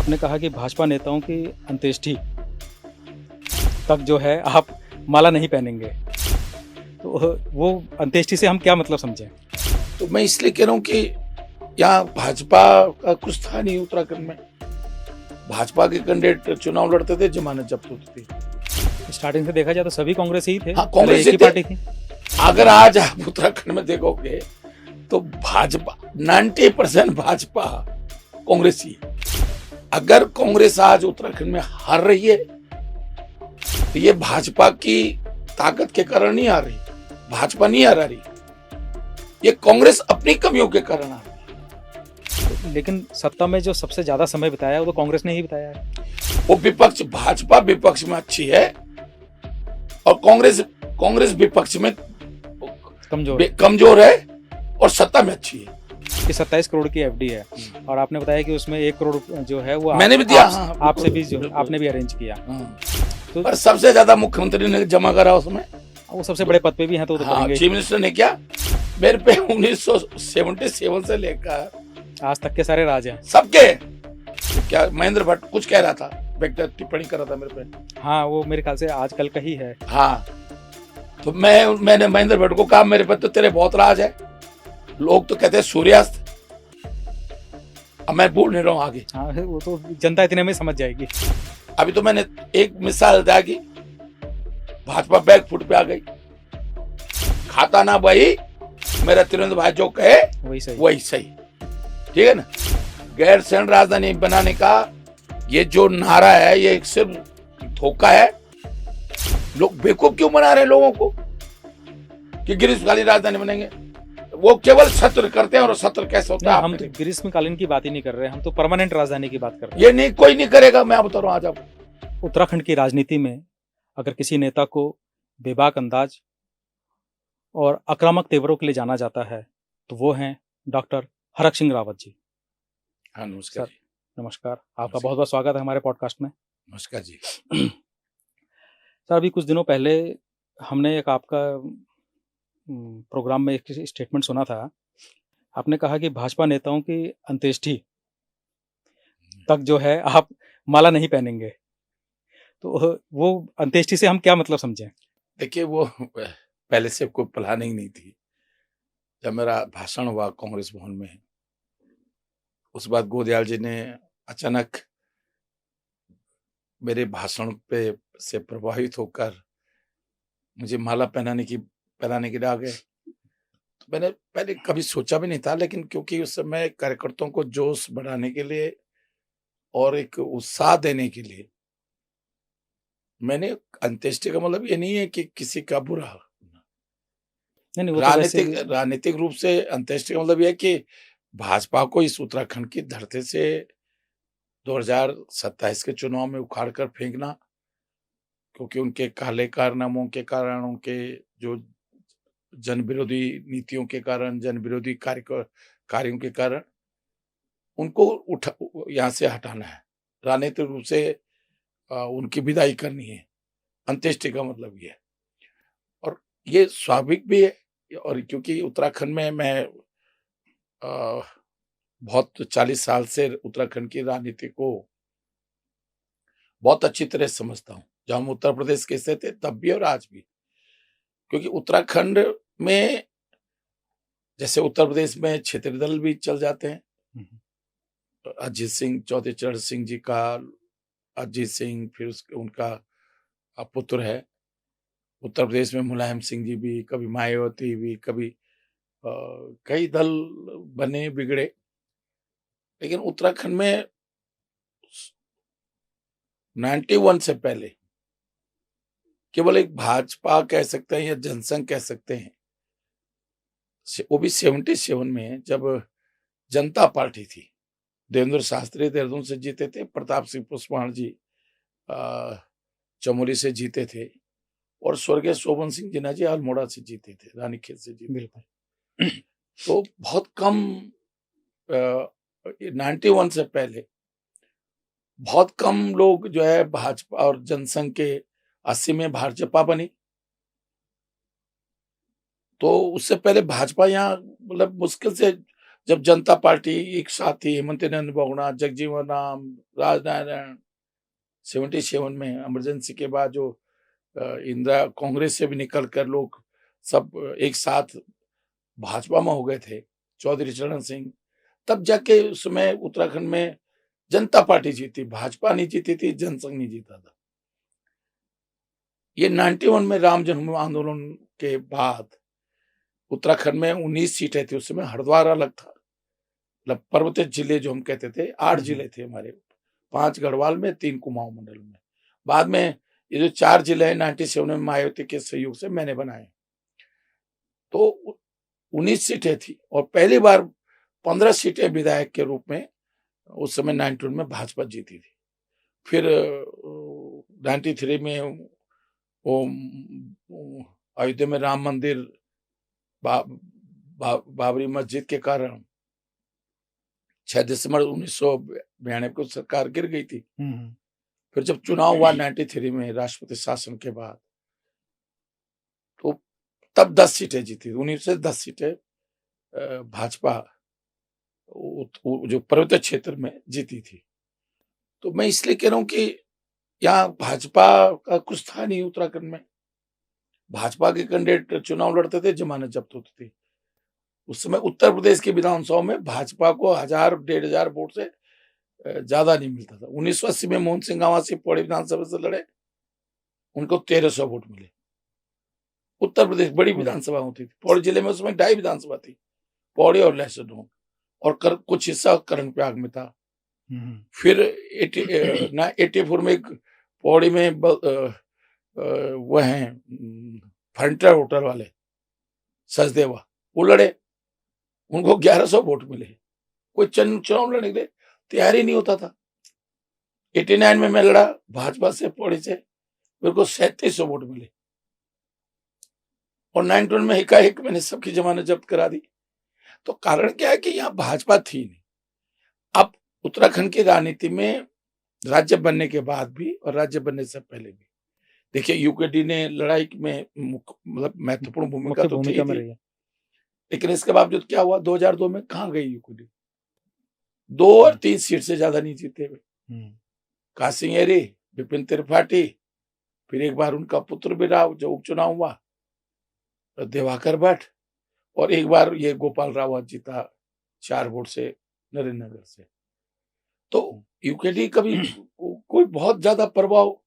आपने कहा कि भाजपा नेताओं की अंत्येष्टि तक जो है आप माला नहीं पहनेंगे, तो वो अंत्येष्टि से हम क्या मतलब समझें? तो मैं इसलिए कह रहा हूँ कि यहाँ भाजपा का कुछ था नहीं उत्तराखंड में। भाजपा के कैंडिडेट चुनाव लड़ते थे, जमानत जब्त होती थी। स्टार्टिंग से देखा जाए तो सभी कांग्रेस ही थे, हाँ, पहले कांग्रेस एक ही ही थे। पार्टी थी। अगर आज आप उत्तराखंड में देखोगे तो भाजपा 90% भाजपा कांग्रेस ही है। अगर कांग्रेस आज उत्तराखंड में हार रही है तो ये भाजपा की ताकत के कारण नहीं आ रही, भाजपा नहीं हरा रही, ये कांग्रेस अपनी कमियों के कारण आ रही। लेकिन सत्ता में जो सबसे ज्यादा समय बिताया है वो तो कांग्रेस ने ही बिताया है। वो विपक्ष, भाजपा विपक्ष में अच्छी है और कांग्रेस विपक्ष में कमजोर है और सत्ता में अच्छी है। कि 27 करोड़ की एफडी है और आपने बताया कि उसमें 1 करोड़ जो है वो मैंने भी दिया। आपसे भी जो आपने भी अरेंज किया। तो पर सबसे ज्यादा मुख्यमंत्री ने जमा करा उसमें। वो सबसे बड़े पद पे भी हैं तो करेंगे। चीफ मिनिस्टर ने क्या मेरे पे 1977 से लेकर आज तक के सारे राज हैं सबके। क्या महेंद्र भट्ट कुछ कह रहा था, टिप्पणी कर रहा था मेरे पे। हाँ, वो मेरे ख्याल से आजकल का ही है। हाँ, तो मैंने महेंद्र भट्ट को कहा मेरे पे तो तेरे बहुत राज है, लोग तो कहते हैं सूर्यास्त। अब मैं बोल नहीं रहा हूँ आगे। हाँ, वो तो जनता इतने में समझ जाएगी। अभी तो मैंने एक मिसाल दिया कि भाजपा बैक फुट पे आ गई। खाता ना वही मेरा त्रिवेंद्र भाई जो कहे वही सही। ठीक है ना। गैर सैन्य राजधानी बनाने का ये जो नारा है ये सिर्फ धोखा है। लोग बेवकूफ क्यों बना रहे हैं लोगों को कि ग्रीष्मकालीन राजधानी बनेंगे। वो केवल सत्र करते हैं और सत्र कैसे होता है। हम तो ग्रीष्मकालीन की बात ही नहीं कर रहे, हम तो परमानेंट राजधानी की बात कर रहे हैं। ये नहीं, कोई नहीं करेगा। मैं बता रहा हूँ आज आपको, उत्तराखंड की राजनीति में अगर किसी नेता को बेबाक अंदाज और आक्रामक तेवरों के लिए जाना जाता है तो वो हैं डॉक्टर हरक सिंह रावत जी। हाँ, नमस्कार जी। नमस्कार, आपका बहुत बहुत स्वागत है हमारे पॉडकास्ट में। नमस्कार जी। सर, अभी कुछ दिनों पहले हमने एक आपका प्रोग्राम में एक स्टेटमेंट सुना था। आपने कहा कि भाजपा नेताओं की अंत्येष्टि तक जो है आप माला नहीं पहनेंगे, तो वो अंत्येष्टि से हम क्या मतलब समझें? देखिए, वो पहले से कोई प्लानिंग नहीं थी। जब मेरा भाषण हुआ कांग्रेस भवन में, उस बाद गोदयाल जी ने अचानक मेरे भाषण पे से प्रभावित होकर मुझे माला पहनाने के लिए आ गए। तो मैंने पहले कभी सोचा भी नहीं था, लेकिन क्योंकि उस समय कार्यकर्ताओं को जोश बढ़ाने के लिए और एक उत्साह देने के लिए मैंने अंत्येष्टि का मतलब ये नहीं है कि किसी का बुरा, नहीं, राजनीतिक रूप से अंत्येष्टि का मतलब यह है कि भाजपा को इस उत्तराखंड की धरती से 2027 के चुनाव में उखाड़ कर फेंकना, क्योंकि उनके काले कारनामों के कारण, उनके जो जन विरोधी नीतियों के कारण, जन विरोधी कार्यों के कारण उनको यहाँ से हटाना है। राजनीतिक रूप से उनकी विदाई करनी है। अंत्येष्टि का मतलब ये है और ये स्वाभाविक भी है। और क्योंकि उत्तराखंड में मैं बहुत 40 साल से उत्तराखंड की राजनीति को बहुत अच्छी तरह समझता हूँ। जब हम उत्तर प्रदेश के से थे तब भी और आज भी, क्योंकि उत्तराखंड में जैसे उत्तर प्रदेश में क्षेत्रीय दल भी चल जाते हैं। अजीत सिंह, चौधरी चरण सिंह जी का अजीत सिंह, फिर उनका पुत्र है। उत्तर प्रदेश में मुलायम सिंह जी भी, कभी मायावती भी, कभी कई दल बने बिगड़े, लेकिन उत्तराखंड में 91 से पहले केवल एक भाजपा कह सकते हैं या जनसंघ कह सकते हैं, वो भी 77 में जब जनता पार्टी थी। देवेंद्र शास्त्री देहरादून से जीते थे, प्रताप सिंह पुष्पाण जी चमोली से जीते थे और स्वर्गीय शोभन सिंह जिन्ना जी अल्मोड़ा से जीते थे, रानीखेत से जीते। बिल्कुल। तो बहुत कम 91 से पहले बहुत कम लोग जो है भाजपा और जनसंघ के 80 में भाजपा बनी। तो उससे पहले भाजपा यहाँ मतलब मुश्किल से जब जनता पार्टी एक साथ थी, हेमंत बहुगुणा, जगजीवन राम, राजनारायण, 77 में इमरजेंसी के बाद जो इंदिरा कांग्रेस से भी निकल कर लोग सब एक साथ भाजपा में हो गए थे, चौधरी चरण सिंह, तब जाके उस समय उत्तराखंड में जनता पार्टी जीती, भाजपा नहीं जीती थी, जनसंघ नहीं जीता था। ये 91 में राम जन्मभूमि आंदोलन के बाद उत्तराखंड में 19 सीटें थी, उस समय हरिद्वार अलग था, मतलब पर्वतीय जिले जो हम कहते थे, 8 जिले थे हमारे, 5 गढ़वाल में, 3 कुमाऊं मंडल में। बाद में ये जो 4 जिले हैं 97 में मायावती के सहयोग से मैंने बनाए। तो 19 सीटें थी और पहली बार 15 सीटें विधायक के रूप में उस समय 91 में भाजपा जीती थी। फिर 93 में वो अयोध्या में राम मंदिर, बाबरी मस्जिद के कारण 6 दिसंबर 1992 को सरकार गिर गई थी। फिर जब चुनाव हुआ 93 में राष्ट्रपति शासन के बाद, तो तब 10 सीटें जीती, 19 से 10 सीटें भाजपा जो पर्वतीय क्षेत्र में जीती थी। तो मैं इसलिए कह रहा हूं कि यहाँ भाजपा का कुछ था नहीं उत्तराखंड में। भाजपा के कैंडिडेट चुनाव लड़ते थे, जमानत जब्त होती थी। उस समय उत्तर प्रदेश की विधानसभा में भाजपा को 1000-1500 वोट से ज्यादा नहीं मिलता था। 1980 में मोहन सिंह गांवासी पौड़ी विधानसभा से लड़े, उनको 1300 वोट मिले। उत्तर प्रदेश बड़ी विधानसभा होती थी, पौड़ी जिले में उस समय 2.5 विधानसभा थी, पौड़ी और लहसुन, और कुछ हिस्सा करण प्रयाग में था। फिर 84 में एक पौड़ी में वो हैं फ्रंटियर होटल वाले सचदेवा, वो लड़े, उनको 1100 वोट मिले। कोई चुनाव लड़ने के लिए तैयार ही नहीं होता था। 89 में मैं लड़ा भाजपा से पौड़ी से, मेरे को 3700 वोट मिले और 91 में एकाएक मैंने सबकी जमानत जब्त करा दी। तो कारण क्या है कि यहाँ भाजपा थी नहीं। अब उत्तराखंड की राजनीति में राज्य बनने के बाद भी और राज्य बनने से पहले भी देखिए यूकेडी ने लड़ाई में मतलब महत्वपूर्ण भूमिका तो थी, लेकिन इसके बावजूद क्या हुआ, 2002 में कहाँ गई यूकेडी, 2 और 3 सीट से ज्यादा नहीं जीते हुए। कासिंग एरी, विपिन त्रिपाठी, फिर एक बार उनका पुत्र भी रहा जो उपचुनाव हुआ, दिवाकर भट्ट, और एक बार ये गोपाल रावत जीता 4 वोट से नरेंद्र नगर से। तो यूकेडी कभी कोई बहुत ज्यादा प्रभाव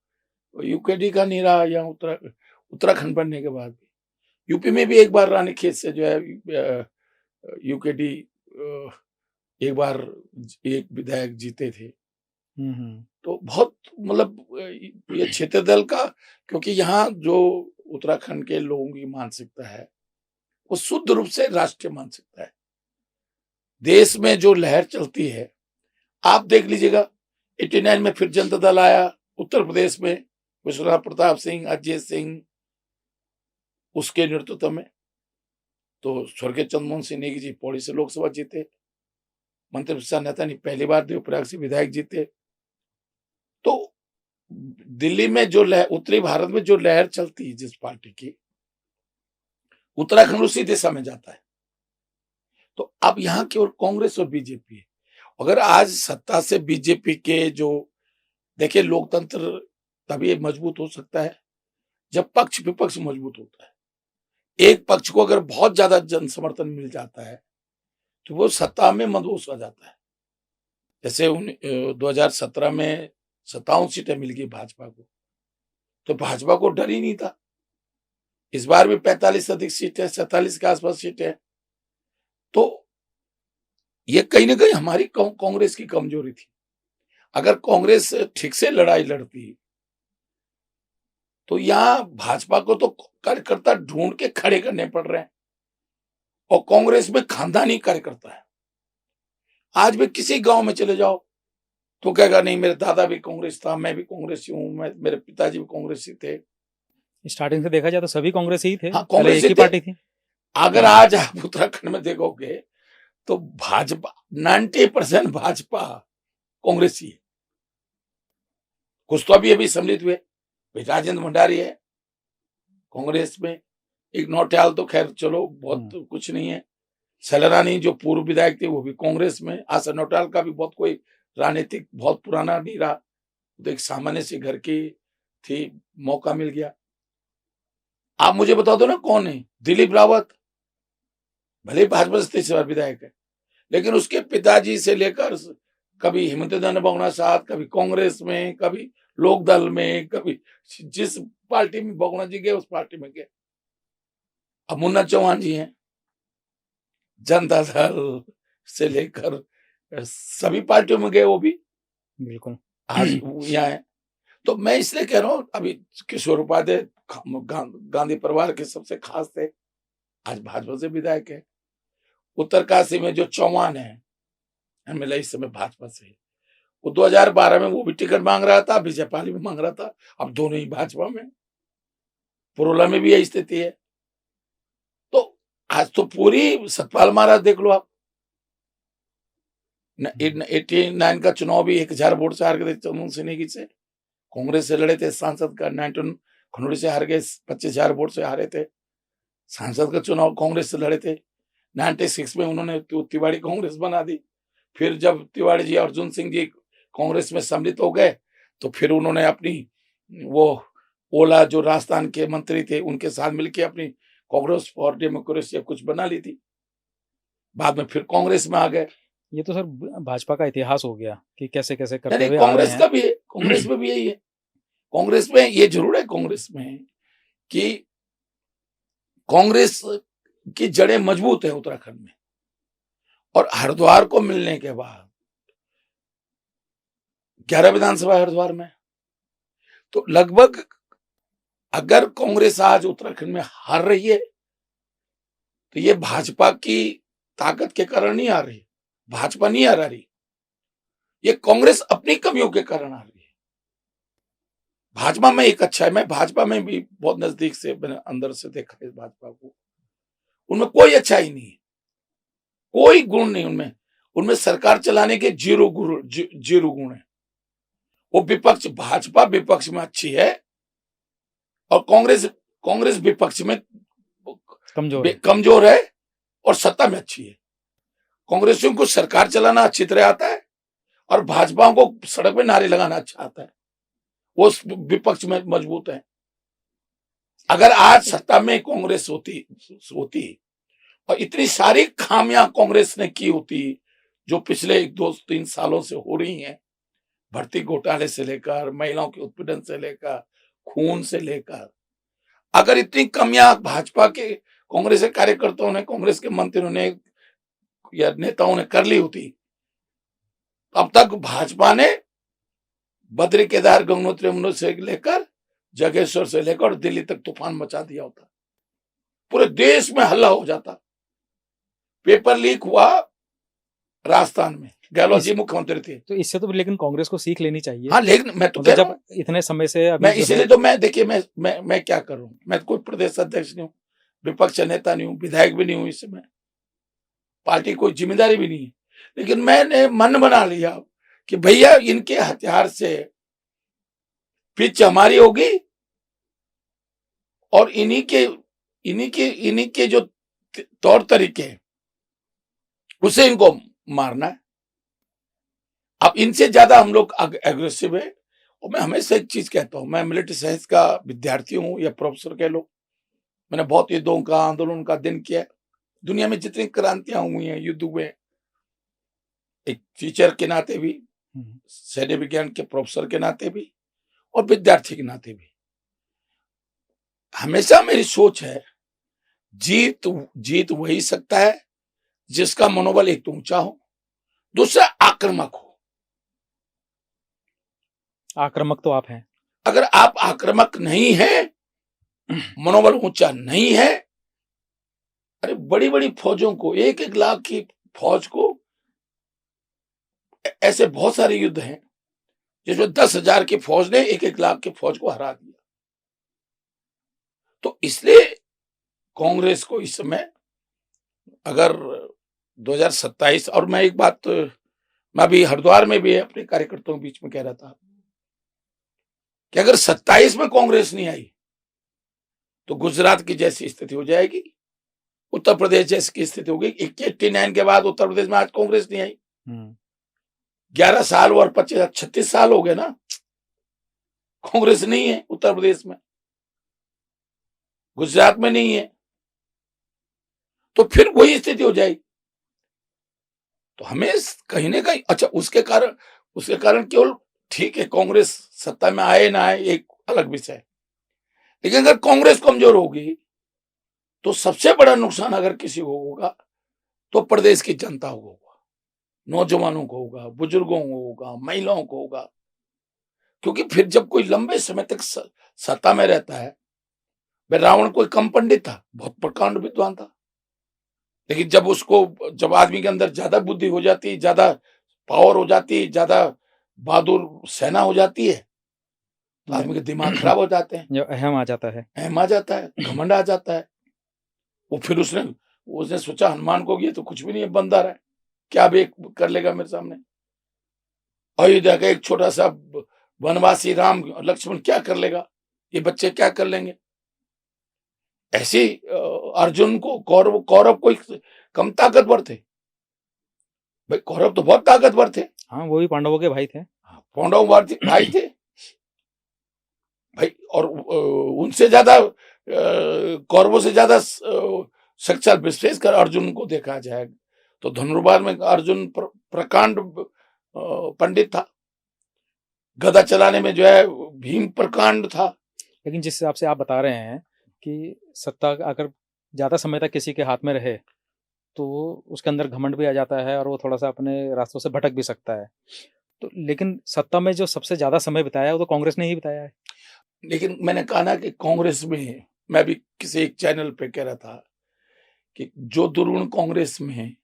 यूकेडी का नहीं रहा यहाँ उत्तराखंड बनने के बाद भी। यूपी में भी एक बार रानीखेत से जो है यूकेडी एक बार एक विधायक जीते थे। तो बहुत मतलब ये क्षेत्र दल का, क्योंकि यहाँ जो उत्तराखंड के लोगों की मानसिकता है वो शुद्ध रूप से राष्ट्रीय मानसिकता है। देश में जो लहर चलती है आप देख लीजिएगा, 89 में फिर जनता दल आया उत्तर प्रदेश में, विश्वनाथ प्रताप सिंह, अजय सिंह उसके नेतृत्व में, तो स्वर्गीय चंद्रमोहन सिंह नेगी जी पौड़ी से लोकसभा जीते, मंत्री प्रसाद नेता ने पहली बार देवप्रयाग से विधायक जीते। तो दिल्ली में जो लहर, उत्तरी भारत में जो लहर चलती है जिस पार्टी की, उत्तराखंड उसी दिशा में जाता है। तो अब यहाँ केवल कांग्रेस और बीजेपी है। अगर आज सत्ता से बीजेपी के जो, देखिए लोकतंत्र तभी मजबूत हो सकता है जब पक्ष विपक्ष मजबूत होता है। एक पक्ष को अगर बहुत ज्यादा जन समर्थन मिल जाता है तो वो सत्ता में मदहोश हो जाता है। जैसे 2017 में 57 सीटें मिल गई भाजपा को, तो भाजपा को डर ही नहीं था। इस बार भी 45 अधिक सीटें, 47 के आसपास सीटें। तो ये कहीं ना कहीं हमारी कांग्रेस की कमजोरी थी। अगर कांग्रेस ठीक से लड़ाई लड़ती तो यहां भाजपा को तो कार्यकर्ता ढूंढ के खड़े करने पड़ रहे हैं, और कांग्रेस में खानदानी कार्यकर्ता है। आज भी किसी गांव में चले जाओ तो कहेगा नहीं मेरे दादा भी कांग्रेस था, मैं भी कांग्रेसी हूं, मेरे पिताजी भी कांग्रेसी थे। स्टार्टिंग से देखा जाए तो सभी कांग्रेसी ही थे। हाँ, कांग्रेस एक ही पार्टी थी। अगर आज आप उत्तराखंड में देखोगे तो भाजपा 90% भाजपा कांग्रेसी है। कुछ तो अभी सम्मिलित हुए, राजेंद्र भंडारी है कांग्रेस में, एक नौटियाल तो खैर चलो बहुत कुछ नहीं है, सैलानी जो पूर्व विधायक थे वो भी कांग्रेस में। आशा नौटाल का भी बहुत कोई राजनीतिक बहुत पुराना नहीं रहा, तो एक सामान्य से घर की थी, मौका मिल गया। आप मुझे बता दो ना कौन है दिलीप रावत, भले ही भाजपा से 30 बार विधायक है, लेकिन उसके पिताजी से लेकर कभी हिमंत बहुगुणा साहब, कभी कांग्रेस में, कभी लोकदल में, कभी जिस पार्टी में बहुगुणा जी गए उस पार्टी में गए। अब मुन्ना चौहान जी हैं, जनता दल से लेकर सभी पार्टियों में गए वो भी, बिल्कुल। आज यहाँ है। तो मैं इसलिए कह रहा हूँ, अभी किशोर उपाध्याय गांधी परिवार के सबसे खास थे, आज भाजपा से विधायक है। उत्तरकाशी में जो चौहान है एमएलए इस समय भाजपा से, वो 2012 में वो भी टिकट मांग रहा था, विजयपाल भी मांग रहा था, अब दोनों ही भाजपा में। पुरोला में भी यही स्थिति है। तो आज तो पूरी सतपाल महाराज देख लो आप, 89 का चुनाव भी 1000 वोट से हार गए थे चंदन सिन्हा से, कांग्रेस से लड़े थे सांसद का, 19 खनौड़ी से हार गए, 25,000 वोट से हारे थे। सांसद का चुनाव कांग्रेस से लड़े थे। 96 में उन्होंने तिवाड़ी कांग्रेस बना दी। फिर जब तिवाड़ी जी अर्जुन सिंह जी कांग्रेस में सम्मिलित हो गए तो फिर उन्होंने अपनी वो ओला जो राजस्थान के मंत्री थे उनके साथ मिलकर अपनी कांग्रेस फॉर डेमोक्रेसी कुछ बना ली थी। बाद में फिर कांग्रेस में आ गए। ये तो सर भाजपा का इतिहास हो गया कि कैसे कैसे करते नहीं, हुए आ रहे कांग्रेस हैं। का भी है, कांग्रेस में भी यही है। कांग्रेस में ये जरूर है, कांग्रेस में कि कांग्रेस की जड़ें मजबूत है उत्तराखंड में, और हरिद्वार को मिलने के बाद 11 विधानसभा हरिद्वार में, तो लगभग अगर कांग्रेस आज उत्तराखंड में हार रही है तो ये भाजपा की ताकत के कारण नहीं आ रही, भाजपा नहीं हार रही, ये कांग्रेस अपनी कमियों के कारण आ रही है। भाजपा में एक अच्छा है, मैं भाजपा में भी बहुत नजदीक से मैंने अंदर से देखा है भाजपा को, उनमें कोई अच्छाई नहीं है, कोई गुण नहीं उनमें। उनमें सरकार चलाने के जीरो गुण है। वो विपक्ष, भाजपा विपक्ष में अच्छी है और कांग्रेस विपक्ष में कमजोर है और सत्ता में अच्छी है। कांग्रेसियों को सरकार चलाना अच्छी तरह आता है और भाजपा को सड़क पे नारे लगाना अच्छा आता है, वो विपक्ष में मजबूत है। अगर आज सत्ता में कांग्रेस होती और इतनी सारी खामियां कांग्रेस ने की होती जो पिछले 1-2-3 सालों से हो रही हैं, भर्ती घोटाले से लेकर, महिलाओं के उत्पीड़न से लेकर, खून से लेकर, अगर इतनी कमियां भाजपा के कांग्रेस के कार्यकर्ताओं ने, कांग्रेस के मंत्रियों ने या नेताओं ने कर ली होती, अब तक भाजपा ने बद्री केदार गंगोत्री यमुनोत्री से लेकर जगेश्वर से लेकर दिल्ली तक तूफान मचा दिया होता, पूरे देश में हल्ला हो जाता। पेपर लीक हुआ राजस्थान में, गहलोत जी मुख्यमंत्री थे। तो इससे तो लेकिन कांग्रेस को सीख लेनी चाहिए। हाँ, लेकिन मैं तो मतलब जब इतने समय से मैं इसलिए तो मैं देखिए मैं क्या करूं, मैं कोई प्रदेश अध्यक्ष नहीं हूं, विपक्ष नेता नहीं हूं, विधायक भी नहीं हूं, इस समय पार्टी कोई जिम्मेदारी भी नहीं है, लेकिन मैंने मन बना लिया कि भैया इनके हथियार से पिच हमारी होगी और इन्हीं के जो तौर तरीके उसे इनको मारना है। अब इनसे ज्यादा हम लोग एग्रेसिव है। और मैं हमेशा एक चीज कहता हूं, मैं मिलिट्री साइंस का विद्यार्थी हूं या प्रोफेसर कह लो, मैंने बहुत युद्धों का, आंदोलन का दिन किया है। दुनिया में जितनी क्रांतियां हुई हैं, युद्ध हुए, एक टीचर के नाते भी, सैन्य विज्ञान के प्रोफेसर के नाते भी और विद्यार्थी के नाते भी, हमेशा मेरी सोच है जीत वही सकता है जिसका मनोबल एक तो ऊंचा हो, दूसरा आक्रामक हो। आक्रामक तो आप हैं। अगर आप आक्रामक नहीं है, मनोबल ऊंचा नहीं है, अरे बड़ी बड़ी फौजों को, 1-1 लाख की फौज को, ऐसे बहुत सारे युद्ध हैं जिसमें 10,000 की फौज ने 1-1 लाख की फौज को हरा दिया। तो इसलिए कांग्रेस को इस समय अगर 2027, और मैं एक बात, मैं अभी हरिद्वार में भी अपने कार्यकर्ताओं के बीच में कह रहा था कि अगर 27 में कांग्रेस नहीं आई तो गुजरात की जैसी स्थिति हो जाएगी उत्तर प्रदेश जैसी की स्थिति होगी। 89 के बाद उत्तर प्रदेश में आज कांग्रेस नहीं आई। 11 साल और 36 साल हो गए ना, कांग्रेस नहीं है उत्तर प्रदेश में, गुजरात में नहीं है, तो फिर वही स्थिति हो जाएगी। तो हमें कहीं ना कहीं, अच्छा उसके कारण केवल ठीक है कांग्रेस सत्ता में आए ना आए एक अलग विषय है, लेकिन अगर कांग्रेस कमजोर होगी तो सबसे बड़ा नुकसान अगर किसी को होगा तो प्रदेश की जनता को होगा, नौजवानों को होगा, बुजुर्गों को होगा, महिलाओं को होगा। क्योंकि फिर जब कोई लंबे समय तक सत्ता में रहता है, रावण कोई कम पंडित था, बहुत प्रकांड विद्वान था, लेकिन जब आदमी के अंदर ज्यादा बुद्धि हो जाती है, ज्यादा पावर हो जाती है, ज्यादा बहादुर सेना हो जाती है, तो आदमी के दिमाग खराब हो जाते हैं, जो अहम आ जाता है, घमंड आ जाता है। वो फिर उसने सोचा हनुमान को ये तो कुछ भी नहीं है, बंदा रहा है, क्या भी कर लेगा मेरे सामने। अयोध्या का एक छोटा सा वनवासी राम लक्ष्मण क्या कर लेगा, ये बच्चे क्या कर लेंगे। ऐसे अर्जुन को कौरव कोई कम ताकतवर थे भाई, कौरव तो बहुत ताकतवर थे। हाँ, वो भी पांडवों के भाई थे। पांडव भाई थे भाई, और उनसे ज्यादा कौरवों से ज्यादा शक्तिशाली, विशेषकर अर्जुन को देखा जाए तो धनुर्वाद में अर्जुन प्रकांड पंडित था, गदा चलाने में जो है भीम प्रकांड था। लेकिन जिस हिसाब से आप बता रहे हैं कि सत्ता अगर ज्यादा समय तक किसी के हाथ में रहे तो उसके अंदर घमंड भी आ जाता है और वो थोड़ा सा अपने रास्तों से भटक भी सकता है, तो लेकिन सत्ता में जो सबसे ज्यादा समय बिताया है वो तो कांग्रेस ने ही बिताया है। लेकिन मैंने कहा ना कि कांग्रेस में, मैं भी किसी एक चैनल पे कह रहा था कि जो दुर्गुण कांग्रेस में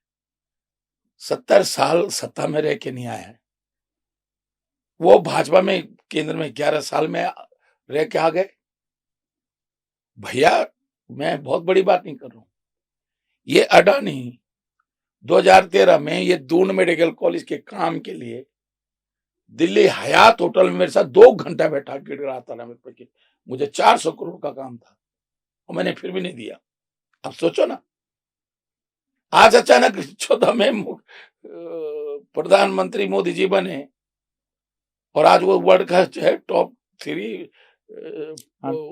70 साल सत्ता में रह के नहीं आया है, वो भाजपा में केंद्र में 11 साल में रह के आ गए। भैया मैं बहुत बड़ी बात नहीं कर रहा हूं, ये अडानी 2013 में ये दून मेडिकल कॉलेज के काम के लिए दिल्ली हयात होटल में मेरे साथ 2 घंटा बैठा गिड़ था ना मेरे पे कि मुझे 400 करोड़ का काम था और मैंने फिर भी नहीं दिया। अब सोचो ना, आज अचानक 14 में प्रधानमंत्री मोदी जी बने और आज वो वर्ल्ड का जो है टॉप 3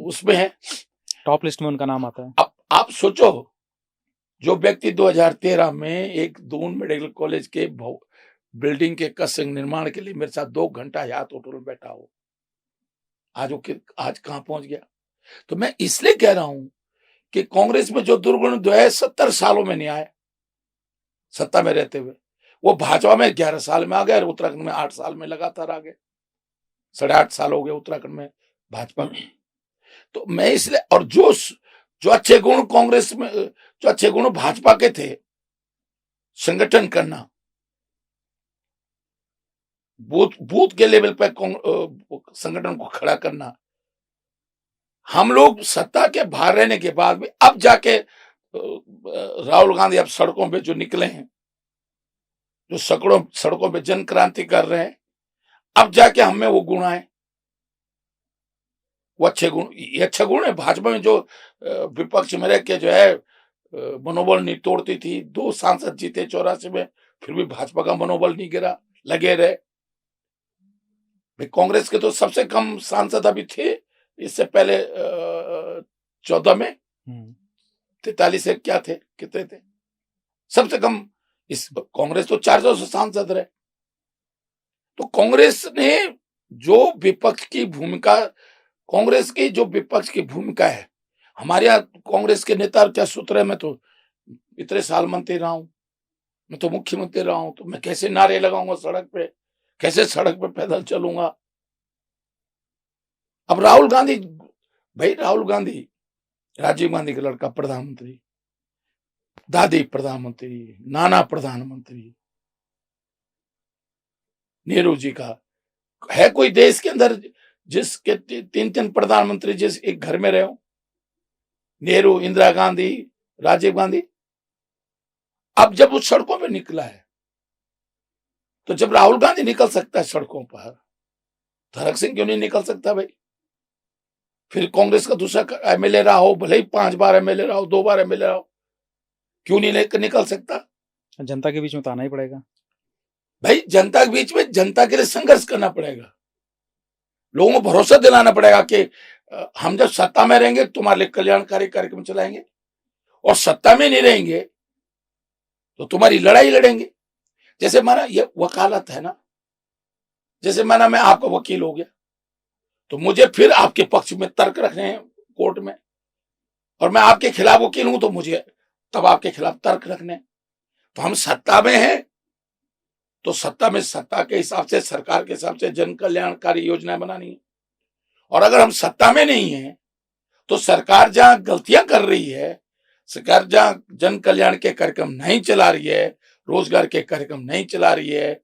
उसमें है, टॉप लिस्ट में उनका नाम आता है। अब आप सोचो, जो व्यक्ति 2013 में एक दून मेडिकल कॉलेज के बिल्डिंग के कसंग निर्माण के लिए मेरे साथ 2 घंटा हयात होटल में बैठा हो, आज कहां पहुंच गया। तो मैं इसलिए कह रहा हूं कि कांग्रेस में जो दुर्गुण जो है 70 सालों में नहीं आए सत्ता में रहते हुए, वो भाजपा में 11 साल में आ गए और उत्तराखंड में 8 साल में लगातार आ गए, 8.5 साल हो गए उत्तराखंड में भाजपा में। तो मैं इसलिए, और जो अच्छे गुण कांग्रेस में, जो अच्छे गुण भाजपा के थे, संगठन करना, बूथ के लेवल पर संगठन को खड़ा करना, हम लोग सत्ता के बाहर रहने के बाद भी अब जाके राहुल गांधी अब सड़कों पे जो निकले हैं, जो सड़कों पे जन क्रांति कर रहे हैं, अब जाके हमें वो गुण आए, वो अच्छे गुण, ये अच्छा गुण है। भाजपा में जो विपक्ष में रह के जो है मनोबल नहीं तोड़ती थी, 2 सांसद जीते 84 में, फिर भी भाजपा का मनोबल नहीं गिरा, लगे रहे। कांग्रेस के तो सबसे कम सांसद अभी थे, इससे पहले 14 में 43 से क्या थे, कितने थे सबसे कम, इस कांग्रेस तो 400 सांसद रहे। तो कांग्रेस ने जो विपक्ष की भूमिका, कांग्रेस की जो विपक्ष की भूमिका है, हमारे यहाँ कांग्रेस के नेता क्या सूत्र है, मैं तो इतने साल मंत्री रहा हूं, मैं तो मुख्यमंत्री रहा हूं, तो मैं कैसे नारे लगाऊंगा सड़क पे, कैसे सड़क पे पैदल चलूंगा। अब राहुल गांधी, भाई राहुल गांधी राजीव गांधी का लड़का प्रधानमंत्री, दादी प्रधानमंत्री, नाना प्रधानमंत्री, नेहरू जी का है कोई देश के अंदर जिसके 3 प्रधानमंत्री जिस एक घर में रहे हो, नेहरू, इंदिरा गांधी, राजीव गांधी। अब जब उस सड़कों पे निकला है, तो जब राहुल गांधी निकल सकता है सड़कों पर, धरक सिंह क्यों नहीं निकल सकता भाई। फिर कांग्रेस का दूसरा एमएलए रहा हो, भले ही 5 बार एमएलए रहा हो, 2 बार एमएलए रहा हो, क्यों नहीं निकल सकता? जनता के बीच में तो आना ही पड़ेगा भाई। जनता के बीच में जनता के लिए संघर्ष करना पड़ेगा, लोगों को भरोसा दिलाना पड़ेगा कि हम जब सत्ता में रहेंगे तुम्हारे लिए कल्याणकारी कार्यक्रम चलाएंगे, और सत्ता में नहीं रहेंगे तो तुम्हारी लड़ाई लड़ेंगे। जैसे माना ये वकालत है ना, जैसे माना मैं आपका वकील हो गया, तो मुझे फिर आपके पक्ष में तर्क रखने हैं कोर्ट में, और मैं आपके खिलाफ वकील हूं तो मुझे तब आपके खिलाफ तर्क रखने। तो हम सत्ता में हैं तो सत्ता में सत्ता के हिसाब से, सरकार के हिसाब से जन कल्याणकारी योजनाएं बनानी है। और अगर हम सत्ता में नहीं है तो सरकार जहां गलतियां कर रही है, सरकार जहां जन कल्याण के कार्यक्रम नहीं चला रही है, रोजगार के कार्यक्रम नहीं चला रही है,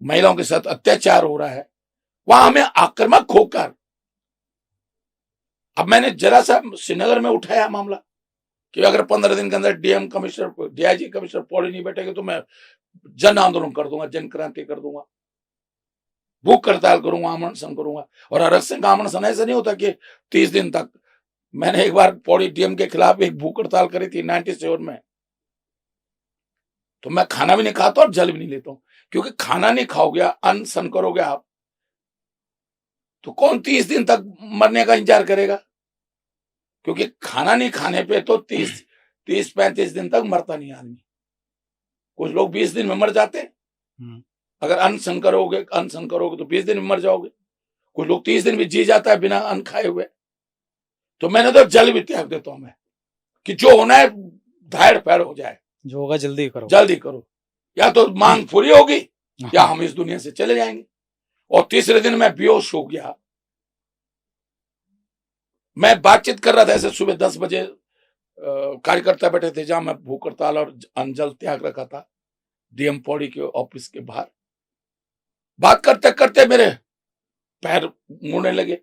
महिलाओं के साथ अत्याचार हो रहा है, वहां हमें आक्रामक होकर, अब मैंने जरा सा श्रीनगर में उठाया मामला कि अगर 15 दिन के अंदर DM commissioner, DIG commissioner Pauri नहीं बैठेंगे तो मैं जन आंदोलन कर दूंगा, जन क्रांति कर दूंगा, भूख हड़ताल करूंगा, आमरण अनशन करूंगा। और आरक्षण का आमरण अनशन ऐसा नहीं होता कि 30 दिन तक। मैंने एक बार पौड़ी डीएम के खिलाफ एक भूख हड़ताल करी थी 97 में, तो मैं खाना भी नहीं खाता और जल भी नहीं लेता हूं, क्योंकि खाना नहीं खाओगे, अनशन करोगे आप, तो कौन 30 दिन तक मरने का इंतजार करेगा? क्योंकि खाना नहीं खाने पे तो 30-35 दिन तक मरता नहीं आदमी। कुछ लोग 20 दिन में मर जाते हैं। अगर अनशन करोगे तो 20 दिन में मर जाओगे। कुछ लोग 30 दिन भी जी जाता है बिना अन्न खाए हुए। तो मैंने तो जल भी त्याग देता हूं मैं, कि जो होना है धाड़ पैड़ हो जाए, जो होगा जल्दी करो, जल्दी करो, या तो मांग पूरी होगी या हम इस दुनिया से चले जाएंगे। और तीसरे दिन मैं बेहोश हो गया। मैं बातचीत कर रहा था ऐसे, सुबह 10 बजे कार्यकर्ता बैठे थे जहां मैं भूख हड़ताल और अन्न त्याग रखा था, डीएम पौड़ी के ऑफिस के बाहर। बात करते करते मेरे पैर मुड़ने लगे,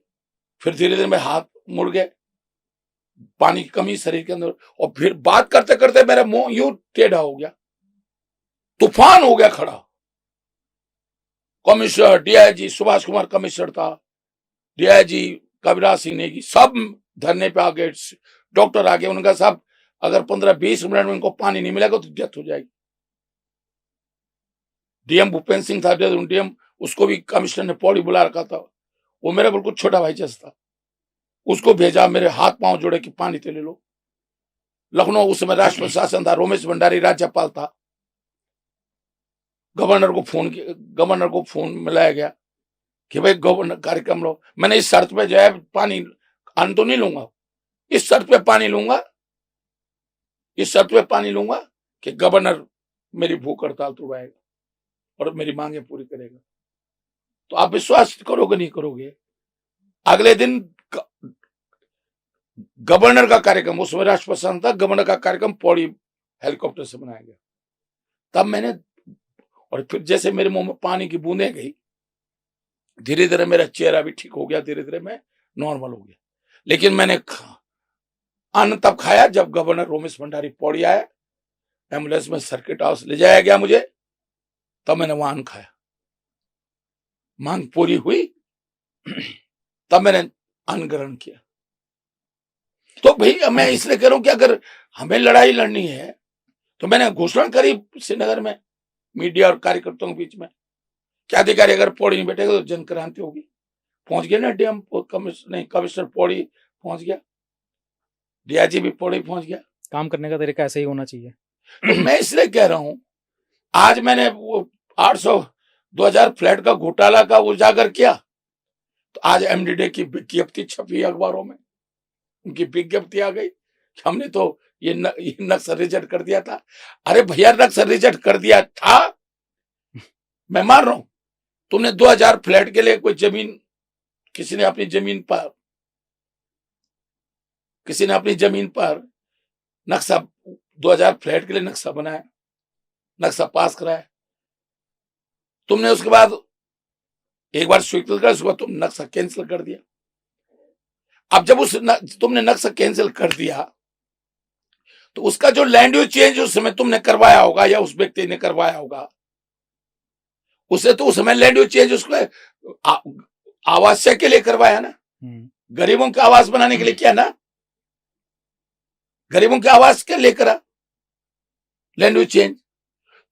फिर धीरे धीरे मेरे हाथ मुड़ गए, पानी की कमी शरीर के अंदर, और फिर बात करते करते मेरा मुंह यूं टेढ़ा हो गया, तूफान हो गया खड़ा। Commissioner, DIG Subhash Kumar commissioner था, डीआईजी कविराज सिंह नेगी, सब धरने पे आ गए, डॉक्टर आ गए। उनका साहब अगर 15-20 मिनट में उनको पानी नहीं मिलेगा तो डेथ हो जाएगी। डीएम भूपेंद्र सिंह था, डीएम, उसको भी कमिश्नर ने पौड़ी बुला रखा था। वो मेरा बिल्कुल छोटा भाई जैसा था। उसको भेजा, मेरे हाथ पांव जोड़े कि पानी तो ले लो। लखनऊ उस समय राष्ट्र प्रशासन था, रोमेश भंडारी राज्यपाल था। गवर्नर को फोन मिलाया गया कि भाई गवर्नर कार्यक्रम लो। मैंने इस शर्त पे जो है पानी, अन्न तो नहीं लूंगा, इस शर्त पे पानी लूंगा, इस शर्त पे पानी लूंगा कि गवर्नर मेरी भूख हड़ताल तुड़वाएगा और मेरी मांगे पूरी करेगा। तो आप विश्वास करोगे नहीं करोगे, अगले दिन गवर्नर का कार्यक्रम, उस समय राष्ट्र प्रशासन था, गवर्नर का कार्यक्रम पौड़ी हेलीकॉप्टर से बनाया गया। तब मैंने, और फिर जैसे मेरे मुंह में पानी की बूंदें गई, धीरे धीरे मेरा चेहरा भी ठीक हो गया, धीरे धीरे मैं नॉर्मल हो गया। लेकिन मैंने अन्न तब खाया जब गवर्नर रोमेश भंडारी पौड़ी आया, एम्बुलेंस में सर्किट हाउस ले जाया गया मुझे, तब मैंने वहां अन्न खाया। मांग पूरी हुई तब मैंने अन्न ग्रहण किया। तो भाई मैं इसलिए कह रहा हूं कि अगर हमें लड़ाई लड़नी है तो मैंने घोषणा करी श्रीनगर में मीडिया और कार्यकर्ताओं के बीच में, क्या अधिकारी अगर पौड़ी नहीं बैठेगा तो जन क्रांति होगी। पहुंच गया ना डीएम कमिश्नर पौड़ी पहुंच गया, डीआईजी भी पौड़ी पहुंच गया। काम करने का तरीका ऐसे ही होना चाहिए। तो मैं इसलिए कह रहा हूं, आज मैंने वो 800-2000 फ्लैट का घोटाला का उजागर किया, तो आज एमडीडे की विज्ञप्ति छपी अखबारों में, उनकी विज्ञप्ति आ गई कि हमने तो ये नक्शा रिजेक्ट कर दिया था। अरे भैया, नक्शा रिजेक्ट कर दिया था, मैं मान रहा हूं। तुमने 2000 फ्लैट के लिए कोई जमीन, किसी ने अपनी जमीन पर नक्शा, 2000 फ्लैट के लिए नक्शा बनाया, नक्शा पास कराया, तुमने उसके बाद एक बार स्वीकृत कर, उसके बाद तुम नक्शा कैंसिल कर दिया। अब जब तुमने नक्शा कैंसिल कर दिया तो उसका जो लैंड यूज चेंज उस समय तुमने करवाया होगा या उस व्यक्ति ने करवाया होगा, उसे तो उस समय लैंड यूज चेंज उसको आवासीय के लिए करवाया ना, गरीबों का आवास बनाने के लिए किया ना। गरीबों की आवाज के लिए करा लैंड यूज चेंज।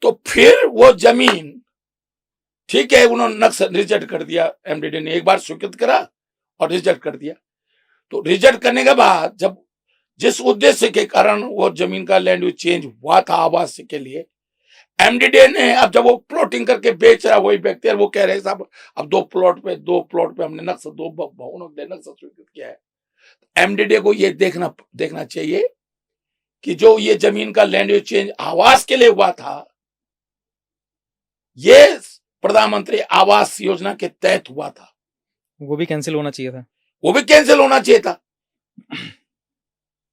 तो फिर वो जमीन, ठीक है, उन्होंने नक्शा रिजेक्ट कर दिया, एमडीडी ने एक बार स्वीकृत करा और रिजेक्ट कर दिया। तो रिजेक्ट करने के बाद जब जिस उद्देश्य के कारण वो जमीन का लैंड यूज चेंज हुआ था आवास के लिए, एमडीडी ने अब जब वो प्लॉटिंग करके बेच रहा वही व्यक्ति, वो कह रहे हैं साहब अब दो प्लॉट पे हमने नक्शा, दो भवनों के नक्शा स्वीकृत किया है। एमडीडी को ये देखना चाहिए कि जो ये जमीन का लैंड यूज चेंज आवास के लिए हुआ था, ये प्रधानमंत्री आवास योजना के तहत हुआ था, वो भी कैंसिल होना चाहिए था। वो भी कैंसिल होना चाहिए था।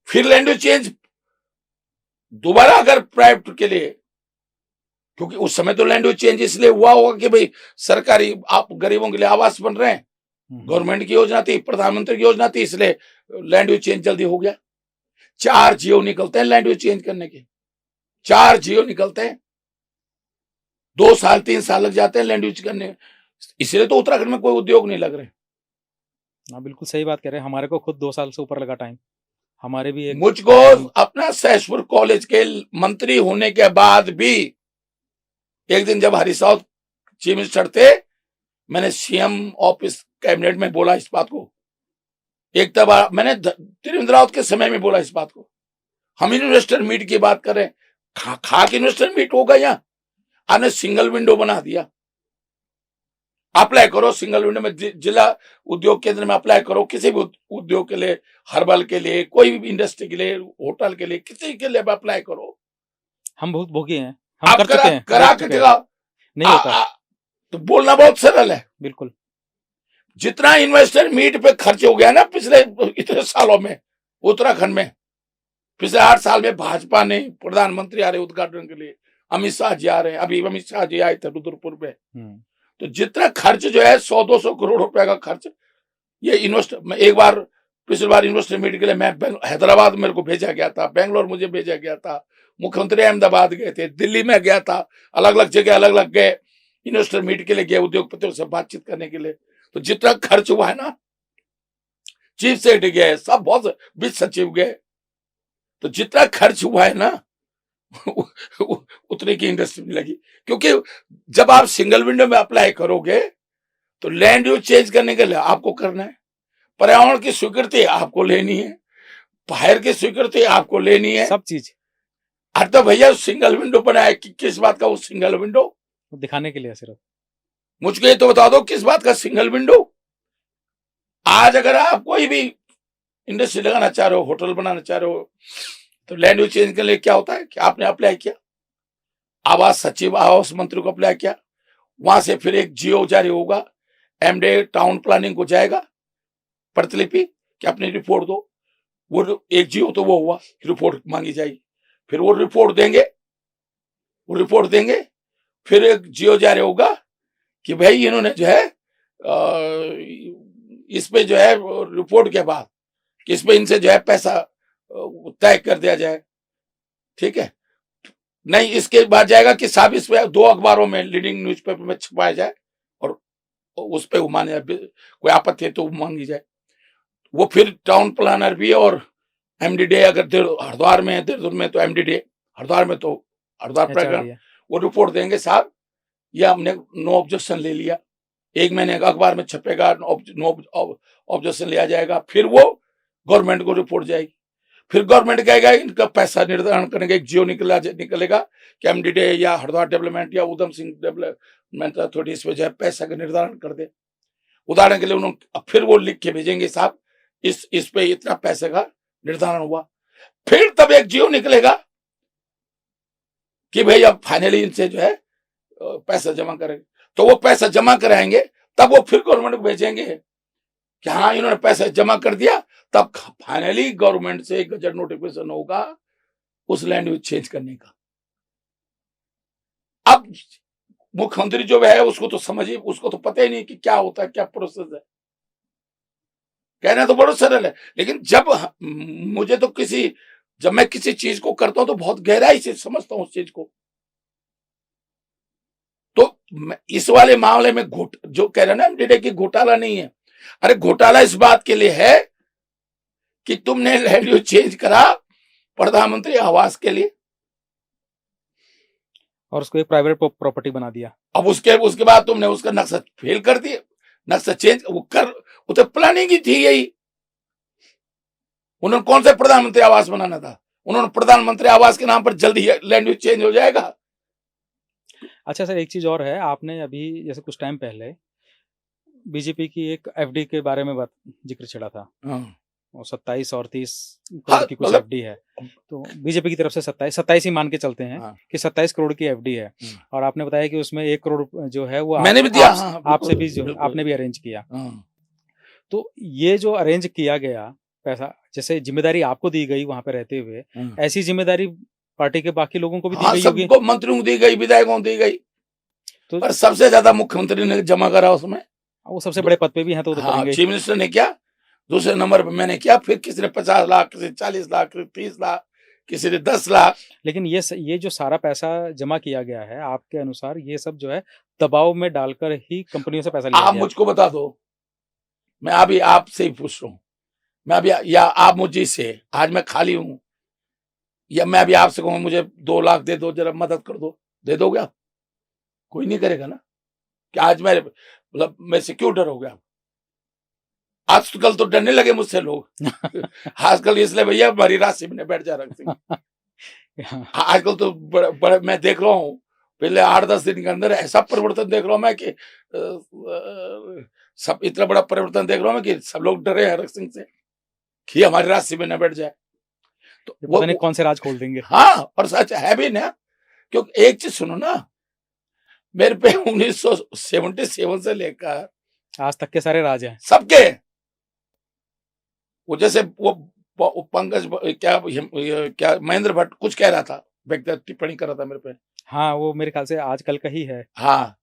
फिर लैंड यूज चेंज दोबारा अगर प्राइवेट के लिए, क्योंकि उस समय तो लैंड यूज चेंज इसलिए हुआ होगा कि भाई सरकारी आप गरीबों के लिए आवास बन रहे हैं, गवर्नमेंट की योजना थी, प्रधानमंत्री की योजना थी, इसलिए लैंड यूज चेंज जल्दी हो गया। 4 जियो निकलते हैं लैंड यूज चेंज करने के, 4 जियो निकलते हैं, 2 साल 3 साल लग जाते हैं लैंड यूज करने। इसलिए तो उत्तराखंड में कोई उद्योग नहीं लग रहे। हाँ बिल्कुल सही बात कह रहे हैं, हमारे को खुद 2 साल से ऊपर लगा टाइम। हमारे भी एक मुझको अपना सहसपुर कॉलेज के मंत्री होने के बाद भी, एक दिन जब हरीश रावत चीफ मिनिस्टर थे, मैंने सीएम ऑफिस कैबिनेट में बोला इस बात को, एक तब मैंने त्रिवेंद्र रावत के समय में बोला इस बात को। हम इन्वेस्टर मीट की बात कर रहे हैं, खाक इन्वेस्टर मीट होगा यहाँ, आपने सिंगल विंडो बना दिया। अप्लाई करो सिंगल विंडो में, जिला उद्योग केंद्र में अप्लाई करो, किसी भी उद्योग के लिए, हर्बल के लिए, कोई भी इंडस्ट्री के लिए, होटल के लिए, किसी के लिए अप्लाई करो। हम बहुत भोगी हैं, हम आप कर चुके हैं, करा के दिखाओ, नहीं होता। तो बोलना बहुत सरल है। बिल्कुल। जितना इन्वेस्टर मीट पे खर्च हो गया ना पिछले इतने सालों में उत्तराखंड में, पिछले 8 साल में भाजपा ने, प्रधानमंत्री आ रहे उद्घाटन के लिए, अमित शाह जी आ रहे हैं, अभी अमित शाह जी आए थे रुद्रपुर में, तो जितना खर्च जो है 100-200 करोड़ रुपए का खर्च ये इन्वेस्टर, मैं एक बार पिछली बार इन्वेस्टर मीट के लिए मैं हैदराबाद मेरे को भेजा गया था, बेंगलोर मुझे भेजा गया था, मुख्यमंत्री अहमदाबाद गए थे, दिल्ली में गया था, अलग अलग जगह अलग अलग गए, इन्वेस्टर मीट के लिए गए, उद्योगपतियों से बातचीत करने के लिए। तो जितना खर्च हुआ है ना, चीफ सेक्रेटरी गए, सब बहुत वित्त सचिव गए, तो जितना खर्च हुआ है ना उतने की इंडस्ट्री में लगी। क्योंकि जब आप सिंगल विंडो में अप्लाई करोगे तो लैंड यूज चेंज करने के लिए आपको करना है, पर्यावरण की स्वीकृति आपको लेनी है, फायर की स्वीकृति आपको लेनी है, सब चीज। अरे तो भैया सिंगल विंडो बनाया कि किस बात का वो सिंगल विंडो? दिखाने के लिए सिर्फ। मुझको ये तो बता दो किस बात का सिंगल विंडो? आज अगर आप कोई भी इंडस्ट्री लगाना चाह रहे हो, होटल बनाना चाह रहे हो, तो लैंड यूज चेंज के लिए क्या होता है कि आपने अप्लाई किया, आवास सचिव आवास मंत्री को अप्लाई किया, वहां से फिर एक जियो जारी होगा, एमडे टाउन प्लानिंग को जाएगा प्रतिलिपि कि अपनी रिपोर्ट दो, वो एक जियो तो वो हुआ, रिपोर्ट मांगी जाएगी, फिर वो रिपोर्ट देंगे, फिर एक जियो जारी होगा कि भाई इन्होंने जो है इस पे जो है रिपोर्ट के बाद कि इस पे इनसे जो है पैसा तय कर दिया जाए, ठीक है। नहीं, इसके बाद जाएगा कि साहब इस पे 2 अखबारों में लीडिंग न्यूज़पेपर में छपाया जाए और उस पे माने कोई आपत्ति है तो मांगी जाए। वो फिर टाउन प्लानर भी और एमडीडे, अगर हरिद्वार में है, देहरादून में तो एमडीडे, हरिद्वार में तो हरिद्वार प्रकरण, वो रिपोर्ट देंगे साहब ये हमने नो ऑब्जेक्शन ले लिया, 1 महीने का अखबार में छपेगा, नो ऑब्जेक्शन लिया जाएगा, फिर वो गवर्नमेंट को रिपोर्ट जाएगी, फिर गवर्नमेंट कहेगा इनका पैसा निर्धारण करेंगे, एक जियो निकलेगा कि एमडीडे या हरिद्वार डेवलपमेंट या उधम सिंह डेवलपमेंट अथॉरिटी इस पे जो है पैसा का निर्धारण कर दे। उदाहरण के लिए उन्होंने फिर वो लिख के भेजेंगे साहब इस पे इतना पैसे का निर्धारण हुआ, फिर तब एक जियो निकलेगा कि भाई अब फाइनली इनसे जो है पैसा जमा करेंगे, तो वो पैसा जमा कराएंगे, तब वो फिर गवर्नमेंट को भेजेंगे कि हाँ इन्होंने पैसा जमा कर दिया, तब फाइनली गवर्नमेंट से गजट नोटिफिकेशन होगा उस लैंड यूज चेंज करने का। अब मुख्यमंत्री जो है उसको तो समझिए, उसको तो पता ही नहीं कि क्या होता है, क्या प्रोसेस है। कहना तो बड़ा सरल है, लेकिन मुझे तो जब मैं किसी चीज को करता हूं तो बहुत गहराई से समझता हूं उस चीज को। तो इस वाले मामले में जो कह रहे हैं ना एमडीडे की घोटाला नहीं है, अरे घोटाला इस बात के लिए है कि तुमने लैंड यूज चेंज करा प्रधानमंत्री आवास के लिए, और उसको एक प्राइवेट प्रॉपर्टी बना दिया। अब उसके बाद तुमने उसका नक्शा फेल कर दिया, नक्शा चेंज वो तो प्लानिंग ही थी यही। उन्होंने कौन सा प्रधानमंत्री आवास बनाना था? उन्होंने प्रधानमंत्री आवास के नाम पर जल्दी लैंड यूज चेंज हो जाएगा। अच्छा सर, एक चीज और है, आपने अभी जैसे कुछ टाइम पहले बीजेपी की एक एफडी के बारे में जिक्र छेड़ा था। और 27 और 30 करोड़ की कुछ एफडी है, तो बीजेपी की तरफ से 27 ही मान के चलते हैं कि 27 करोड़ की एफडी है, और आपने बताया कि उसमें 1 करोड़ जो है वो मैंने भी दिया, आपसे भी जो आपने भी अरेंज किया। तो ये जो अरेंज किया गया पैसा, जैसे जिम्मेदारी आपको दी गई वहां पे रहते हुए, ऐसी जिम्मेदारी पार्टी के बाकी लोगों को भी दी गई होगी? सबको, मंत्रियों को दी गई, विधायकों को दी गई, तो पर सबसे ज्यादा मुख्यमंत्री ने जमा करा उसमें। वो सबसे बड़े पद पे भी हैं तो करेंगे। चीफ मिनिस्टर ने किया, दूसरे नंबर पे मैंने किया, फिर किसी ने 50 लाख, किसी ने 40 लाख, किसी ने 30 लाख, किसी ने 10 लाख। लेकिन ये जो सारा पैसा जमा किया गया है, आपके अनुसार ये सब जो है दबाव में डालकर ही कंपनियों से पैसा लिया गया? आप मुझको बता दो, मैं अभी आपसे ही पूछ रहा हूँ, मैं अभी, या आप मुझे से, आज मैं खाली हूं, या मैं अभी आपसे कहूँ मुझे 2 लाख दे दो, जरा मदद कर दो, दे दोगे आप? कोई नहीं करेगा ना। कि आज मैं से क्यों डरोगे आप? आजकल तो डरने लगे मुझसे लोग। आजकल इसलिए भैया हमारी राशि में बैठ जा रहे। आजकल तो बड़े मैं देख रहा हूँ, पहले 8-10 दिन के अंदर ऐसा परिवर्तन देख रहा हूँ मैं कि सब इतना बड़ा परिवर्तन देख रहा हूँ मैं कि सब लोग डरे हैं सिंह से कि हमारी राशि में न बैठ जाए। तो पता नहीं कौन से राज खोल देंगे। हाँ, और सच है भी ना, क्योंकि एक चीज सुनो ना, मेरे पे 1977 से लेकर आज तक के सारे राज हैं सबके। वो जैसे वो पंकज क्या महेंद्र भट्ट कुछ कह रहा था, व्यक्तिगत टिप्पणी कर रहा था मेरे पे। हाँ, वो मेरे ख्याल से आजकल का ही है। हाँ,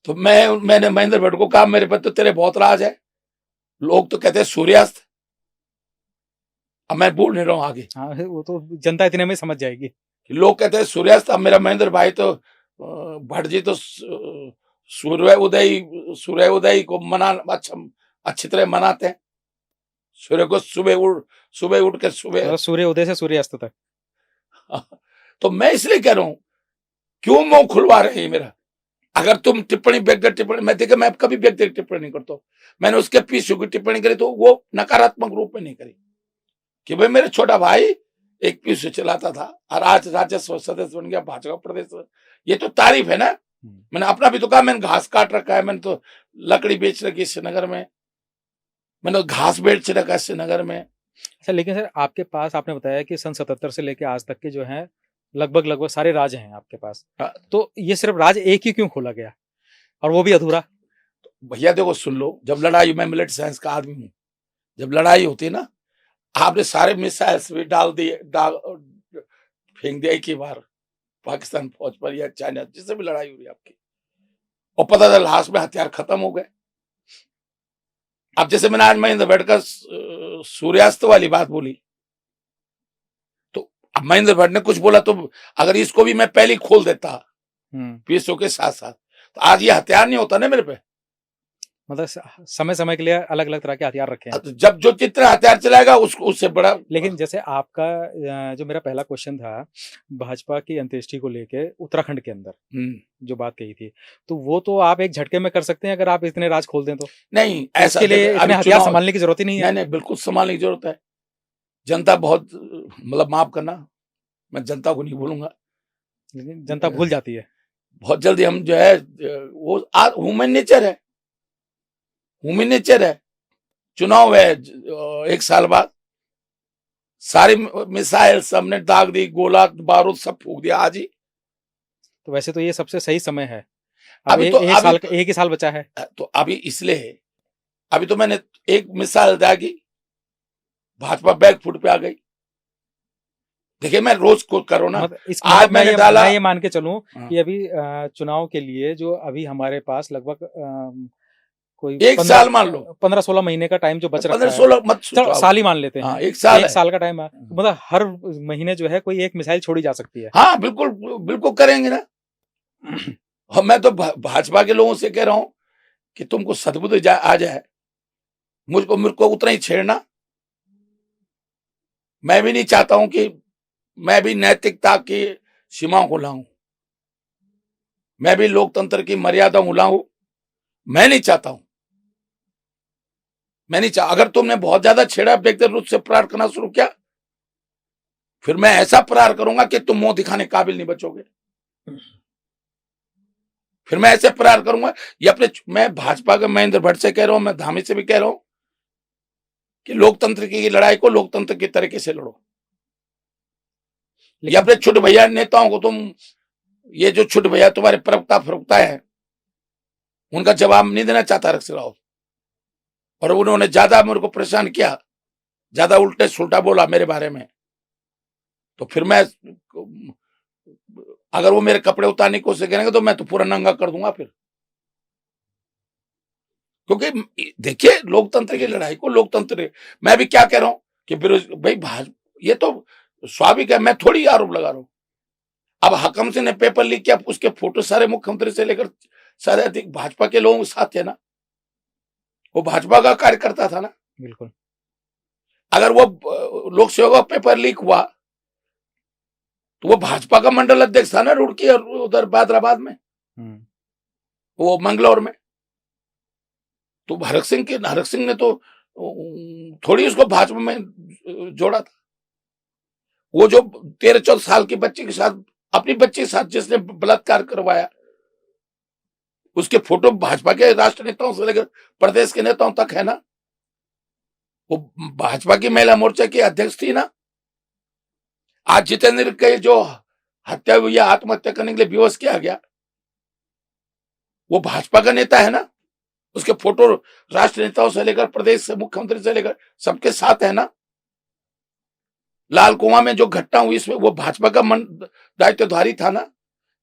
तो मैंने महेंद्र भट्ट को कहा, मेरे पे तो तेरे बहुत राज है, लोग तो कहते हैं सूर्यास्त। अब मैं बोल नहीं रहा हूँ आगे। हाँ, वो तो जनता इतने में समझ जाएगी। लोग कहते हैं सूर्यास्त, अब मेरा महेंद्र भाई तो भट्ट जी तो सूर्य उदय को अच्छी तरह मनाते हैं। सूर्य को सुबह उठ के सूर्य उदय से सूर्य अस्त तक। तो मैं इसलिए कह रहा हूं, क्यों मुंह खुलवा रहे हैं मेरा? अगर तुम व्यक्तिगत टिप्पणी, मैं कभी व्यक्तिगत टिप्पणी नहीं करता। मैंने उसके पीछे की टिप्पणी करी तो वो नकारात्मक रूप में नहीं करी कि भाई मेरे छोटा भाई एक पीछे चलाता था और आज राज्यसभा सदस्य बन गया भाजपा प्रदेश। ये तो तारीफ है ना। मैंने अपना भी तो कहा, मैंने घास काट रखा है, मैंने तो लकड़ी बेच रखी श्रीनगर में, मैंने घास बेच रखा है श्रीनगर में। अच्छा, लेकिन सर आपके पास, आपने बताया कि सन 77 से लेके आज तक के जो हैं लगभग सारे राज हैं आपके पास। तो ये सिर्फ राज एक ही क्यों खोला गया, और वो भी अधूरा? भैया देखो, सुन लो, जब लड़ाई, मैं मिलिट्री साइंस का आदमी हूँ, जब लड़ाई होती है ना, आपने सारे मिसाइल्स भी फेंक दिया एक ही बार पाकिस्तान फौज पर या चाइना, जिससे भी लड़ाई हो रही है आपकी, और पता चला लास्ट में हथियार खत्म हो गए। अब जैसे मैंने आज महेंद्र भट्ट का सूर्यास्त वाली बात बोली, तो अब महेंद्र भट्ट ने कुछ बोला, तो अगर इसको भी मैं पहले ही खोल देता पीएसओ के साथ साथ, तो आज ये हथियार नहीं होता ना मेरे पे। मतलब समय समय के लिए अलग अलग तरह के हथियार रखे हैं। जब जो जितना हथियार चलाएगा उससे बड़ा। लेकिन जैसे आपका जो मेरा पहला क्वेश्चन था भाजपा की अंत्येष्टि को लेके उत्तराखंड के अंदर जो बात कही थी, तो वो तो आप एक झटके में कर सकते हैं अगर आप इतने राज खोल दें तो। नहीं, ऐसा इसके लिए इतने हथियार संभालने की जरूरत ही नहीं है। नहीं, बिल्कुल संभालने की जरूरत है। जनता बहुत, मतलब माफ करना, मैं जनता को नहीं भूलूंगा, लेकिन जनता भूल जाती है बहुत जल्दी। हम जो है वो ह्यूमन नेचर है, ह्यूमन नेचर है। चुनाव है 1 साल बाद, सारी मिसाइल सबने दाग दी, गोला बारूद सब फूक दिया आज ही। तो वैसे तो ये सबसे सही समय है। अभी तो एक ही साल बचा है, तो अभी इसलिए अभी तो मैंने एक मिसाइल दागी, भाजपा बैक फुट पे आ गई। देखिए, मैं रोज को करो ना, आज मैंने डाला। मैं ये मान के चलूं कि अभी चुनाव के लिए जो अभी हमारे पास लगभग कोई 1 साल मान लो, 15-16 महीने का टाइम जो बच रहा है, 15-16 मत साल ही मान लेते हैं। 1 साल का टाइम है, मतलब हर महीने जो है कोई एक मिसाइल छोड़ी जा सकती है। हाँ, बिल्कुल बिल्कुल करेंगे ना। और मैं तो भाजपा के लोगों से कह रहा हूं कि तुमको सद्बुद्धि आ जाए, मुझको उतना ही छेड़ना। मैं भी नहीं चाहता हूं कि मैं भी नैतिकता की सीमाओं को लाऊं, मैं भी लोकतंत्र की मर्यादाओं को लाऊं। मैं नहीं चाहता हूं, मैं नहीं चाह, अगर तुमने बहुत ज्यादा छेड़ा, व्यक्तिगत रूप से प्रहार करना शुरू किया, फिर मैं ऐसा प्रहार करूंगा कि तुम मुंह दिखाने काबिल नहीं बचोगे। फिर मैं ऐसे प्रहार करूंगा, ये अपने, मैं भाजपा के महेंद्र भट्ट से कह रहा हूं, मैं धामी से भी कह रहा हूं कि लोकतंत्र की लड़ाई को लोकतंत्र के तरीके से लड़ो। ये अपने छोटे भैया नेताओं को तुम, ये जो छोटे भैया तुम्हारे प्रवक्ता है, उनका जवाब नहीं देना चाहता रक्षक राव, और उन्होंने ज्यादा मेरे को परेशान किया, ज्यादा उल्टे सुल्टा बोला मेरे बारे में, तो फिर मैं, अगर वो मेरे कपड़े उतारने की कोशिश करेंगे तो मैं तो पूरा नंगा कर दूंगा फिर। क्योंकि देखिए, लोकतंत्र की लड़ाई को लोकतंत्र, मैं भी क्या कह रहा हूं कि भाई भाजपा, ये तो स्वाभाविक है, मैं थोड़ी आरोप लगा रहा हूं। अब हकम सिंह ने पेपर लीक किया, उसके फोटो सारे मुख्यमंत्री से लेकर सारे अधिक भाजपा के लोगों के साथ थे ना, वो भाजपा का कार्यकर्ता था ना। बिल्कुल। अगर वो लोक सेवक का पेपर लीक हुआ तो वो भाजपा का मंडल अध्यक्ष था ना, रुड़की और उधर हैदराबाद में, वो मंगलौर में। तो हरक सिंह ने तो थोड़ी उसको भाजपा में जोड़ा था। वो जो 13-14 साल की बच्ची के साथ, अपनी बच्ची के साथ जिसने बलात्कार करवाया, उसके फोटो भाजपा के राष्ट्रीय नेताओं से लेकर प्रदेश के नेताओं तक है ना। वो भाजपा की महिला मोर्चा की अध्यक्ष थी ना। आज जितेंद्र के जो हत्या हुई, आत्महत्या करने के लिए बेहोश किया गया, वो भाजपा का नेता है ना। उसके फोटो राष्ट्रीय नेताओं से लेकर प्रदेश से मुख्यमंत्री से लेकर सबके साथ है ना। लाल कुआं में जो घटना हुई, इसमें वो भाजपा का दायित्वधारी था ना।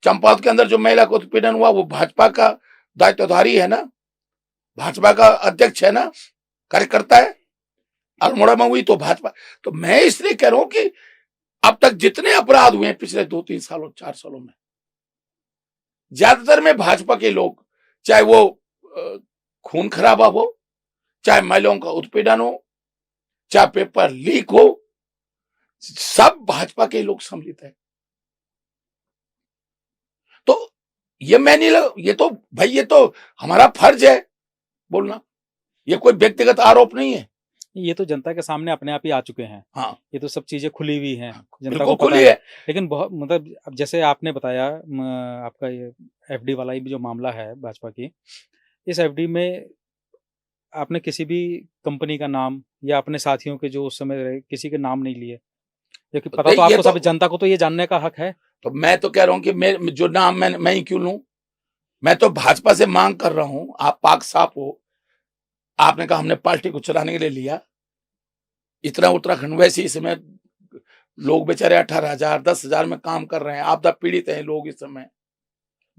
चंपावत के अंदर जो महिला को उत्पीड़न हुआ, वो भाजपा का दायित्वधारी है ना, भाजपा का अध्यक्ष है ना, कार्यकर्ता है। अल्मोड़ा में हुई तो भाजपा। तो मैं इसलिए कह रहा हूं कि अब तक जितने अपराध हुए हैं पिछले 2-3 सालों 4 सालों में, ज्यादातर में भाजपा के लोग, चाहे वो खून खराबा हो, चाहे महिलाओं का उत्पीड़न हो, चाहे पेपर लीक हो, सब भाजपा के लोग सम्मिलित हैं। तो ये मैं नहीं ये तो भाई, ये तो हमारा फर्ज है बोलना, ये कोई व्यक्तिगत आरोप नहीं है। ये तो जनता के सामने अपने आप ही आ चुके हैं। हाँ, ये तो सब चीजें खुली हुई हैं, जनता बिल्कुल को पता खुली है। लेकिन बहुत, मतलब अब जैसे आपने बताया, आपका ये एफडी वाला ही जो मामला है भाजपा की, इस एफडी में आपने किसी भी कंपनी का नाम या अपने साथियों के जो उस समय रहे, किसी के नाम नहीं लिए, क्योंकि पता तो आपको सब, जनता को तो ये जानने का हक है। तो मैं तो कह रहा हूं कि मैं जो नाम मैं ही क्यों लूं। मैं तो भाजपा से मांग कर रहा हूं, आप पाक साफ हो। आपने कहा हमने पार्टी को चलाने के लिए लिया, इतना उत्तराखंड वैसे इस समय लोग बेचारे 18,000 10,000 में काम कर रहे हैं, आपदा पीड़ित हैं लोग इस समय।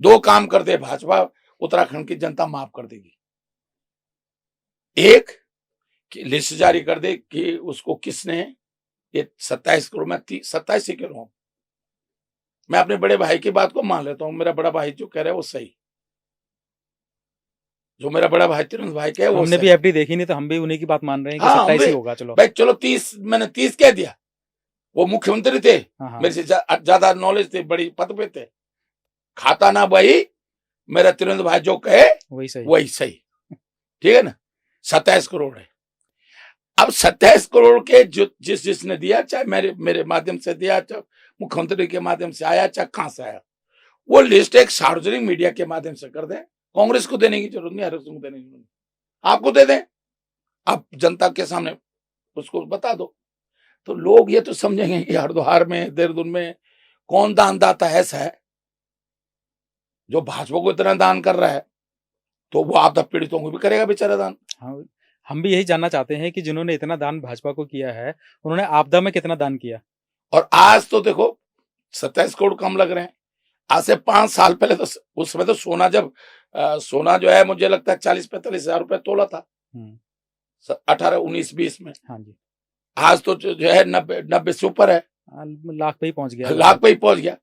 2 काम कर दे भाजपा, उत्तराखंड की जनता माफ कर देगी। एक कि लिस्ट जारी कर दे कि उसको किसने, ये 27 करोड़ में 27 ही कह रहा हूं, मैं अपने बड़े भाई की बात को मान लेता हूं। मेरा बड़ा भाई जो कह रहा है वो सही, जो मेरा बड़ा भाई तिरंज भाई कहे वो हमने भी एफडी देखी नहीं, तो हम भी उन्हीं की बात मान रहे हैं कि 27 ही होगा। चलो भाई, चलो 30, मैंने 30 कह दिया। वो मुख्यमंत्री थे, मेरे से ज्यादा नॉलेज थे, बड़ी पद पे थे। खाता ना भाई, मेरा तिरंज भाई जो कहे वही सही, ठीक है ना। 27 करोड़ है। अब 27 करोड़ के जो जिसने दिया, चाहे मेरे माध्यम से दिया, चाहे मुख्यमंत्री के माध्यम से आया, चाहे कहां से आया, वो लिस्ट एक सार्वजनिक मीडिया के माध्यम से कर दें। कांग्रेस को देने की जरूरत नहीं, हरक सिंह को देने की जरूरत नहीं, आपको दे दें, आप जनता के सामने उसको बता दो। तो लोग ये तो समझेंगे कि हरिद्वार में, देहरादून में कौन दानदाता ऐसा है जो भाजपा को इतना दान कर रहा है, तो वो आपदा पीड़ितों को भी करेगा बेचारा दान। हाँ, हम भी यही जानना चाहते हैं कि जिन्होंने इतना दान भाजपा को किया है, उन्होंने आपदा में कितना दान किया। और आज तो देखो 27 करोड़ कम लग रहे हैं। आज से 5 साल पहले तो उस समय तो सोना, जब सोना जो है मुझे लगता है 40-45 हजार रुपए तोला था, 18-19-20 में। हाँ जी। आज तो जो है 90 से ऊपर है, लाख पे ही पहुंच गया, लाख पे ही पहुंच गया।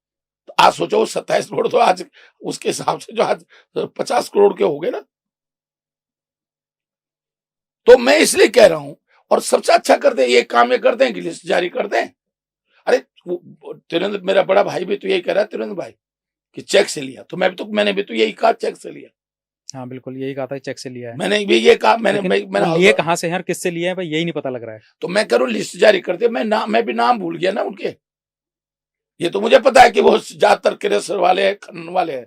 तो आज सोचो 27 करोड़ तो आज उसके हिसाब से जो आज 50 करोड़ के हो गए ना। तो मैं इसलिए कह रहा हूं, और सबसे अच्छा कर दे ये काम, ये कर दें कि लिस्ट जारी कर दें। अरे तिरुवनंत मेरा बड़ा भाई भी तो यही कह रहा है तिरुवनंत भाई कि चेक से लिया, तो मैंने भी तो यही कहा चेक से लिया। हाँ बिल्कुल, यही कहा था चेक से लिया है। मैंने भी ये कहा, मैंने लिए कहाँ से हैं और किससे लिए हैं भाई, यही नहीं पता लग रहा है। तो मैं करूँ लिस्ट जारी कर दे, मैं भी नाम भूल गया ना उनके। ये तो मुझे पता है कि वो ज्यादातर क्रेशर वाले हैं, खनन वाले हैं,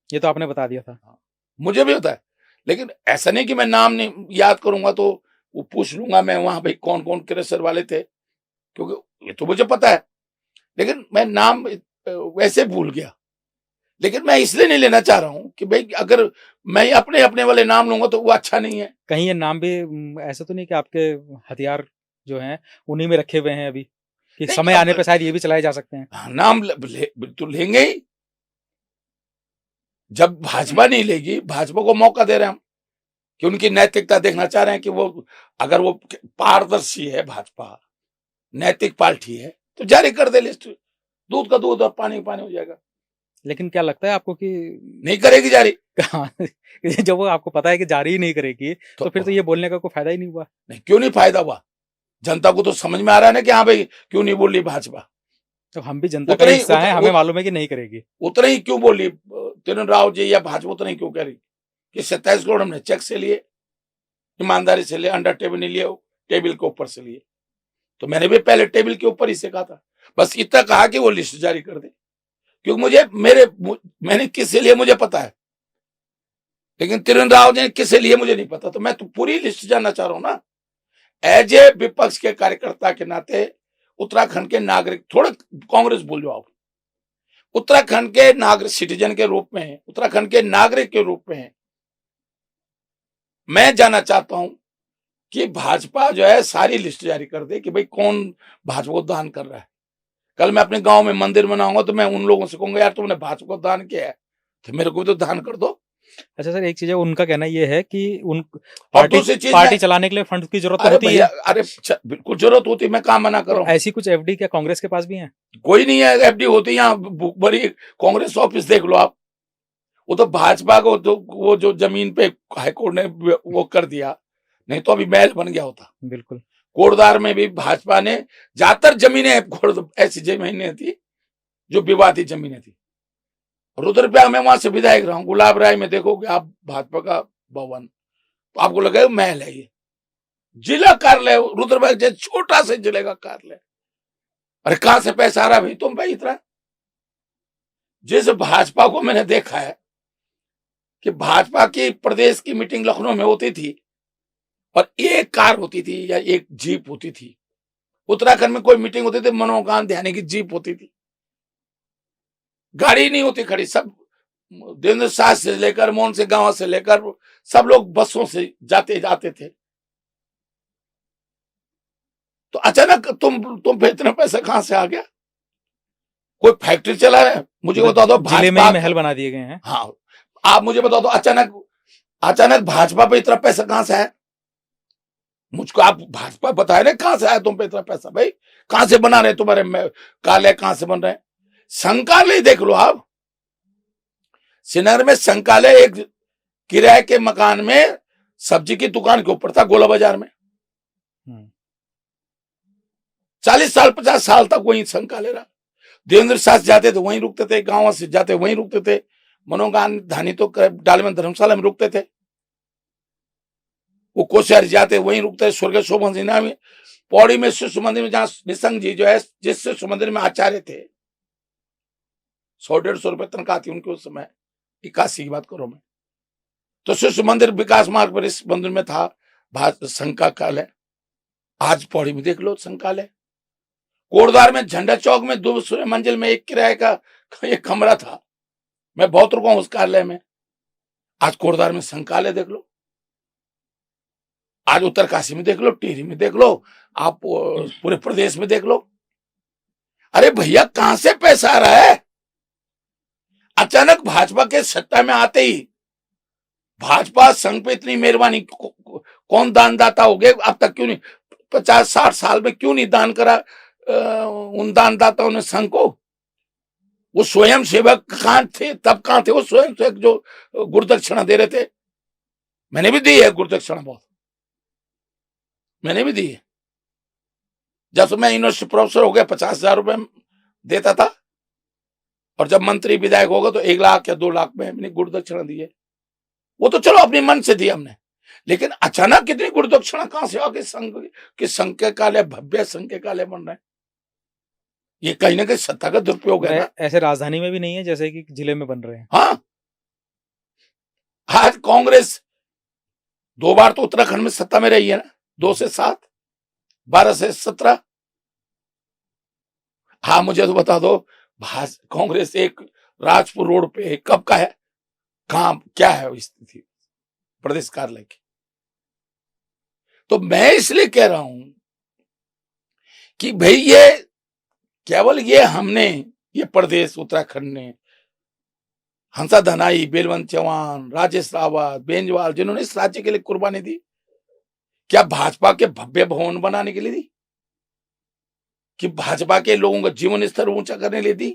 ये तो आपने बता दिया था। मुझे भी होता है, लेकिन ऐसा नहीं कि मैं नाम नहीं याद करूंगा तो वो पूछ लूंगा मैं वहां भाई कौन कौन क्रेशर वाले थे, क्योंकि ये तो मुझे पता है, लेकिन मैं नाम वैसे भूल गया। लेकिन मैं इसलिए नहीं लेना चाह रहा हूं कि भाई अगर मैं अपने अपने वाले नाम लूंगा तो वो अच्छा नहीं है। कहीं ये नाम भी ऐसा तो नहीं कि आपके हथियार जो हैं उन्हीं में रखे हुए हैं अभी, कि समय आने पे शायद ये भी चलाए जा सकते हैं। नाम तो लेंगे ही, जब भाजपा नहीं लेगी, भाजपा को मौका दे रहे हैं हम कि उनकी नैतिकता देखना चाह रहे हैं कि वो अगर वो पारदर्शी है, भाजपा नैतिक पार्टी है तो जारी कर दे लिस्ट, दूध का दूध और पानी का पानी हो जाएगा। लेकिन क्या लगता है आपको कि नहीं करेगी जारी? जब वो आपको पता है कि जारी ही नहीं करेगी तो फिर तो ये बोलने का कोई फायदा ही नहीं हुआ। नहीं, क्यों नहीं फायदा हुआ? जनता को तो समझ में आ रहा है ना कि हाँ भाई क्यों नहीं बोल रही भाजपा। तो हम भी जनता का हिस्सा है, हमें मालूम है कि नहीं करेगी। उतना ही क्यों बोल रही तिरुवनंत राव जी या भाजपा, उतना ही क्यों कह रही कि 27 करोड़ हमने चेक से लिए, ईमानदारी से लिए, अंडर टेबल नहीं लिए, टेबल के ऊपर से लिए। तो मैंने भी पहले टेबल के ऊपर ही से कहा था, बस इतना कहा कि वो लिस्ट जारी कर दे, क्योंकि मैंने किससे लिए मुझे पता है, लेकिन तिरुवनंत राव जी ने किससे लिए मुझे नहीं पता। तो मैं तो पूरी लिस्ट जानना चाह रहा हूं ना, एज ए विपक्ष के कार्यकर्ता के नाते, उत्तराखंड के नागरिक, थोड़ा कांग्रेस भूल जाओ, उत्तराखंड के नागरिक सिटीजन के रूप में, उत्तराखंड के नागरिक के रूप में मैं जानना चाहता हूं कि भाजपा जो है सारी लिस्ट जारी कर दे कि भाई कौन भाजपा को दान कर रहा है। कल मैं अपने गांव में मंदिर बनाऊंगा तो मैं उन लोगों से कहूंगा यार तुमने भाजपा को दान किया है तो मेरे को भी तो दान कर दो। अच्छा सर, एक चीज है, उनका कहना ये है कि उन पार्टी चलाने के लिए फंड की जरूरत होती है। अरे बिल्कुल जरूरत होती है, मैं काम मना कर रहा हूँ। ऐसी कुछ एफडी क्या कांग्रेस के पास भी है? कोई नहीं है एफडी होती, यहाँ बड़ी कांग्रेस ऑफिस देख लो आप, वो तो भाजपा को वो जो जमीन पे हाईकोर्ट ने वो कर दिया, नहीं तो अभी महल बन गया होता। बिल्कुल, कोटद्वार में भी भाजपा ने ज्यादातर जमीनें ऐसी जमीनें थी जो विवादित जमीनें थी। रुद्रप्रयाग में वहां से विधायक रहा हूं, गुलाब राय में देखोगे आप भाजपा का भवन तो आपको लगेगा महल है, ये जिला कार्यालय रुद्रप्रयाग जैसे छोटा से जिले का कार्यालय। अरे कहां से पैसा आ रहा भाई तुम भाई इतना? जिस भाजपा को मैंने देखा है कि भाजपा की प्रदेश की मीटिंग लखनऊ में होती थी और एक कार होती थी या एक जीप होती थी, उत्तराखंड में कोई मीटिंग होती थी मनोहर गांधी की जीप होती थी, गाड़ी नहीं होती खड़ी, सब देवेंद्र शाह से लेकर मोहन सिंह गांव से लेकर सब लोग बसों से जाते जाते थे। तो अचानक तुम पे इतना पैसा कहां से आ गया? कोई फैक्ट्री चला रहा है? मुझे बता दो, जिले में ही महल बना दिए गए हैं। हाँ, आप मुझे बता दो अचानक भाजपा पे इतना पैसा कहां से आया? मुझको आप भाजपा बताए ना कहां से आया तुम पे इतना पैसा? भाई कहां से बना रहे तुम्हारे कार्यालय, कहां से बन रहे हैं? संकालय देख लो आप, श्रीनगर में संकालय एक किराए के मकान में सब्जी की दुकान के ऊपर था, गोला बाजार में। 40 साल 50 साल तक वहीं संकालय रहा। देवेंद्र शाह जाते थे वहीं रुकते थे, गांव से जाते वहीं रुकते थे, मनोहर गांधी तो डालमन धर्मशाला में रुकते थे, वो कोश्यारी जाते वहीं रुकते थे। स्वर्गीय शोभन सिन्हा में पौड़ी में शिशु मंदिर में, जहां निशंक जी जो है जिस शिशु मंदिर में आचार्य थे, 100-150 रुपए तनख्वाह थी उनके उस समय, 81 की बात करो मैं, तो शिशु मंदिर विकास मार्ग पर इस मंदिर में था संकालय। आज पौड़ी में देख लो संकालय। कोटद्वार में झंडा चौक में 2 मंजिल में एक किराए का एक कमरा था, मैं बहुत रुका हूं उस कार्यालय में। आज कोटद्वार में संकालय देख लो, आज उत्तरकाशी में देख लो, टिहरी में देख लो, आप पूरे प्रदेश में देख लो। अरे भैया कहां से पैसा आ रहा है? अचानक भाजपा के सत्ता में आते ही भाजपा संघ पे इतनी मेहरबानी, कौन दानदाता हो गए अब तक? क्यों नहीं 50-60 साल में क्यों नहीं दान करा उन दानदाताओं ने संघ को? वो स्वयं सेवक कहां थे तब? कहां थे वो स्वयं सेवक जो गुरुदक्षिणा दे रहे थे? मैंने भी दी है गुरुदक्षिणा, बहुत मैंने भी दी है। जब मैं यूनिवर्सिटी प्रोफेसर हो गया 50,000 रुपए देता था, और जब मंत्री विधायक होगा तो 1 लाख या 2 लाख में मैंने गुरु दक्षिणा दी है। वो तो चलो अपने मन से दी हमने, लेकिन अचानक कितनी गुरु दक्षिणा कहां से आके संघ के काले, भव्य संघ के काले बन रहे हैं। ये कहीं ना कहीं सत्ता का दुरुपयोग है ना। ऐसे राजधानी में भी नहीं है जैसे कि जिले में बन रहे हैं। हाँ, आज कांग्रेस 2 बार तो उत्तराखंड में सत्ता में रही है ना, 2 से 7, 12 से 17। हाँ, मुझे तो बता दो, कांग्रेस एक राजपुर रोड पे कब का है, कहां क्या है स्थिति प्रदेश कार्यालय की। तो मैं इसलिए कह रहा हूं कि भाई ये केवल ये हमने, ये प्रदेश उत्तराखंड ने, हंसा धनाई, बेलवंत चौहान, राजेश रावत, बेंजवाल, जिन्होंने इस राज्य के लिए कुर्बानी दी, क्या भाजपा के भव्य भवन बनाने के लिए दी, कि भाजपा के लोगों का जीवन स्तर ऊंचा करने के लिए दी,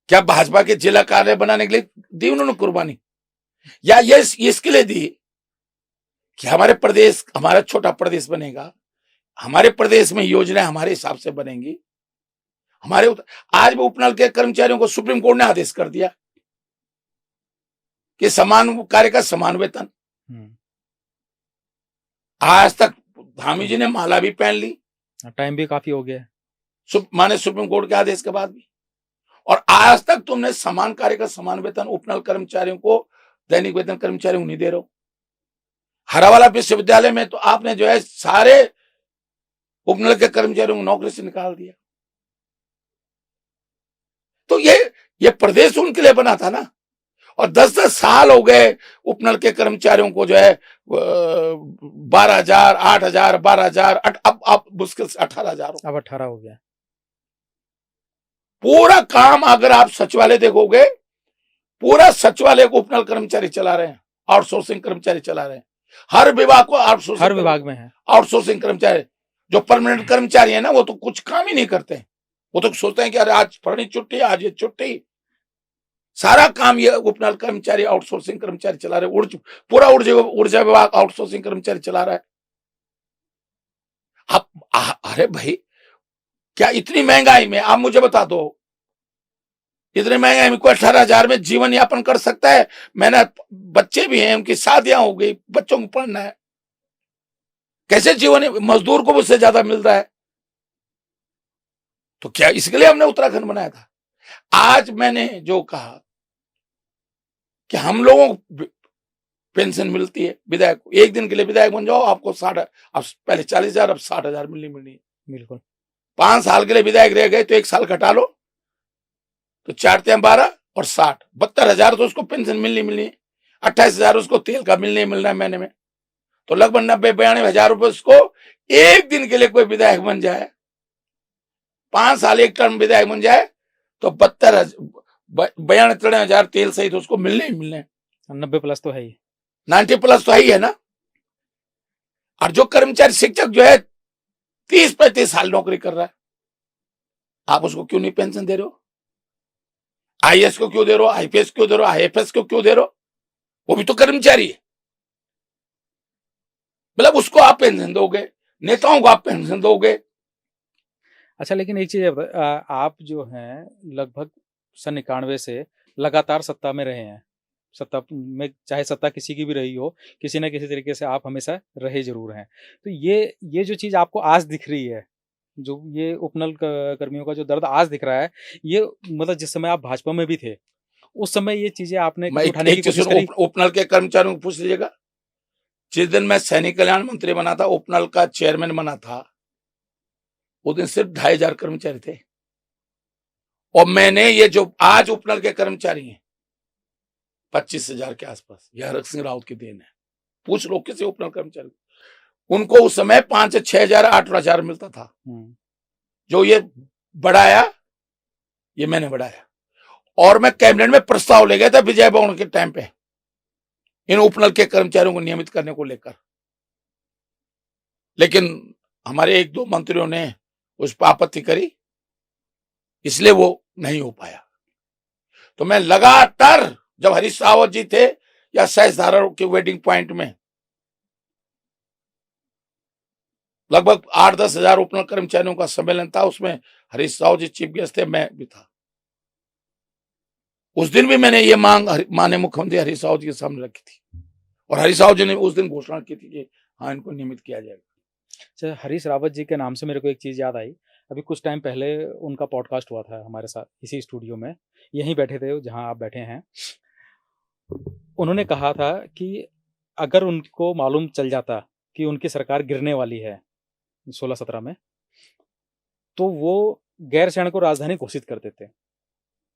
क्या भाजपा के जिला कार्यालय बनाने के लिए दी उन्होंने कुर्बानी, या ये इसके लिए दी कि हमारे प्रदेश, हमारा छोटा प्रदेश बनेगा, हमारे प्रदेश में योजनाएं हमारे हिसाब से बनेंगी। हमारे आज भी उपनल के कर्मचारियों को सुप्रीम कोर्ट ने आदेश कर दिया कि समान कार्य का समान वेतन। आज तक धामी जी ने माला भी पहन ली, टाइम भी काफी हो गया है, माने सुप्रीम कोर्ट के आदेश के बाद भी, और आज तक तुमने समान कार्य का समान वेतन उपनल कर्मचारियों को, दैनिक वेतन कर्मचारियों को नहीं दे रहे हो। हरावाला विश्वविद्यालय में तो आपने जो है सारे उपनल के कर्मचारियों को नौकरी से निकाल दिया। तो ये प्रदेश उनके लिए बना था ना, और 10-10 साल हो गए उपनल के कर्मचारियों को जो है 12,000, 8,000, 12,000, अब मुश्किल से 18,000, अब 18 हो गया। पूरा काम अगर आप सचिवालय देखोगे, पूरा सचिवालय को उपनल कर्मचारी चला रहे हैं, आउटसोर्सिंग कर्मचारी चला रहे हैं। हर विभाग को आउटसोर्सिंग, हर विभाग में है आउटसोर्सिंग कर्मचारी। जो परमानेंट कर्मचारी है ना, वो तो कुछ काम ही नहीं करते, वो तो सोचते हैं कि अरे आज फलनी छुट्टी, आज ये छुट्टी। सारा काम ये उपनल कर्मचारी, आउटसोर्सिंग कर्मचारी चला रहे। पूरा ऊर्जा विभाग आउटसोर्सिंग कर्मचारी चला रहा है। अरे भाई, क्या इतनी महंगाई में, आप मुझे बता दो, इतनी महंगाई में कोई 18,000 में जीवन यापन कर सकता है? मैंने बच्चे भी हैं, उनकी शादियां हो गई, बच्चों को पढ़ना है, कैसे जीवन मजदूर को उससे ज्यादा मिल रहा है? तो क्या इसके लिए हमने उत्तराखंड बनाया था? आज मैंने जो कहा कि हम लोगों को पेंशन मिलती है, विधायक को एक दिन के लिए विधायक बन जाओ, आपको 60, अब पहले 40,000, अब 60,000 मिलनी है। बिल्कुल। 5 साल के लिए विधायक रह गए तो 1 साल घटा लो, तो 4-12 और 60, 72,000 तो उसको पेंशन मिलनी है। 28,000 उसको तेल का मिलना है महीने में, तो लगभग 90-92,000 रुपए उसको एक दिन के लिए कोई विधायक बन जाए, 5 साल एक टर्म विधायक बन जाए, तो 92-93,000 तेल सहित तो उसको मिलने 90 प्लस तो है ही, 90 प्लस तो है ही है ना। और जो कर्मचारी शिक्षक जो है 30-35 साल नौकरी कर रहा है, आप उसको क्यों नहीं पेंशन दे रहे हो? आईएएस को क्यों दे रहे हो? आईपीएस क्यों दे रहे हो? आईएफएस को क्यों दे रहे हो? वो भी तो कर्मचारी है। मतलब उसको आप पेंशन दोगे, नेताओं को आप पेंशन दोगे। अच्छा, लेकिन एक चीज आप जो हैं लगभग सन 91 से लगातार सत्ता में रहे हैं, सत्ता में चाहे सत्ता किसी की भी रही हो, किसी न किसी तरीके से आप हमेशा रहे जरूर हैं। तो ये जो चीज आपको आज दिख रही है, जो ये उपनल कर्मियों का जो दर्द आज दिख रहा है, ये मतलब जिस समय आप भाजपा में भी थे उस समय ये चीजें आपने उठाने की कोशिश करी? उपनल के कर्मचारियों को पूछ लीजिएगा। जिस दिन मैं सैनिक कल्याण मंत्री बना था, उपनल का चेयरमैन बना था, उस दिन सिर्फ 2,500 कर्मचारी थे। और मैंने ये जो आज उपनल के कर्मचारी हैं 25,000 के आसपास, यह हरक सिंह रावत की देन है। पूछ लो किसी उपनल कर्मचारी, उनको उस समय 5 से 6,000, 8,000 मिलता था। जो ये बढ़ाया, ये मैंने बढ़ाया, और मैं कैबिनेट में प्रस्ताव ले गया था विजय भवन के टाइम पे इन उपनल के कर्मचारियों को नियमित करने को लेकर, लेकिन हमारे 1-2 मंत्रियों ने उस पर आपत्ति करी, इसलिए वो नहीं हो पाया। तो मैं लगातार, जब हरीश रावत जी थे या सहस्त्रधारा के वेडिंग पॉइंट में, लगभग 8-10 हजार उपनल कर्मचारियों का सम्मेलन था, उसमें हरीश राव जी चीफ गेस्ट थे, मैं भी था। उस दिन भी मैंने ये मांग माननीय मुख्यमंत्री हरीश राव जी के सामने रखी थी और हरीश राव जी ने उस दिन घोषणा की थी कि हाँ, इनको नियमित किया जाएगा। अच्छा, हरीश रावत जी के नाम से मेरे को एक चीज़ याद आई। अभी कुछ टाइम पहले उनका पॉडकास्ट हुआ था हमारे साथ इसी स्टूडियो में, यहीं बैठे थे जहां आप बैठे हैं। उन्होंने कहा था कि अगर उनको मालूम चल जाता कि उनकी सरकार गिरने वाली है 16-17 में, तो वो गैरसैंण को राजधानी घोषित कर देते।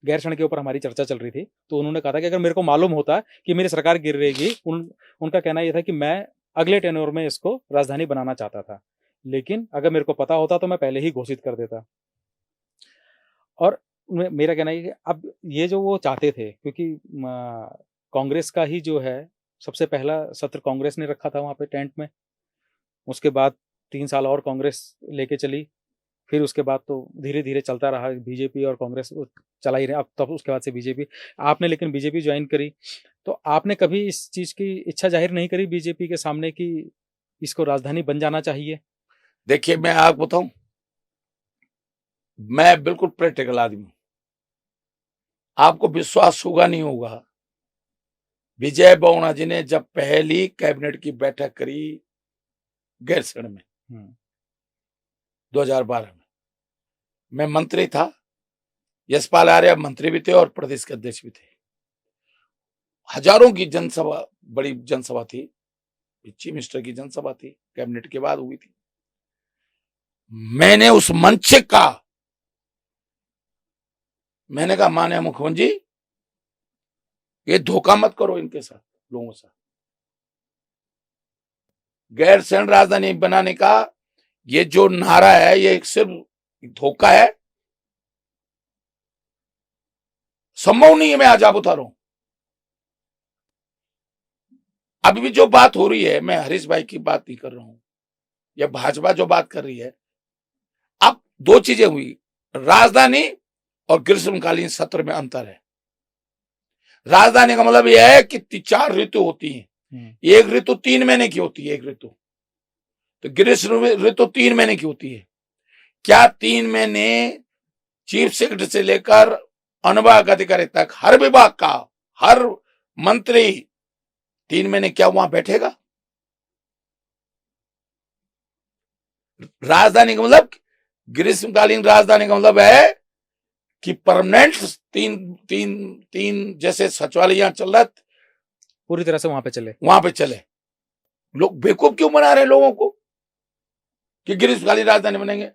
गैरसैंण के ऊपर हमारी चर्चा चल रही थी, तो उन्होंने कहा था कि अगर मेरे को मालूम होता कि मेरी सरकार गिर रहेगी, उनका कहना यह था कि मैं अगले टेन्योर में इसको राजधानी बनाना चाहता था, लेकिन अगर मेरे को पता होता तो मैं पहले ही घोषित कर देता। और मेरा कहना है कि अब ये जो वो चाहते थे, क्योंकि कांग्रेस का ही जो है सबसे पहला सत्र कांग्रेस ने रखा था वहाँ पे टेंट में, उसके बाद 3 साल और कांग्रेस लेके चली, फिर उसके बाद तो धीरे धीरे चलता रहा, बीजेपी और कांग्रेस चला ही रहे। अब तब उसके बाद से बीजेपी, आपने लेकिन बीजेपी ज्वाइन करी, तो आपने कभी इस चीज की इच्छा जाहिर नहीं करी बीजेपी के सामने कि इसको राजधानी बन जाना चाहिए? देखिए, मैं आपको बताऊं, मैं बिल्कुल प्रैक्टिकल आदमी हूं। आपको विश्वास होगा नहीं होगा, विजय बहुगुणा जी ने जब पहली कैबिनेट की बैठक करी गैरसैंण में 2012 में, मैं मंत्री था, यशपाल आर्य मंत्री भी थे और प्रदेश के अध्यक्ष भी थे। हजारों की जनसभा, बड़ी जनसभा थी, चीफ मिनिस्टर की जनसभा थी, कैबिनेट के बाद हुई थी। मैंने उस मंच का, मैंने कहा माननीय मुख्यमंत्री जी, ये धोखा मत करो इनके साथ, लोगों से। गैरसैंण राजधानी बनाने का ये जो नारा है, ये सिर्फ धोखा है, संभव नहीं है। मैं आज आप बता रहा हूं, अभी भी जो बात हो रही है, मैं हरीश भाई की बात नहीं कर रहा हूं, या भाजपा जो बात कर रही है। अब 2 चीजें हुई, राजधानी और ग्रीष्मकालीन सत्र में अंतर है। राजधानी का मतलब यह है कि 4 ऋतु होती हैं, एक ऋतु 3 महीने की होती है, एक ऋतु। तो ग्रीष्म ऋतु 3 महीने की होती है। क्या 3 महीने चीफ सेक्रेटरी से लेकर अनुभाग अधिकारी तक, हर विभाग का हर मंत्री 3 महीने क्या वहां बैठेगा? राजधानी का मतलब, ग्रीष्मकालीन राजधानी का मतलब है कि परमानेंट तीन जैसे सचिवालय यहां चल रहा है, पूरी तरह से वहां पे चले। लोग बेवकूफ क्यों बना रहे हैं लोगों को कि ग्रीष्मकालीन राजधानी बनेंगे?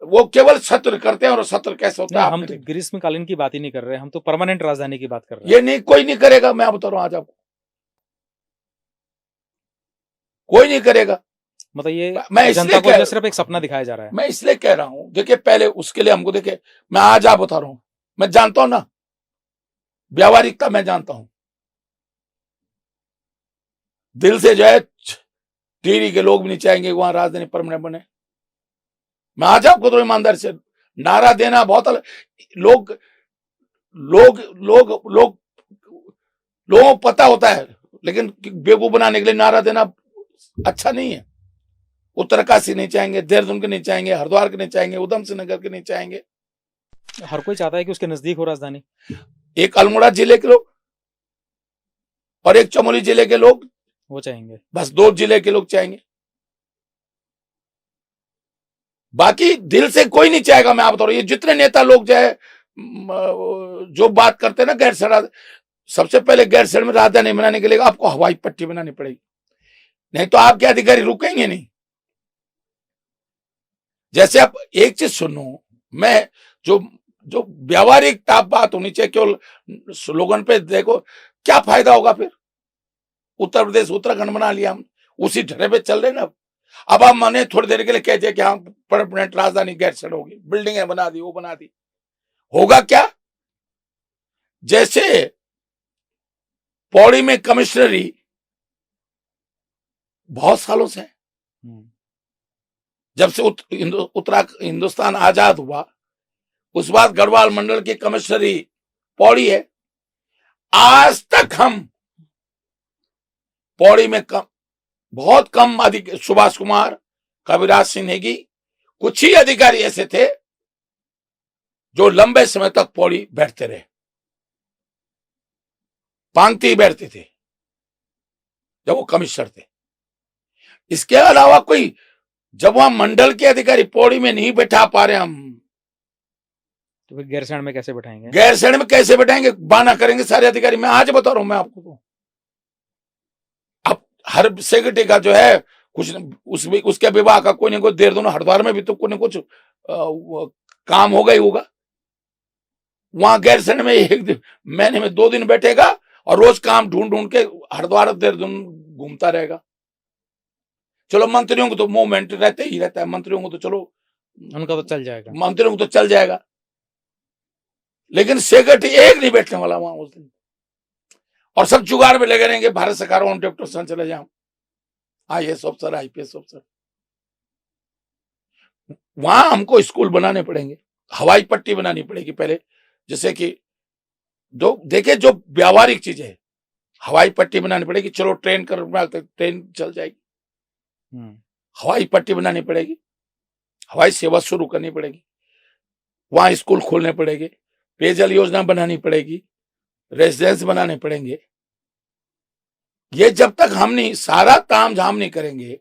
वो केवल सत्र करते हैं, और सत्र कैसे होता है? हम तो ग्रीष्मकालीन की बात ही नहीं कर रहे, हम तो परमानेंट राजधानी की बात कर रहे हैं। ये नहीं, कोई नहीं करेगा, मैं बता रहा हूं आज आपको, कोई नहीं करेगा। मतलब ये मैं जनता को सिर्फ एक सपना दिखाया जा रहा है। मैं इसलिए कह रहा हूं, देखिए पहले उसके लिए हमको, देखिए मैं आज आप बता रहा हूं, मैं जानता हूं ना, व्यावहारिकता मैं जानता हूं, दिल से जो है टीरी के लोग भी नहीं चाहेंगे वहां राजधानी परमानेंट बने। मैं आज आपको तो ईमानदारी से, नारा देना बहुत अलग, लोग लोग लोग लोग लोगों को पता होता है, लेकिन बेवकूफ बनाने के लिए नारा देना अच्छा नहीं है। उत्तरकाशी नहीं चाहेंगे, देहरादून के नहीं चाहेंगे, हरिद्वार के नहीं चाहेंगे, उधम सिंह नगर के नहीं चाहेंगे। हर कोई चाहता है कि उसके नजदीक हो राजधानी। एक अल्मोड़ा जिले के लोग और एक चमोली जिले के लोग वो चाहेंगे, बस 2 जिले के लोग चाहेंगे, बाकी दिल से कोई नहीं चाहेगा। मैं आप बता रहा हूं, ये जितने नेता लोग जो बात करते हैं ना गैरसैंण, सबसे पहले गैरसैंण में राजधानी बनाने के लिए आपको हवाई पट्टी बनानी पड़ेगी, नहीं तो आपके अधिकारी रुकेंगे नहीं। जैसे आप एक चीज सुनो, मैं जो व्यावहारिक बात होनी चाहिए, केवल स्लोगन पे देखो क्या फायदा होगा फिर? उत्तर प्रदेश उत्तराखंड बना लिया हम, उसी ढरे पे चल रहे ना। अब आप माने थोड़ी देर के लिए कहते हैं कि हाँ परमानेंट राजधानी गैरसैंण होगी, बिल्डिंगें बना दी, वो बना दी, होगा क्या? जैसे पौड़ी में कमिश्नरी बहुत सालों से है, जब से हिंदुस्तान आजाद हुआ, उस बाद गढ़वाल मंडल की कमिश्नरी पौड़ी है। आज तक हम पौड़ी में बहुत कम अधिक सुभाष कुमार कविराज सिंह नेगी, कुछ ही अधिकारी ऐसे थे जो लंबे समय तक पौड़ी बैठते रहे, पांगती बैठते थे जब वो कमिश्नर थे। इसके अलावा कोई, जब वहां मंडल के अधिकारी पौड़ी में नहीं बैठा पा रहे हम, तो फिर गैरसैंण में कैसे बैठाएंगे? गैरसैंण में कैसे बैठाएंगे? बहाना करेंगे सारे अधिकारी। मैं आज बता रहा हूं मैं आपको, तो अब हर सेक्रेटरी का जो है कुछ उसके विभाग का कोई ना कोई, देहरादून हरिद्वार में भी तो कुछ न कुछ काम होगा ही होगा। वहां गैरसैंण में एक दिन, महीने में 2 दिन बैठेगा और रोज काम ढूंढ ढूंढ के हरिद्वार देहरादून घूमता रहेगा। चलो मंत्रियों को तो मूवमेंट रहते ही रहता है, मंत्रियों को तो चलो उनका तो चल जाएगा, मंत्रियों को तो चल जाएगा, लेकिन सेक्रेटरी एक नहीं बैठने वाला वहां उस दिन। और सब जुगाड़ में लगे रहेंगे, भारत सरकार में डेप्यूटेशन चले जाओ, IAS ऑफिसर, IPS ऑफिसर। वहां हमको स्कूल बनाने पड़ेंगे, हवाई पट्टी बनानी पड़ेगी पहले, जैसे कि जो देखे जो व्यावहारिक चीज है, हवाई पट्टी बनानी पड़ेगी। चलो ट्रेन ट्रेन चल जाएगी, हवाई पट्टी बनानी पड़ेगी, हवाई सेवा शुरू करनी पड़ेगी, वहां स्कूल खोलने पड़ेंगे, पेयजल योजना बनानी पड़ेगी, रेजिडेंस बनाने पड़ेंगे। ये जब तक हम नहीं सारा ताम झाम नहीं करेंगे,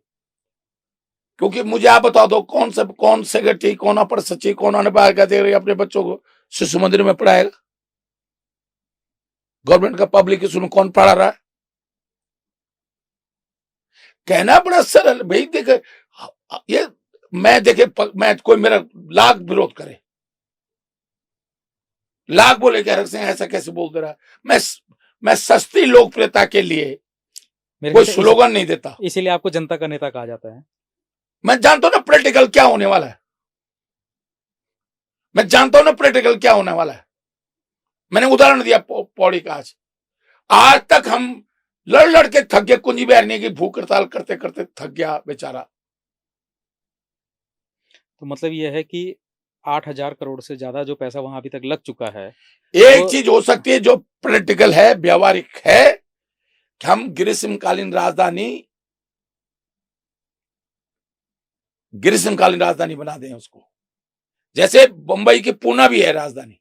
क्योंकि मुझे आप बता दो कौन सेक्रेटरी, कौन अपर सचिव, कौन अनुपाल का दे रही अपने बच्चों को शिशु मंदिर में पढ़ाएगा? गवर्नमेंट का पब्लिक स्कूल में कौन पढ़ा रहा है? कहना बड़ा सरल भाई। देखे ये मैं कोई मेरा लाख विरोध करे, लाख बोले कि हरक सिंह ऐसा कैसे बोल दे रहा है। मैं सस्ती लोकप्रियता के लिए कोई स्लोगन नहीं देता, इसीलिए आपको जनता का नेता कहा जाता है। मैं जानता हूं ना पॉलिटिकल क्या होने वाला है, मैं जानता हूं ना पॉलिटिकल क्या होने वाला है। मैंने उदाहरण दिया पौड़ी का। आज तक हम लड़ के थक गए, कुंजी बिहारी की भूख हड़ताल करते करते थक गया बेचारा। तो मतलब यह है कि 8,000 करोड़ से ज्यादा जो पैसा वहां अभी तक लग चुका है। एक चीज हो सकती है जो पॉलिटिकल है, व्यावहारिक है, कि हम ग्रीष्मकालीन राजधानी बना दें उसको। जैसे बंबई की पूना भी है राजधानी,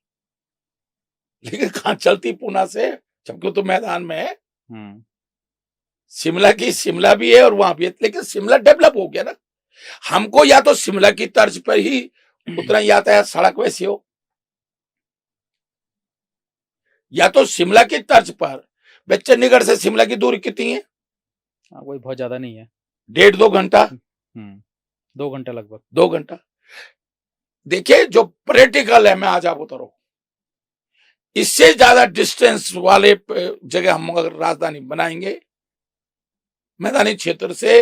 लेकिन कहां चलती पूना से, जबकि तो मैदान में है। शिमला की शिमला भी है और वहां भी है, लेकिन शिमला डेवलप हो गया ना। हमको या तो शिमला की तर्ज पर ही उतना यातायात सड़क वैसी हो, या तो शिमला की तर्ज पर। चंडीगढ़ से शिमला की दूरी कितनी है? कोई बहुत ज्यादा नहीं है, 1.5-2 घंटा, 2 घंटा लगभग, 2 घंटा। देखिए जो प्रैक्टिकल है, मैं आज आपको बता रहा हूं, इससे ज्यादा डिस्टेंस वाले जगह हम अगर राजधानी बनाएंगे, मैदानी क्षेत्र से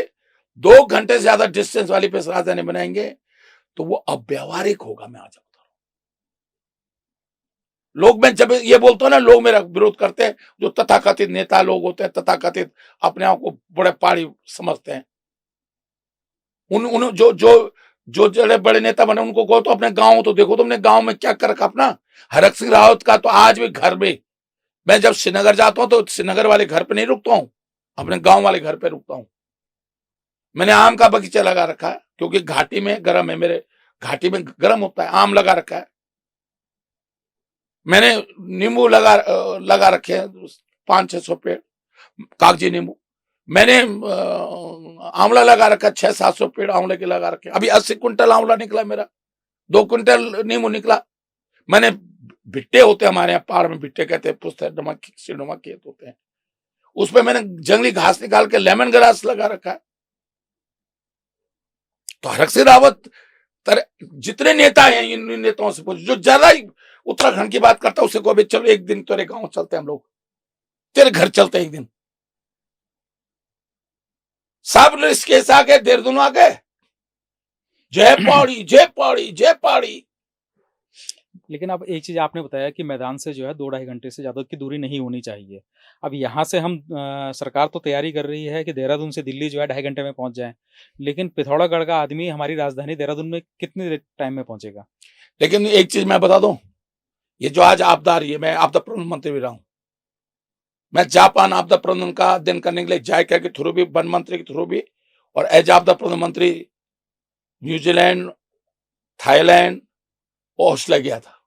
2 घंटे से ज्यादा डिस्टेंस वाली पे राजधानी बनाएंगे, तो वो अव्यावहारिक होगा। मैं आज बता रहा हूं, लोग, मैं जब ये बोलता हूं ना, लोग मेरा विरोध करते हैं, जो तथाकथित नेता लोग होते हैं, तथाकथित अपने आप को बड़े पहाड़ी समझते हैं। उन जो बड़े नेता बने, उनको कहो तो अपने गांव तो देखो, तुमने गांव में क्या कर रखा अपना। हरक सिंह रावत का तो आज भी घर में, मैं जब श्रीनगर जाता हूं तो श्रीनगर वाले घर पे नहीं रुकता हूं, अपने गांव वाले घर पे रुकता हूं। मैंने आम का बगीचा लगा रखा है, क्योंकि घाटी में गर्म है, मेरे घाटी में गर्म होता है। आम लगा रखा है मैंने, नींबू लगा रखे हैं 500-600 पेड़, कागजी नींबू। मैंने आंवला लगा रखा, 600-700 पेड़ आंवले के लगा रखे। अभी 80 कुंटल आंवला निकला मेरा, 2 कुंटल नींबू निकला। मैंने भिट्टे होते हैं हमारे यहाँ पहाड़ में, भिट्टे कहते हैं, पुस्तक खेत होते हैं, उसपे मैंने जंगली घास निकाल के लेमन ग्रास लगा रखा है। तो हरक सिंह रावत जितने नेता हैं, इन नेताओं से पूछ, जो ज्यादा उत्तराखंड की बात करता है, उसे को अभी चलो एक दिन तेरे गांव चलते हैं हम लोग, तेरे घर चलते हैं एक दिन। सब ऋषिकेश आ गए, देहरादून आ गए, जय पहाड़ी जय पहाड़ी जय पहाड़ी। लेकिन अब एक चीज आपने बताया कि मैदान से जो है 2-2.5 घंटे से ज्यादा की दूरी नहीं होनी चाहिए। अब यहाँ से हम सरकार तो तैयारी कर रही है कि देहरादून से दिल्ली जो है 2.5 घंटे में पहुंच जाए, लेकिन पिथौरागढ़ का आदमी हमारी राजधानी देहरादून में कितने टाइम में पहुंचेगा? लेकिन एक चीज मैं बता दूं, ये जो आज आपदा आ रही है, मैं आपदा प्रबंधन मंत्री भी रहा हूं, मैं जापान आपदा प्रबंधन का अध्ययन करने के लिए जायका के थ्रू भी, वन मंत्री के थ्रू भी, और एज आपदा प्रबंधन मंत्री न्यूजीलैंड, थाईलैंड, ऑस्ट्रेलिया गया था।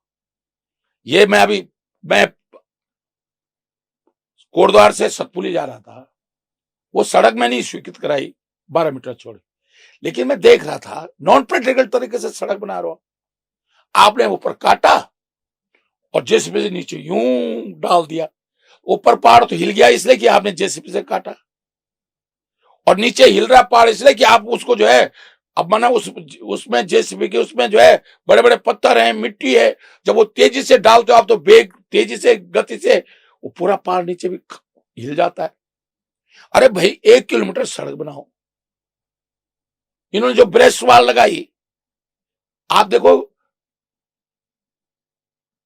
ये मैं कोटद्वार से सतपुली जा रहा था, वो सड़क में नहीं स्वीकृत कराई 12 मीटर चौड़ी, लेकिन मैं देख रहा था नॉन प्रैक्टिकल तरीके से सड़क बना रहा हूं। आपने ऊपर काटा और जेसीबी से नीचे यूं डाल दिया। ऊपर पहाड़ तो हिल गया इसलिए कि आपने जेसीबी से काटा, और नीचे हिल रहा पहाड़ इसलिए कि आप उसको जो है, अब माना उसमें जेसीबी के उसमें जो है बड़े बड़े पत्थर हैं, मिट्टी है, जब वो तेजी से डालते हो आप तो बेग तेजी से गति से वो पूरा पहाड़ नीचे भी हिल जाता है। अरे भाई 1 किलोमीटर सड़क बनाओ। इन्होंने जो ब्रेस्ट वाल लगाई, आप देखो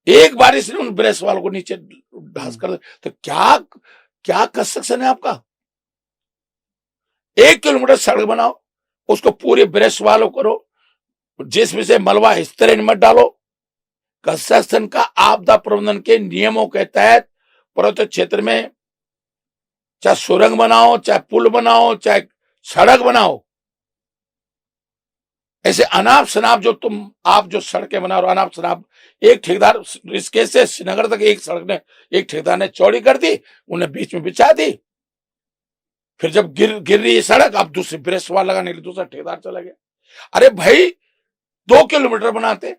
एक बारिश ने उन ब्रेस्ट वाल को नीचे ढास कर, तो क्या क्या कंस्ट्रक्शन है आपका। 1 किलोमीटर सड़क बनाओ, उसको पूरे ब्रेस्ट वालों करो, जिसमें से मलबा इस तरह मत डालो। कंस्ट्रक्शन का आपदा प्रबंधन के नियमों के तहत पर्वतीय क्षेत्र में चाहे सुरंग बनाओ, चाहे पुल बनाओ, चाहे सड़क बनाओ, ऐसे अनाप शनाप आप जो सड़कें बना रहे हो, अनाप शनाप। एक ठेकेदार ऋषिकेश से श्रीनगर तक एक ठेकेदार ने चौड़ी कर दी, उन्हें बीच में बिछा दी। फिर जब गिर रही है सड़क, अब दूसरी ब्रेस्ट वाल लगाने के लिए दूसरा ठेकेदार चला गया। अरे भाई 2 किलोमीटर बनाते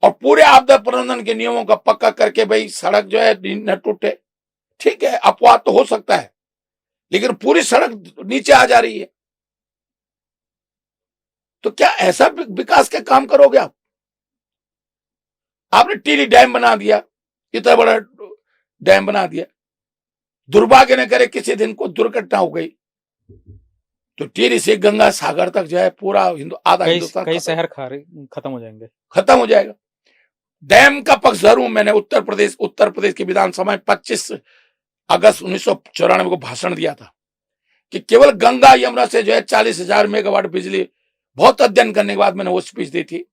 और पूरे आपदा प्रबंधन के नियमों का पक्का करके भाई सड़क जो है न टूटे। ठीक है, अपवाद तो हो सकता है, लेकिन पूरी सड़क नीचे आ जा रही है, तो क्या ऐसा विकास के काम करोगे आप? आपने टीली डैम बना दिया, इतना बड़ा डैम बना दिया, दुर्भाग्य न करे किसी दिन को दुर्घटना हो गई तो टीरी से गंगा सागर तक जो है पूरा आधा हिंदुस्तान कई शहर खत्म हो जाएंगे, खत्म हो जाएगा। डैम का पक्षधर हूं मैंने। उत्तर प्रदेश की विधानसभा में 25 अगस्त 1994 को भाषण दिया था कि केवल गंगा यमुना से जो है 40,000 मेगावाट बिजली, बहुत अध्ययन करने के बाद मैंने वो स्पीच दी थी,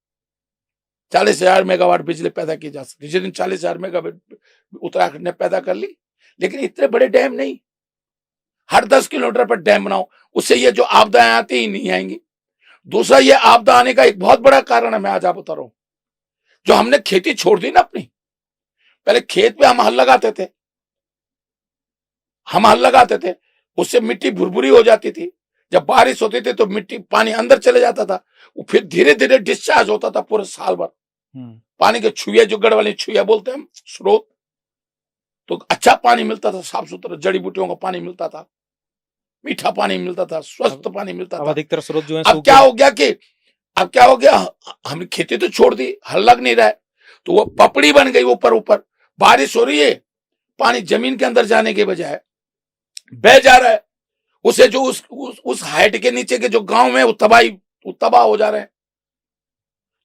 40,000 मेगावाट बिजली पैदा की जा सकती। जिस दिन 40,000 मेगावाट उत्तराखंड ने पैदा कर ली, लेकिन इतने बड़े डैम नहीं, हर 10 किलोमीटर पर डैम बनाओ, उससे ये जो आपदाएं आती ही नहीं आएंगी। दूसरा, ये आपदा आने का एक बहुत बड़ा कारण है, मैं आज आप बता रहा हूं, जो हमने खेती छोड़ दी ना अपनी। पहले खेत पे हम हल लगाते थे, उससे मिट्टी भुरभुरी हो जाती थी, जब बारिश होती थी तो मिट्टी पानी अंदर चले जाता था, वो फिर धीरे धीरे डिस्चार्ज होता था पूरे साल भर। पानी के छुए, जो गढ़ वाली छुया बोलते हैं हम, स्रोत, तो अच्छा पानी मिलता था, साफ सुथरा जड़ी बूटियों का पानी मिलता था, मीठा पानी मिलता था, स्वस्थ पानी मिलता था। अधिकतर स्रोत जो है अब क्या हो गया, हमने खेती तो छोड़ दी, हल लग नहीं रहा है, तो वो पपड़ी बन गई ऊपर। बारिश हो रही है, पानी जमीन के अंदर जाने के बजाय बह जा रहा है, उसे जो उस हाइट के नीचे के जो गांव में वो तबाह हो जा रहे हैं,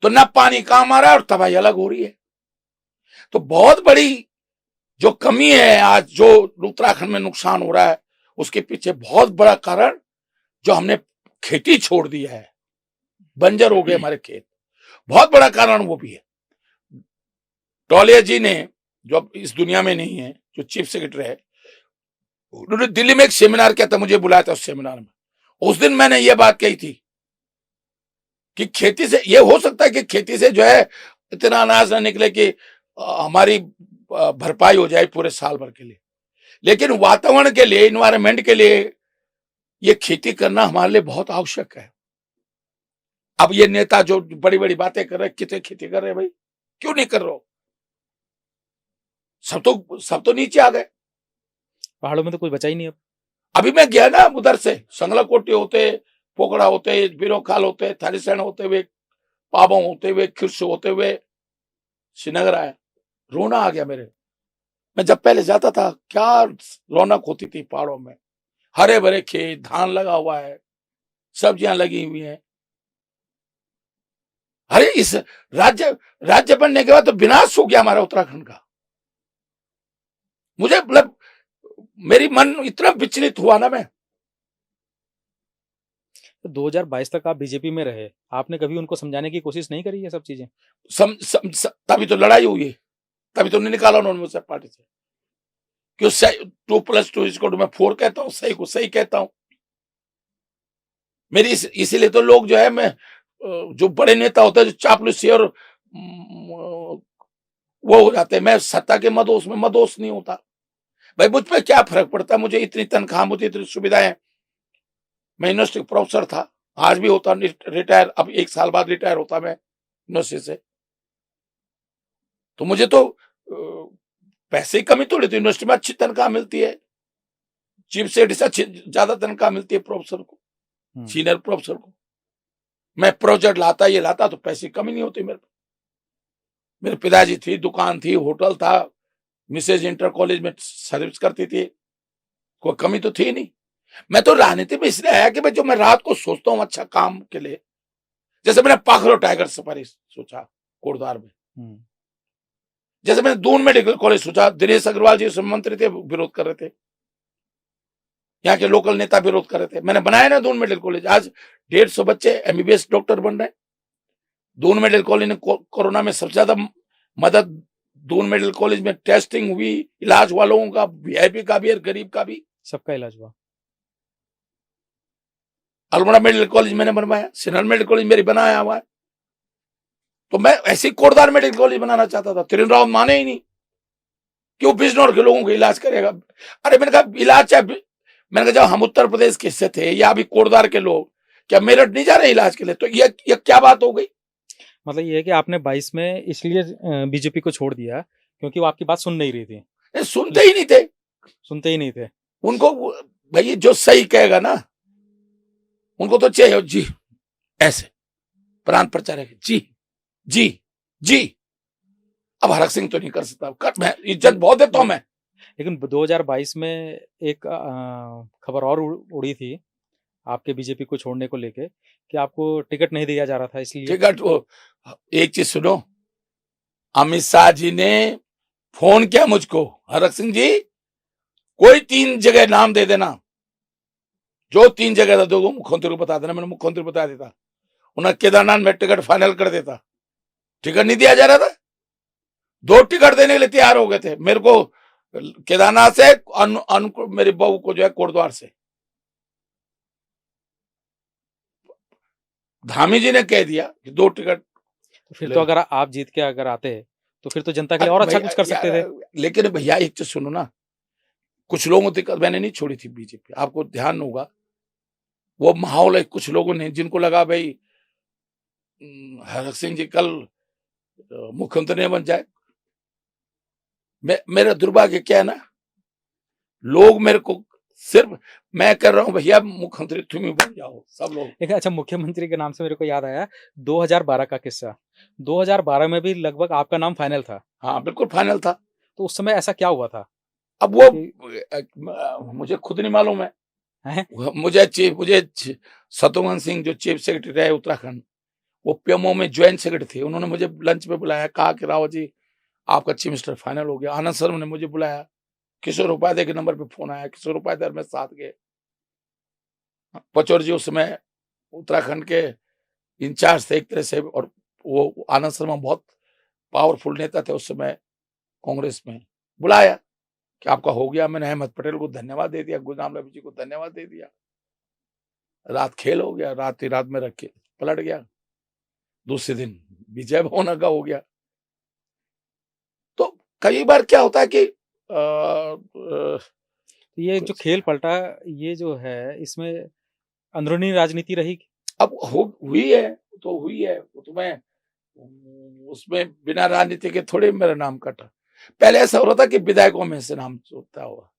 तो ना पानी काम आ रहा है और तबाही अलग हो रही है। तो बहुत बड़ी जो कमी है आज, जो उत्तराखंड में नुकसान हो रहा है, उसके पीछे बहुत बड़ा कारण जो हमने खेती छोड़ दी है, बंजर हो गए हमारे खेत, बहुत बड़ा कारण वो भी है। टोलिया जी ने, जो अब इस दुनिया में नहीं है, जो चीफ सेक्रेटरी है, उन्होंने दिल्ली में एक सेमिनार किया था, मुझे बुलाया था उस सेमिनार में। उस दिन मैंने ये बात कही थी कि खेती से ये हो सकता है कि खेती से जो है इतना अनाज ना निकले कि हमारी भरपाई हो जाए पूरे साल भर के लिए, लेकिन वातावरण के लिए, इन्वायरमेंट के लिए ये खेती करना हमारे लिए बहुत आवश्यक है। अब ये नेता जो बड़ी बड़ी बातें कर रहे हैं, कितने खेती कर रहे हैं भाई, क्यों नहीं कर रहे हो? सब तो नीचे आ गए, पहाड़ों में तो कोई बचा ही नहीं। अब अभी मैं गया ना उधर से, संगलाकोटी होते, पोखड़ा होते, बिरोखाल होते, थालीसैंण होते हुए, पाबौ होते हुए, खिरसू होते हुए श्रीनगर आया, रोना आ गया मेरे। मैं जब पहले जाता था, क्या रौनक होती थी पहाड़ों में, हरे भरे खेत, धान लगा हुआ है, सब्जियां लगी हुई हैं। अरे इस राज्य बनने के बाद तो विनाश हो गया हमारा उत्तराखंड का। मुझे मतलब मेरी मन इतना विचलित हुआ ना। मैं 2022 तक आप बीजेपी में रहे, आपने कभी उनको समझाने की कोशिश नहीं करी ये सब चीजें? तभी तो लड़ाई हुई है, तभी तो नहीं निकाला उन्होंने मुझसे पार्टी से। क्यों 2+2 मैं 4 कहता हूं, सही को सही कहता हूं। मेरी इसीलिए तो लोग जो है, मैं जो बड़े नेता होते हैं जो चापलूसी और वो हो जाते हैं, मैं सत्ता के मदोस में मदोस नहीं होता। भाई मुझ पे क्या फर्क पड़ता है, मुझे इतनी तनख्वाह, मुझे इतनी सुविधाएं, मैं यूनिवर्सिटी प्रोफेसर था, आज भी होता रिटायर, अब 1 साल बाद रिटायर होता मैं यूनिवर्सिटी से, तो मुझे तो पैसे की कमी थोड़ी, तो यूनिवर्सिटी में अच्छी तनख्वाह मिलती है, चीफ सेक्रेटरी से अच्छी ज्यादा तनख्वाह मिलती है प्रोफेसर को, सीनियर प्रोफेसर को। मैं प्रोजेक्ट लाता, ये लाता, तो पैसे की कमी नहीं होती मेरे। मेरे पिताजी थी, दुकान थी, होटल था, मिसेज इंटर कॉलेज में सर्विस करती थी, कोई कमी तो थी नहीं। मैं तो राजनीति में इसलिए आया कि भाई जो मैं रात को सोचता हूँ अच्छा काम के लिए, जैसे मैंने पाखरो टाइगर सफारी सोचा कोटद्वार में, जैसे मैंने दून मेडिकल कॉलेज सोचा, दिनेश अग्रवाल जी उसमें मंत्री थे, विरोध कर रहे थे, यहाँ के लोकल नेता विरोध कर रहे थे, मैंने बनाया ना दून मेडिकल कॉलेज, आज 150 बच्चे एमबीबीएस डॉक्टर बन रहे हैं। दून मेडिकल कॉलेज ने कोरोना में सबसे ज्यादा मदद, दून मेडिकल कॉलेज में टेस्टिंग हुई, इलाज हुआ लोगों का, वीआईपी का भी और गरीब का भी, सबका इलाज हुआ। अल्मोड़ा मेडिकल कॉलेज मैंने बनवाया, सिनर मेडिकल कॉलेज मेरी बनाया हुआ है। तो मैं ऐसी कोटद्वार मेडिकल कॉलेज बनाना चाहता था, त्रिन रावत माने ही नहीं कि वो बिजनौर के लोगों को इलाज करेगा। अरे मैंने कहा इलाज चाहे, मैंने कहा जब हम उत्तर प्रदेश के हिस्से थे या अभी कोटद्वार के लोग क्या मेरठ नहीं जा रहे इलाज के लिए, तो ये क्या बात हो गई। मतलब ये है कि आपने 22 में इसलिए बीजेपी को छोड़ दिया क्योंकि वो आपकी बात सुन नहीं रही थी। सुनते ही नहीं थे उनको, भाई जो सही कहेगा ना उनको तो चाहिए जी, ऐसे प्रांत प्रचार है, जी जी जी। अब हरक सिंह तो नहीं कर सकता, मैं इज्जत बहुत देता हूं मैं। लेकिन 2022 में एक खबर और उड़ी थी आपके बीजेपी को छोड़ने को लेके कि आपको टिकट नहीं दिया जा रहा था, इसलिए टिकट, वो एक चीज सुनो, अमित शाह जी ने फोन किया मुझको, हरक सिंह जी कोई 3 जगह नाम दे देना, जो 3 जगह दो मुख्यमंत्री को बता देना, मैंने मुख्यमंत्री को बता देता, उन्हें केदारनाथ में टिकट फाइनल कर देता। टिकट नहीं दिया जा रहा था, 2 टिकट देने के लिए तैयार हो गए थे, मेरे को केदारनाथ से, मेरी बहू को जो है कोटद्वार से। धामी जी ने कह दिया कि 2 टिकट। तो फिर तो अगर आप जीत के अगर आते तो फिर तो जनता के लिए और अच्छा कुछ कर सकते थे। लेकिन भैया एक चीज सुनो ना, कुछ लोगों को मैंने नहीं छोड़ी थी बीजेपी, आपको ध्यान होगा वो माहौल है, कुछ लोगों ने जिनको लगा भाई हरक सिंह जी कल मुख्यमंत्री नहीं बन जाए। मेरा दुर्भाग्य क्या है ना, लोग मेरे को सिर्फ, मैं कर रहा हूं भैया मुख्यमंत्री तुम ही बन जाओ सब लोग। एक अच्छा मुख्यमंत्री के नाम से मेरे को याद आया 2012 का किस्सा। 2012 में भी लगभग आपका नाम फाइनल था। हाँ बिल्कुल फाइनल था। तो उस समय ऐसा क्या हुआ था? अब वो मुझे खुद नहीं मालूम है। मुझे शत्रुघ्न सिंह जो चीफ सेक्रेटरी रहे उत्तराखंड, वो पीएमओ में ज्वाइंट सेक्रेटरी थे, उन्होंने मुझे लंच पे बुलाया, कहा कि रावत जी आपका चीफ मिनिस्टर फाइनल हो गया। आनंद शर्मा ने मुझे बुलाया, किशोर उपाध्याय के नंबर पे फोन आया, किशोर उपाध्याय में साथ गए। पचौर जी उस समय उत्तराखंड के इंचार्ज थे एक तरह से, और वो आनंद शर्मा बहुत पावरफुल नेता थे उस समय कांग्रेस में। बुलाया कि आपका हो गया, मैंने अहमद पटेल को धन्यवाद दे दिया, गुलाम नबी जी को धन्यवाद दे दिया। रात खेल हो गया, रात में रख के पलट गया, दूसरे दिन विजय भवन का हो गया। तो कई बार क्या होता है कि ये जो खेल पलटा, ये जो है इसमें अंदरूनी राजनीति रही। अब हुई है तो हुई है, तो मैं उसमें बिना राजनीति के थोड़े मेरा नाम कटा। पहले ऐसा हो रहा था कि विधायकों में से नाम होता हुआ,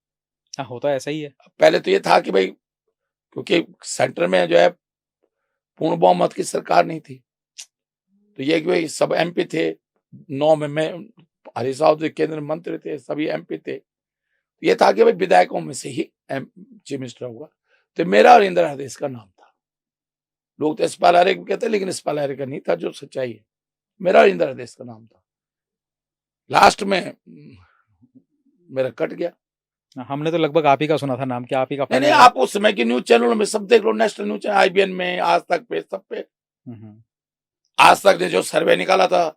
हाँ होता ऐसा ही है। पहले तो ये था कि भाई क्योंकि सेंटर में जो है पूर्ण बहुमत की सरकार नहीं थी, तो ये कि भाई सब एमपी थे, 9 में मैं, हरीश रावत जी केंद्र मंत्री थे, सभी एमपी थे, ये था कि भाई विधायकों में से ही चीफ मिनिस्टर होगा। तो मेरा और इंदिरा हृदय का नाम था। लोग तो यशपाल आर्य कहते हैं, लेकिन यशपाल आर्य का नहीं था, जो सच्चाई है मेरा और इंदिरा हृदय का नाम था। लास्ट में मेरा कट गया। हमने तो लगभग आप ही का सुना था नाम, क्या आप ही का? नहीं, आप उस समय के न्यूज चैनलों में सब देख लो, नेशनल न्यूज चैनल, आईबीएन में, आज तक पे, सब पे। आज तक ने जो सर्वे निकाला था,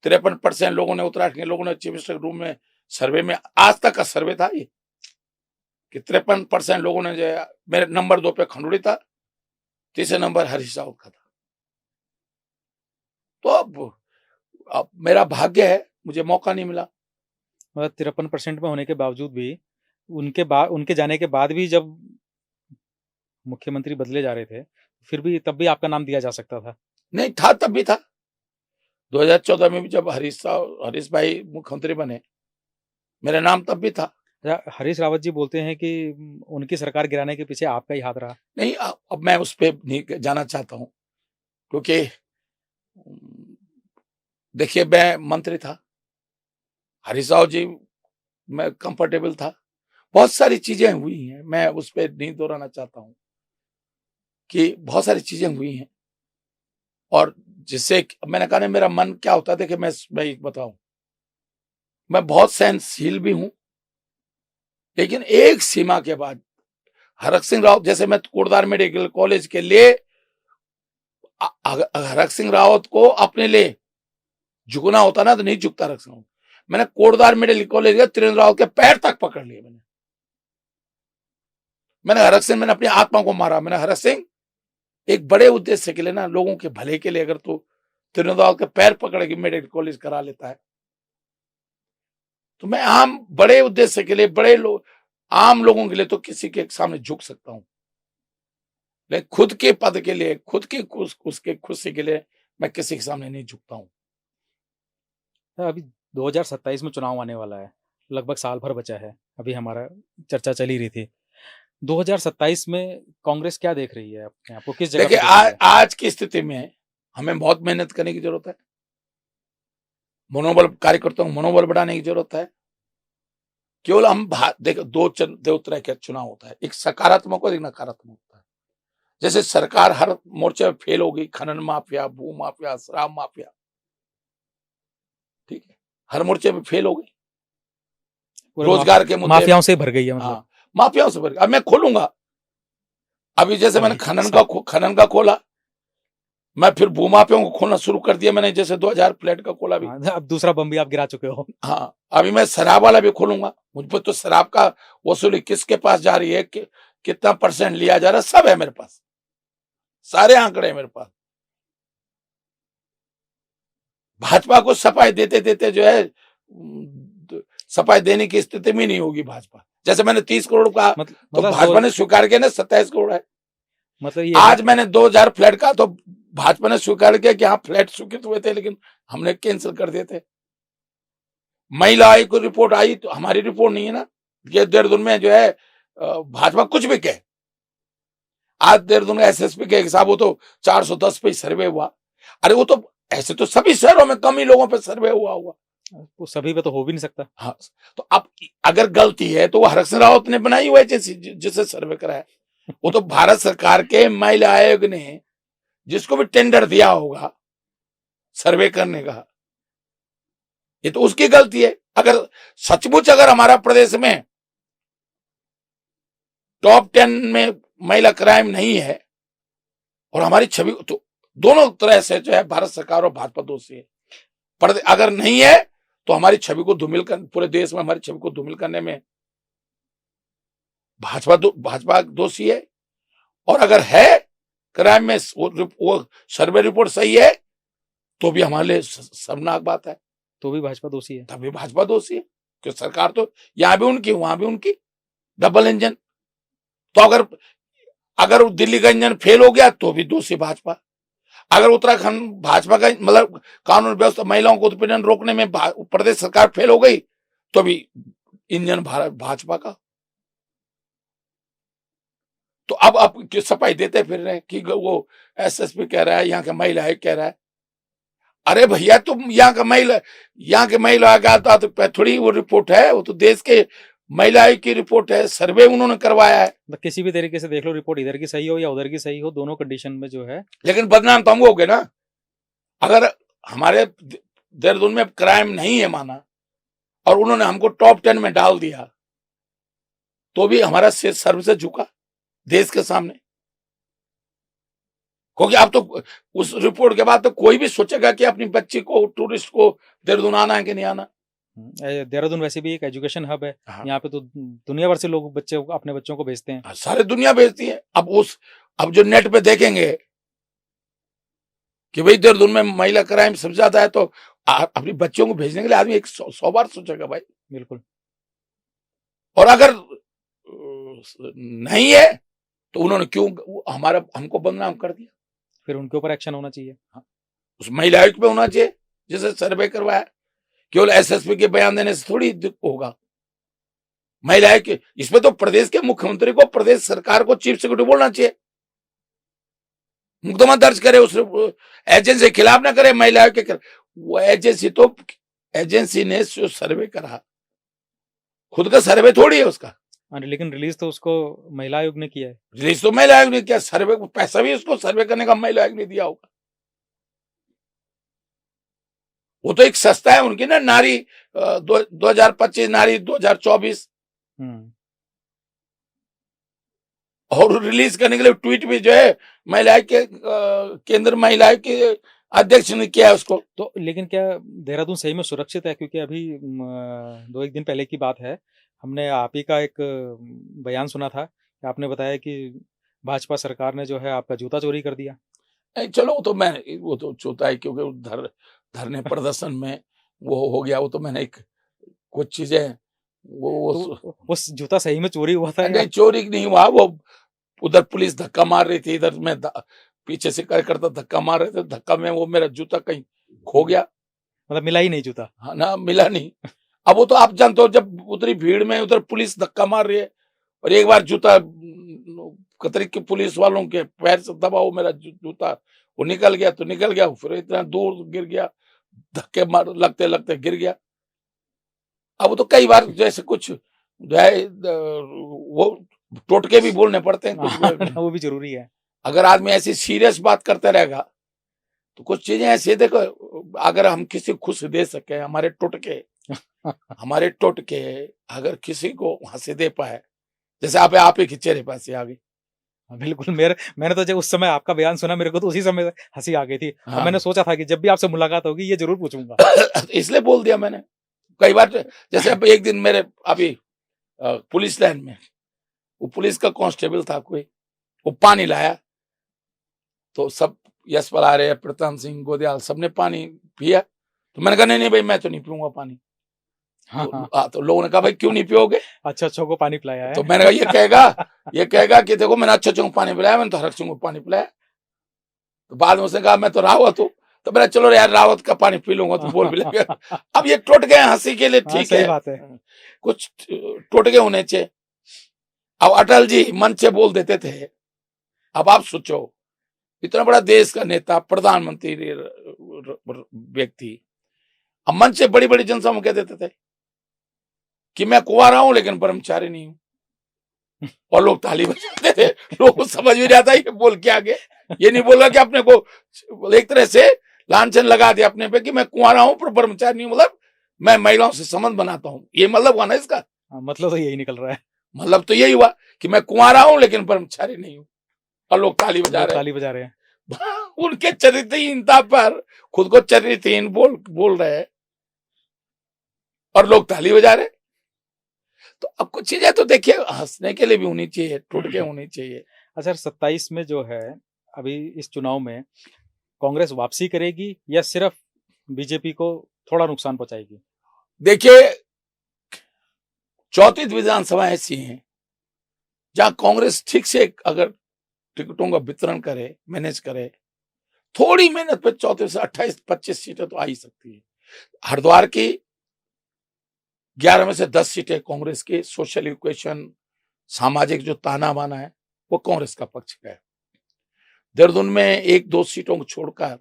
53% लोगों ने, उत्तराखंड के लोगों ने चीफ मिनिस्टर के रूम में सर्वे में, आज तक का सर्वे था ये कि 53% लोगों ने जो है, मेरे नंबर 2 पे खंडूड़ी था, तीसरे नंबर हरीश रावत का था। तो अब मेरा भाग्य है, मुझे मौका नहीं मिला। मतलब 53% में होने के बावजूद भी उनके जाने के बाद भी जब मुख्यमंत्री बदले जा रहे थे, फिर भी तब भी आपका नाम दिया जा सकता था। नहीं था, तब भी था। 2014 में भी जब हरीश भाई मुख्यमंत्री बने, मेरा नाम तब भी था। हरीश रावत जी बोलते हैं कि उनकी सरकार गिराने के पीछे आपका ही हाथ रहा। नहीं, अब मैं उस पर नहीं जाना चाहता हूं, क्योंकि देखिए मैं मंत्री था, हरीश राव जी मैं कंफर्टेबल था, बहुत सारी चीजें हुई हैं, मैं उस पर नहीं दोहराना चाहता हूं कि बहुत सारी चीजें हुई हैं। और जिससे मैंने कहा ना, मेरा मन क्या होता है, देखिए मैं एक बताऊं, मैं बहुत सहनशील भी हूं, लेकिन एक सीमा के बाद हरक सिंह रावत, जैसे मैं कोटद्वार मेडिकल कॉलेज के लिए हरक सिंह रावत को अपने लिए झुकना होता ना, तो नहीं झुकता हरक सिंह रावत। मैंने कोटद्वार मेडिकल कॉलेज के त्रिवेंद्र रावत के पैर तक पकड़ लिए। मैंने हरक सिंह, मैंने अपनी आत्मा को मारा। मैंने हरक सिंह, एक बड़े उद्देश्य के लिए ना, लोगों के भले के लिए, अगर तो त्रिवेंद्र रावत के पैर पकड़ के मेडिकल कॉलेज करा लेता है, तो मैं आम बड़े उद्देश्य के लिए, बड़े लोग, आम लोगों के लिए तो किसी के सामने झुक सकता हूं, लेकिन खुद के पद के लिए, खुद की उसके खुशी के लिए मैं किसी के सामने नहीं झुकता हूं। अभी 2027 में चुनाव आने वाला है, लगभग साल भर बचा है, अभी हमारा चर्चा चल ही रही थी। 2027 में कांग्रेस क्या देख रही है अपने आपको, किस जगह पे देखिए, देख रही है? आज की स्थिति में हमें बहुत मेहनत करने की जरूरत है, मनोबल, कार्यकर्ताओं को मनोबल बढ़ाने की जरूरत है। केवल हम देखो, दो तरह का चुनाव होता है, एक सकारात्मक और एक नकारात्मक होता है। जैसे सरकार हर मोर्चे पे फेल हो गई, खनन माफिया, भू माफिया, शराब माफिया, ठीक है, हर मोर्चे पे फेल हो गई, रोजगार के मुद्दे माफियाओं से भर गई है, मतलब। हाँ, माफियाओं से भर गई। अब मैं खोलूंगा, अभी जैसे मैंने खनन का खोला, मैं फिर भूमाफियाओं को खोलना शुरू कर दिया मैंने, जैसे 2000 फ्लैट का खोला भी। अब दूसरा बम भी आप गिरा चुके हो। हाँ, अभी मैं शराब वाला भी खोलूंगा। मुझ पर तो शराब का वसूली किसके पास जा रही है, कितना % लिया जा रहा है, सब है मेरे पास, सारे आंकड़े हैं मेरे पास। भाजपा को सफाई देते देते जो है, सफाई देने की स्थिति में नहीं होगी भाजपा। जैसे मैंने 30 करोड़ का, तो भाजपा ने स्वीकार किया ना, 27 करोड़ है। मतलब ये आज मैंने 2000 फ्लैट का, तो भाजपा ने स्वीकार किया कि हाँ फ्लैट स्वीकृत हुए थे, लेकिन हमने कैंसिल कर दिए थे। महिला आयोग को रिपोर्ट आई, तो हमारी रिपोर्ट नहीं है ना। ये देहरादून में जो है भाजपा कुछ भी कहे, आज देहरादून का SSP के हिसाब, वो तो 410 पे सर्वे हुआ। अरे वो तो ऐसे तो सभी शहरों में कम ही लोगों पे सर्वे हुआ होगा, वो सभी पे तो हो भी नहीं सकता। हाँ, तो अब अगर गलती है तो वो हरक सिंह रावत ने बनाई हुई है, जिसे सर्वे कराया। वो तो भारत सरकार के महिला आयोग ने जिसको भी टेंडर दिया होगा सर्वे करने का, ये तो उसकी गलती है। अगर सचमुच अगर हमारा प्रदेश में टॉप 10 में महिला क्राइम नहीं है और हमारी छवि, तो दोनों तरह से जो है भारत सरकार और भाजपा दोषी है। पर अगर नहीं है तो हमारी छवि को धूमिल कर, पूरे देश में हमारी छवि को धूमिल करने में भाजपा दोषी है। और अगर है क्राइम में वो सर्वे रिपोर्ट सही है, तो भी हमारे लिए शर्मनाक बात है, तो भी भाजपा दोषी है, तभी भाजपा दोषी है। क्योंकि सरकार तो यहां भी उनकी, वहां भी उनकी, डबल इंजन। तो अगर दिल्ली का इंजन फेल हो गया तो भी दोषी भाजपा। अगर उत्तराखंड भाजपा का, मतलब कानून व्यवस्था, महिलाओं को उत्पीड़न रोकने में प्रदेश सरकार फेल हो गई, तो भी इंजन भाजपा का। तो अब आप सफाई देते फिर रहे कि वो SSP कह रहा है, यहाँ का महिला आयोग कह रहा है। अरे भैया, तुम यहाँ के महिला का तो थोड़ी वो रिपोर्ट है, वो तो देश के महिला आयोग की रिपोर्ट है, सर्वे उन्होंने करवाया है। किसी भी तरीके से देख लो, रिपोर्ट इधर की सही हो या उधर की सही हो, दोनों कंडीशन में जो है, लेकिन बदनाम तो हम हो गए ना। अगर हमारे देहरादून में क्राइम नहीं है माना और उन्होंने हमको टॉप 10 में डाल दिया, तो भी हमारा सर्व से झुका देश के सामने। क्योंकि अब तो उस रिपोर्ट के बाद तो कोई भी सोचेगा कि अपनी बच्ची को, टूरिस्ट को देहरादून आना है कि नहीं आना। देहरादून वैसे भी एक एजुकेशन हब है। हाँ। यहाँ पे तो दुनिया भर से लोग अपने बच्चों को भेजते हैं। सारे दुनिया भेजती है। अब जो नेट पे देखेंगे कि भाई देहरादून में महिला क्राइम सबसे ज्यादा है, तो अपनी बच्चों को भेजने के लिए आदमी 100 बार सोचेगा भाई। बिल्कुल। और अगर नहीं है तो उन्होंने क्यों हमको बदनाम कर दिया? फिर उनके ऊपर एक्शन होना चाहिए। उस महिला आयुक्त पे होना चाहिए जिसे सर्वे करवाया। केवल एसएसपी के बयान देने से थोड़ी होगा। महिला आयुक्त इसमें तो प्रदेश के मुख्यमंत्री को, प्रदेश सरकार को चीफ सेक्रेटरी बोलना चाहिए, मुकदमा दर्ज करे उस एजेंसी के खिलाफ, ना करे महिला आयोग के खिलाफ। वो एजेंसी ने जो सर्वे करा, खुद का सर्वे थोड़ी है उसका। लेकिन रिलीज तो उसको महिला आयोग ने किया है। रिलीज तो महिला आयोग ने किया, सर्वे को पैसा भी उसको सर्वे करने का महिला आयोग ने दिया होगा। वो तो एक संस्था है उनकी ना, नारी 2025, नारी 2024। और रिलीज करने के लिए ट्वीट भी जो है महिला के केंद्र महिला आयोग के अध्यक्ष ने किया है उसको। तो लेकिन क्या देहरादून सही में सुरक्षित है? क्योंकि अभी 2-1 दिन पहले की बात है, हमने आप ही का एक बयान सुना था कि आपने बताया कि भाजपा सरकार ने जो है आपका जूता चोरी कर दिया। चलो वो तो चोता है, क्योंकि धरने प्रदर्शन में वो हो गया। वो तो मैंने कुछ चीजें तो उस जूता सही में चोरी हुआ था? नहीं, चोरी नहीं हुआ। वो उधर पुलिस धक्का मार रही थी, इधर मैं पीछे से कार्यकर्ता धक्का मार रहे थे, धक्का में वो मेरा जूता कहीं खो गया। मतलब मिला ही नहीं जूता? हाँ ना, मिला नहीं। अब वो तो आप जानते हो, जब उतरी भीड़ में उधर पुलिस धक्का मार रही है और एक बार जूता कतरी के पुलिस वालों के पैर से दबा, वो मेरा जूता वो निकल गया तो निकल गया, फिर इतना दूर गिर गया, धक्के मार लगते लगते गिर गया। अब वो तो कई बार जैसे कुछ जो है वो टोटके भी बोलने पड़ते हैं कुछ। वो भी जरूरी है। अगर आदमी ऐसी सीरियस बात करते रहेगा तो कुछ चीजें ऐसी, देखो अगर हम किसी को खुश दे सके, हमारे टोटके अगर किसी को हंसी दे पाए, जैसे आप ही के चेहरे पर हंसी आ गई। बिल्कुल, मैंने तो जब उस समय आपका बयान सुना, मेरे को तो उसी समय हंसी आ गई थी। हाँ। मैंने सोचा था कि जब भी आपसे मुलाकात होगी ये जरूर पूछूंगा। इसलिए बोल दिया मैंने कई बार। जैसे अब एक दिन मेरे अभी पुलिस लाइन में वो पुलिस का कांस्टेबल था कोई, वो पानी लाया तो सब यशपाल आ रहे, प्रताप सिंह गोदियाल, सबने पानी पिया। तो मैंने कहा नहीं भाई, मैं तो नहीं पीऊंगा पानी। हाँ। तो लोगों ने कहा भाई क्यों नहीं पियोगे? अच्छों को पानी पिलाया है। तो मैंने कहा ये कहेगा कि देखो मैंने अच्छों को पानी पिलाया, मैंने तो हर अच्छों को पानी पिलाया। तो बाद में उसने कहा मैं तो रावत हूँ। तो मैंने चलो यार रावत का पानी पी लूंगा तो बोल भी लेगा। अब ये टूट गए हंसी के लिए, ठीक है, बात है। कुछ टूट गए होने चाहिए। अब अटल जी मन से बोल देते थे। अब आप सोचो, इतना बड़ा देश का नेता, प्रधानमंत्री व्यक्ति, अब मन से बड़ी बड़ी जनसभा में कह देते थे कि मैं कुंवारा हूं लेकिन ब्रह्मचारी नहीं हूं, और लोग ताली बजाते थे। लोगों को समझ में नहीं आता ये बोल के आगे। ये नहीं बोला कि अपने को एक तरह से लांछन लगा दिया अपने पे कि मैं कुंवारा हूं पर ब्रह्मचारी नहीं हूं, मतलब मैं महिलाओं से संबंध बनाता हूं। ये मतलब हुआ ना इसका? मतलब तो यही निकल रहा है। मतलब तो यही हुआ कि मैं कुंवारा हूं लेकिन ब्रह्मचारी नहीं हूं, और लोग ताली बजा रहे हैं। उनके चरित्रहीनता पर खुद को चरित्रहीन बोल रहे हैं और लोग ताली बजा रहे। तो अब कुछ चीजें तो देखिए हंसने के लिए भी होनी चाहिए, टूट के होनी चाहिए। अच्छा, 27 में जो है अभी इस चुनाव में कांग्रेस वापसी करेगी या सिर्फ बीजेपी को थोड़ा नुकसान पहुंचाएगी? देखिए 34 विधानसभा ऐसी हैं जहां कांग्रेस ठीक से अगर टिकटों का वितरण करे, मैनेज करे, थोड़ी मेहनत पे 34 से 28-25 सीटें तो आ ही सकती है। हरिद्वार की 11 में से 10 सीटें कांग्रेस की। सोशल इक्वेशन, सामाजिक जो ताना बाना है वो कांग्रेस का पक्ष का है। देहरादून में 1-2 सीटों को छोड़कर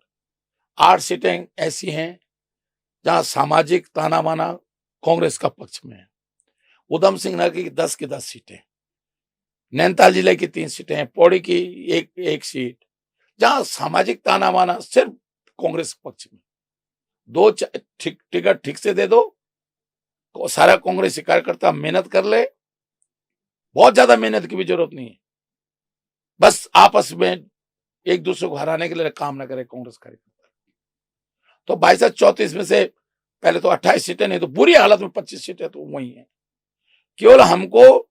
8 सीटें ऐसी हैं जहां सामाजिक ताना बाना कांग्रेस का पक्ष में है। उधम सिंह नगर की 10 की 10 सीटें, नैनीताल जिले की 3 सीटें, पौड़ी की एक सीट जहां सामाजिक ताना बाना सिर्फ कांग्रेस पक्ष में। 2 टिकट ठीक से दे दो, सारा कांग्रेसी कार्यकर्ता मेहनत कर ले, बहुत ज्यादा मेहनत की भी जरूरत नहीं है, बस आपस में एक दूसरे को हराने के लिए काम ना करे कांग्रेस कार्यकर्ता। तो भाई साहब 34 में से पहले तो 28 सीटें, नहीं तो बुरी हालत में 25 सीटें तो वही है। केवल हमको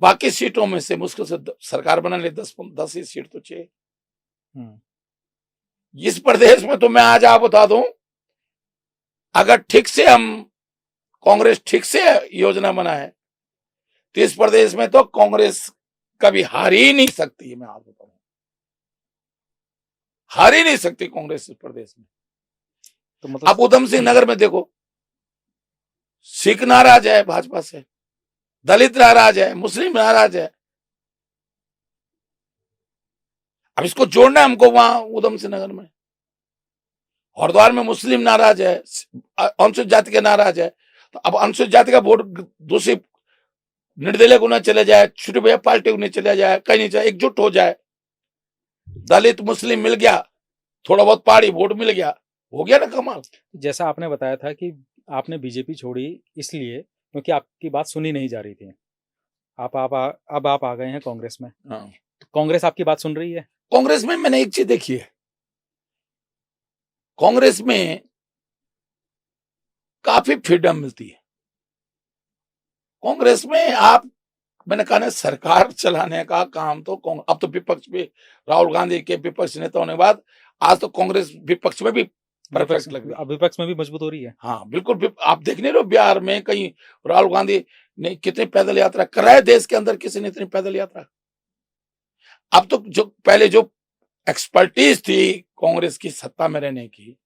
बाकी सीटों में से मुश्किल से सरकार बनाने 10 ही सीट तो चाहिए। इस प्रदेश में तो मैं आज आप बता दूं, अगर ठीक से हम कांग्रेस ठीक से योजना बनाए तो इस प्रदेश में तो कांग्रेस कभी हार ही नहीं सकती है। मैं आप बताऊं, हार ही नहीं सकती कांग्रेस इस प्रदेश में। तो मतलब आप उधम सिंह नगर में देखो, सिख नाराज है भाजपा से, दलित नाराज है, मुस्लिम नाराज है। अब इसको जोड़ना है हमको वहां उधम सिंह नगर में। हरिद्वार में मुस्लिम नाराज है, अनुसूचित जाति के नाराज है, तो अब अनुसूचित जाति का वोट दूसरी निर्दलीय को न चले जाए, छोटे भैया पार्टी को नहीं चले जाए, कहीं नहीं जाए, एकजुट हो जाए, दलित मुस्लिम मिल गया, थोड़ा बहुत पहाड़ी वोट मिल गया, हो गया ना कमाल। जैसा आपने बताया था कि आपने बीजेपी छोड़ी इसलिए क्योंकि आपकी बात सुनी नहीं जा रही थी। अब आप आ गए हैं कांग्रेस में। हाँ। तो कांग्रेस आपकी बात सुन रही है? कांग्रेस में मैंने एक चीज देखी है, कांग्रेस में काफी फ्रीडम मिलती है। कांग्रेस में आप, मैंने कहा ना, सरकार चलाने का काम तो अब तो विपक्ष में राहुल गांधी के विपक्ष नेता होने के बाद आज तो कांग्रेस विपक्ष में भी परफेक्ट लग रही है। विपक्ष में भी मजबूत हो रही है। हाँ बिल्कुल, आप देख नहीं रहे हो बिहार में कहीं राहुल गांधी ने कितनी पैदल यात्रा कराए, देश के अंदर किसी ने इतनी पैदल यात्रा। अब तो जो पहले जो एक्सपर्टीज थी कांग्रेस की सत्ता में रहने की,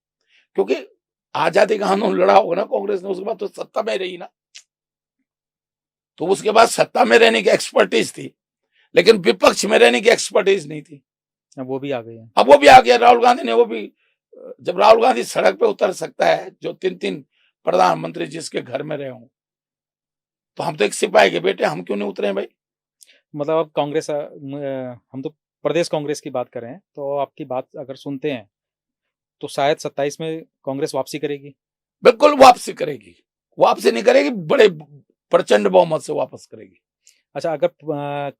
क्योंकि आजादी का आंदोलन लड़ा होगा ना कांग्रेस ने, उसके बाद तो सत्ता में रही ना, तो उसके बाद सत्ता में रहने की एक्सपर्टीज थी, लेकिन विपक्ष में रहने की एक्सपर्टीज नहीं थी। अब वो भी आ गई है। अब वो भी आ गया राहुल गांधी ने, वो भी। जब राहुल गांधी सड़क पे उतर सकता है, जो 3-3 प्रधानमंत्री जिसके घर में रहे हों, तो हम तो एक सिपाही के बेटे, हम क्यों नहीं उतरे भाई? मतलब अब कांग्रेस, हम तो प्रदेश कांग्रेस की बात करें तो आपकी बात अगर सुनते हैं तो शायद 27 में कांग्रेस वापसी करेगी। बिल्कुल वापसी करेगी, वापसी नहीं करेगी, बड़े प्रचंड बहुमत से वापस करेगी। अच्छा, अगर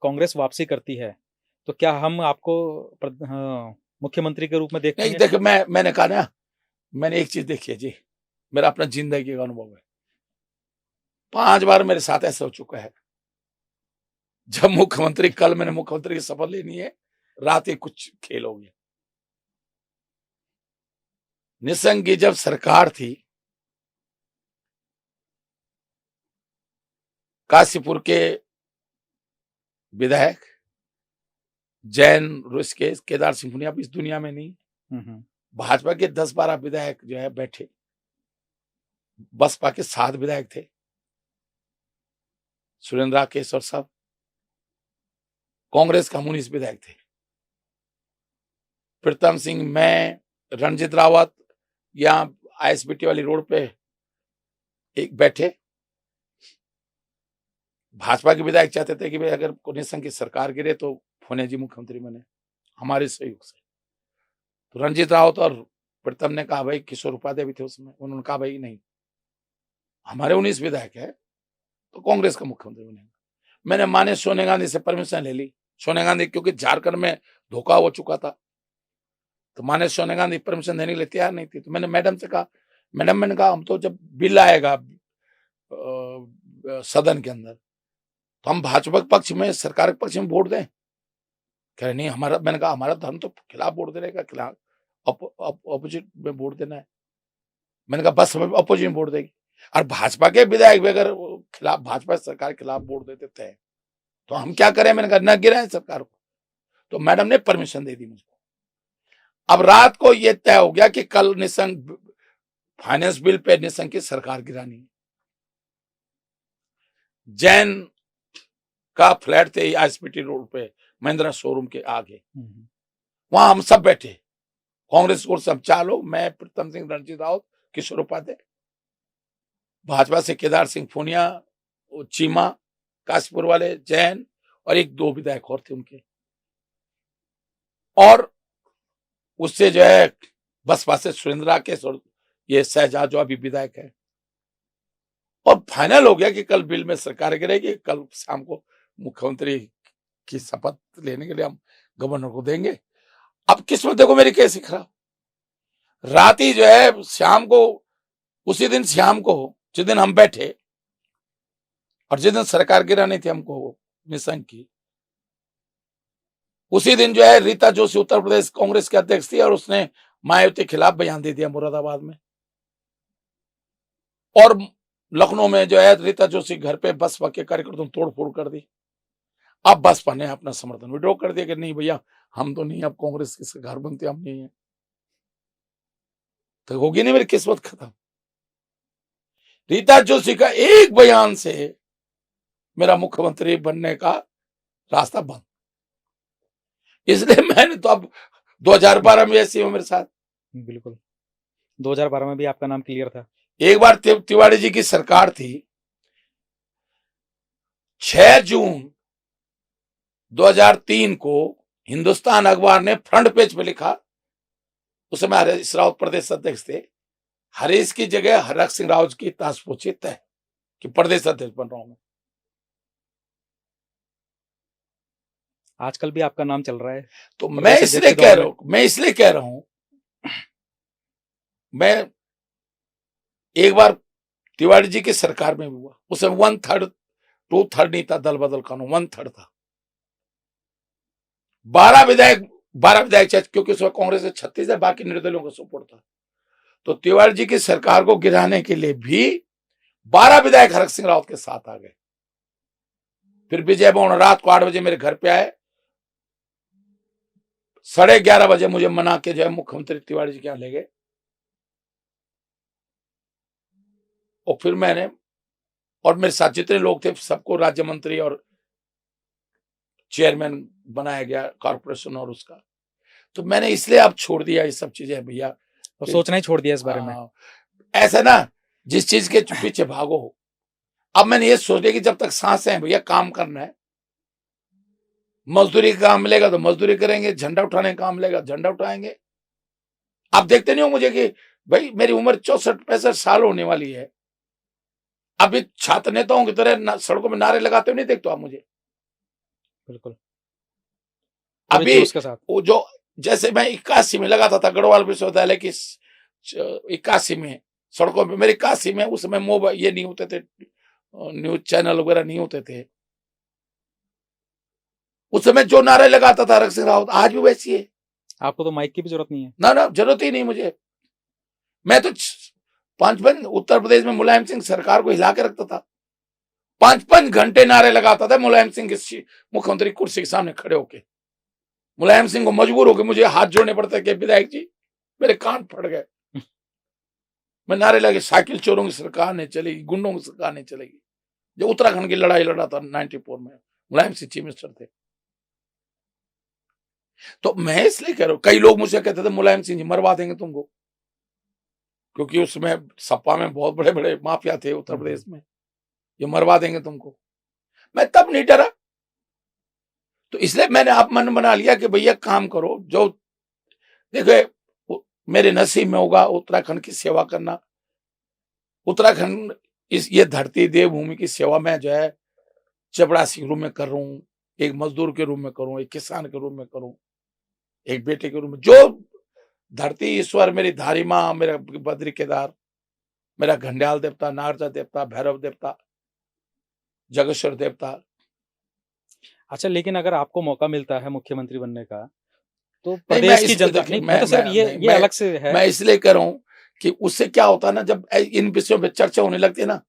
कांग्रेस वापसी करती है तो क्या हम आपको मुख्यमंत्री के रूप में देखते हैं? नहीं, देखिए मैंने कहा ना, मैंने एक चीज देखी है जी, मेरा अपना जिंदगी का अनुभव है। 5 बार मेरे साथ ऐसा हो चुका है, जब मुख्यमंत्री, कल मैंने मुख्यमंत्री की शपथ लेनी है, रात ही कुछ खेल हो गया। निशंक की जब सरकार थी, काशीपुर के विधायक जैन ऋषिकेश केदार सिंह पुनिया इस दुनिया में नहीं, भाजपा के 10-12 विधायक जो है बैठे, बसपा के 7 विधायक थे, सुरेंद्र केशवर साहब, कांग्रेस का 19 विधायक थे, प्रीतम सिंह, मैं, रणजीत रावत, यहाँ आईएसबीटी वाली रोड पे एक बैठे। भाजपा के विधायक चाहते थे कि भाई अगर निशंक की सरकार गिरे तो फोने जी मुख्यमंत्री बने, हमारे सहयोग से। तो रणजीत रावत और प्रीतम ने कहा, भाई किशोर उपाध्याय भी थे उसमें, उन्होंने कहा भाई नहीं, हमारे 19 विधायक है तो कांग्रेस का मुख्यमंत्री बनेगा। मैंने माने सोनिया गांधी से परमिशन ले ली, सोनिया गांधी क्योंकि झारखंड में धोखा हो चुका था, तो माने सोनिया गांधी परमिशन देने के लिए तैयार नहीं थी। तो मैंने मैडम से कहा, मैडम मैंने कहा हम तो जब बिल आएगा सदन के अंदर तो हम भाजपा के पक्ष में, सरकार के पक्ष में वोट दें? कह रहे नहीं हमारा, मैंने कहा हमारा धर्म तो खिलाफ वोट देने का, खिलाफ अपोजिट में वोट देना है। मैंने कहा बस हमें अपोजिट में वोट देगी, और भाजपा के विधायक भी अगर खिलाफ, भाजपा सरकार के खिलाफ वोट देते थे तो हम क्या करें? मैंने कहा न गिराएं सरकार को। तो मैडम ने परमिशन दे दी मुझको। अब रात को ये तय हो गया कि कल Nishank finance bill pay Nishank की सरकार गिरानी है। जैन का फ्लैट थे आईएसबीटी रोड पे महिंद्रा शोरूम के आगे, वहां हम सब बैठे, कांग्रेस को सब 4 लोग, मैं, प्रीतम सिंह, रणजीत रावत, किशोर उपाध्याय, भाजपा से केदार सिंह पुनिया, चीमा, काशीपुर वाले, जैन और 1-2 विधायक और थे उनके, और उससे जो है बसपा से सुरेंद्र केश और ये शहजाद जो अभी विधायक है। और फाइनल हो गया कि कल बिल में सरकार गिरेगी, कल शाम को मुख्यमंत्री की शपथ लेने के लिए हम गवर्नर को देंगे। अब किस्मत देखो मेरी कैसी खराब, रात ही जो है शाम को, उसी दिन शाम को जिस दिन हम बैठे और जिस दिन सरकार गिरानी थी हमको निशंक की, उसी दिन जो है रीता जोशी उत्तर प्रदेश कांग्रेस के अध्यक्ष थी और उसने मायावती के खिलाफ बयान दे दिया मुरादाबाद में, और लखनऊ में जो है रीता जोशी घर पे बसपा के कार्यकर्ताओं ने तोड़फोड़ कर दी। अब बसपा ने अपना समर्थन विड्रॉ कर दिया कि नहीं भैया, हम तो नहीं, अब कांग्रेस की सरकार बनती, हम नहीं है। तो होगी नहीं मेरी किस्मत खत्म। रीता जोशी का एक बयान से मेरा मुख्यमंत्री बनने का रास्ता बंद। इसलिए मैंने तो अब 2012 में ऐसी हो मेरे साथ। बिल्कुल, 2012 में भी आपका नाम क्लियर था। एक बार तिवारी जी की सरकार थी, 6 जून 2003 को हिंदुस्तान अखबार ने फ्रंट पेज पे लिखा, उस समय हरीश रावत प्रदेश अध्यक्ष थे, हरीश की जगह हरक सिंह रावत की ताजपोशी तय कि प्रदेश अध्यक्ष बन रहा हूं मैं। आजकल भी आपका नाम चल रहा है। तो मैं इसलिए कह रहा हूं, मैं एक बार तिवारी जी की सरकार में हुआ, उसमें 1/3 2/3 नहीं था, दल बदल कानून 1/3 था। 12 विधायक क्योंकि उसमें कांग्रेस से 36 है, बाकी निर्दलियों का सपोर्ट था। तो तिवारी जी की सरकार को गिराने के लिए भी 12 विधायक हरक सिंह रावत के साथ आ गए। फिर विजय मोहन रात को 8 बजे मेरे घर पे आए, 11:30 बजे मुझे मना के जो है मुख्यमंत्री तिवारी जी के यहां ले गए। और फिर मैंने, और मेरे साथ जितने लोग थे सबको राज्य मंत्री और चेयरमैन बनाया गया कॉर्पोरेशन और उसका। तो मैंने इसलिए अब छोड़ दिया ये सब चीजें भैया, तो सोचना ही छोड़ दिया इस बारे में। ऐसा ना, जिस चीज के पीछे भागो। अब मैंने ये सोच लिया कि जब तक सांसें हैं भैया, काम करना है। मजदूरी का काम मिलेगा तो मजदूरी करेंगे, झंडा उठाने का काम मिलेगा झंडा उठाएंगे। आप देखते नहीं हो मुझे कि भाई मेरी उम्र 64-65 साल होने वाली है, अभी छात्र नेताओं की तरह सड़कों में नारे लगाते हुए नहीं देखते आप मुझे। बिल्कुल, अभी वो जो जैसे मैं 81 में लगाता था गढ़वाल विश्वविद्यालय की 81 में सड़कों पे, मेरी 81 में उस समय मोबाइल ये नहीं होते थे, न्यूज चैनल वगैरह नहीं होते थे। उस समय जो नारे लगाता था हरक सिंह रावत, आज भी वैसी है। आपको तो माइक की भी जरूरत नहीं है। ना जरूरत ही नहीं मुझे। मैं तो 5 उत्तर प्रदेश में मुलायम सिंह सरकार को हिला के रखता था। 5 घंटे नारे लगाता था मुलायम सिंह की मुख्यमंत्री कुर्सी के सामने खड़े होके। मुलायम सिंह को मजबूर होकर मुझे हाथ जोड़ने पड़ते कि विधायक जी मेरे कान फट गए। मैं नारे लगे, साइकिल चोरों की सरकार नहीं चलेगी, गुंडों की सरकार नहीं चलेगी। जो उत्तराखंड की लड़ाई लड़ा था 94 में, मुलायम सिंह चीफ मिनिस्टर थे। तो मैं इसलिए कह रहा हूं, कई लोग मुझसे कहते थे मुलायम सिंह जी मरवा देंगे तुमको, क्योंकि उसमें सपा में बहुत बड़े बड़े माफिया थे उत्तर प्रदेश में, ये मरवा देंगे तुमको। मैं तब नहीं डरा। तो इसलिए मैंने आप मन बना लिया कि भैया काम करो, जो देखो मेरे नसीब में होगा उत्तराखंड की सेवा करना। उत्तराखंड ये धरती देवभूमि की सेवा में जो है चपरासी के रूप में कर रहा हूं, एक मजदूर के रूप में करूं, एक किसान के रूप में करूं, एक बेटे के रूप में। जो धरती ईश्वर, मेरी धारी माँ, मेरा बद्री केदार, मेरा घंडियाल देवता, नारजा देवता, भैरव देवता, जगेश्वर देवता। अच्छा, लेकिन अगर आपको मौका मिलता है मुख्यमंत्री बनने का, तो प्रदेश की जनता नहीं, मैं तो सिर्फ ये अलग से है। मैं इसलिए कह रहा हूं कि उससे क्या होता है ना, जब इन विषयों पे चर्चा होने लगती है ना,